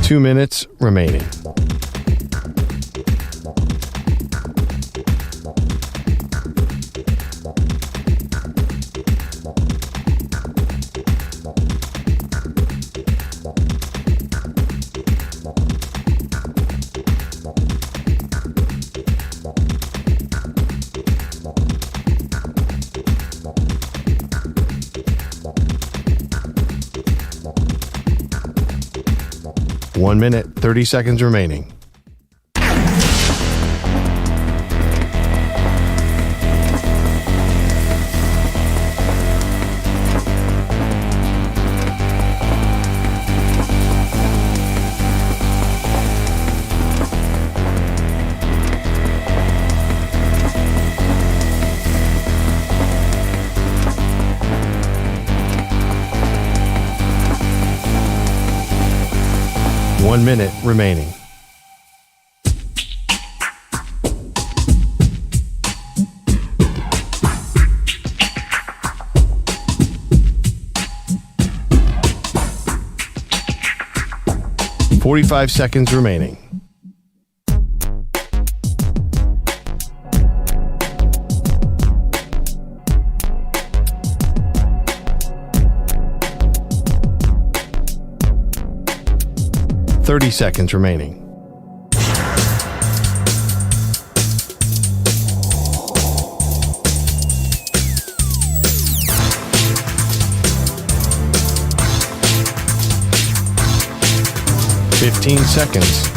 Two minutes remaining. One minute, 30 seconds remaining. One minute remaining. .45 seconds remaining. .30 seconds remaining. .15 seconds.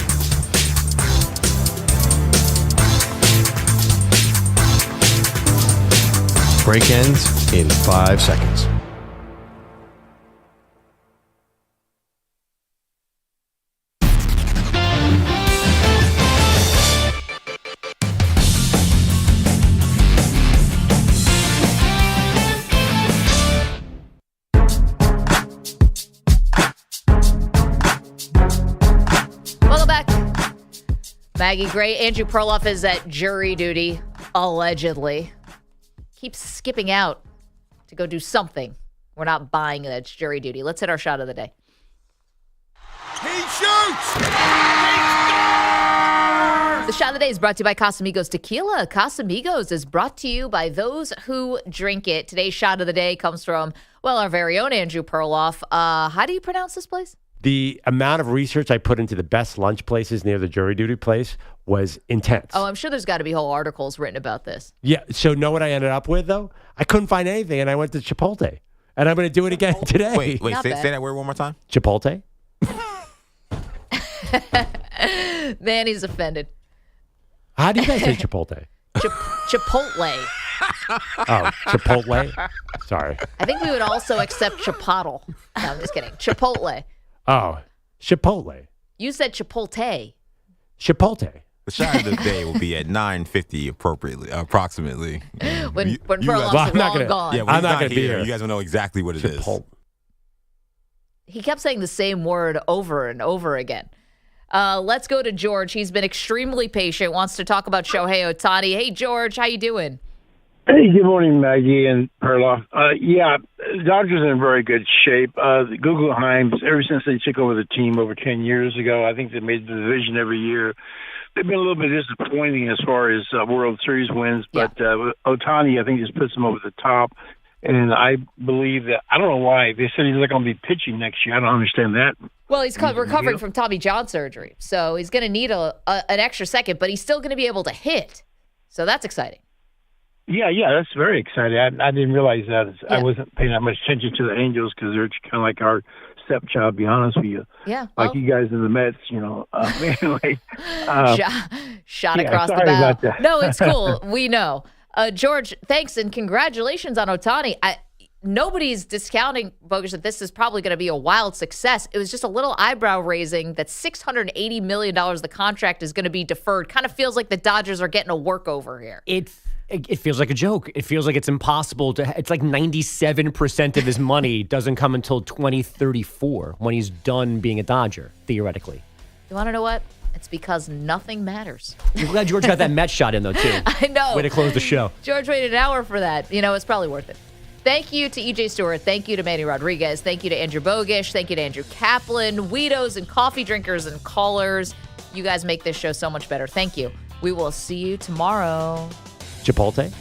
Break ends in 5 seconds. Maggie Gray, Andrew Perloff is at jury duty, allegedly. Keeps skipping out to go do something. We're not buying that it's jury duty. Let's hit our shot of the day. He shoots! The shot of the day is brought to you by Casamigos Tequila. Casamigos is brought to you by those who drink it. Today's shot of the day comes from, well, our very own Andrew Perloff. How do you pronounce this place? The amount of research I put into the best lunch places near the jury duty place was intense. Oh, I'm sure there's got to be whole articles written about this. Yeah. So know what I ended up with, though? I couldn't find anything, and I went to Chipotle. And I'm going to do it again today. Wait, say that word one more time. Chipotle? Man, he's offended. How do you guys say Chipotle? Chipotle. Oh, Chipotle? Sorry. I think we would also accept Chipotle. No, I'm just kidding. Chipotle. Oh, Chipotle. You said Chipotle. Chipotle. The shot of the day will be at 9:50 approximately. When Perloff's long gone. Yeah, when I'm he's not going to be here. You guys will know exactly what it is. He kept saying the same word over and over again. Let's go to George. He's been extremely patient, wants to talk about Shohei Ohtani. Hey, George, how you doing? Hey, good morning, Maggie and Perloff. Yeah, Dodgers are in very good shape. The Guggenheims, ever since they took over the team over 10 years ago, I think they made the division every year. They've been a little bit disappointing as far as World Series wins, but Ohtani, I think, just puts them over the top. And I believe that, I don't know why, they said he's not going to be pitching next year. I don't understand that. Well, he's recovering from Tommy John surgery, so he's going to need an extra second, but he's still going to be able to hit. So that's exciting. Yeah, that's very exciting. I didn't realize that. Yeah. I wasn't paying that much attention to the Angels because they're kind of like our stepchild, to be honest with you. Yeah. Like you guys in the Mets, Anyway. Shot yeah, across the sorry bow. about that. No, it's cool. We know. George, thanks, and congratulations on Ohtani. Nobody's discounting, Bogus, that this is probably going to be a wild success. It was just a little eyebrow raising that $680 million the contract is going to be deferred. Kind of feels like the Dodgers are getting a workover here. It feels like a joke. It feels like it's impossible to. It's like 97% of his money doesn't come until 2034 when he's done being a Dodger, theoretically. You want to know what? It's because nothing matters. I'm glad George got that Met shot in, though, too. I know. Way to close the show. George waited an hour for that. It's probably worth it. Thank you to EJ Stewart. Thank you to Manny Rodriguez. Thank you to Andrew Bogish. Thank you to Andrew Kaplan, Weedos and coffee drinkers and callers. You guys make this show so much better. Thank you. We will see you tomorrow. Chipotle?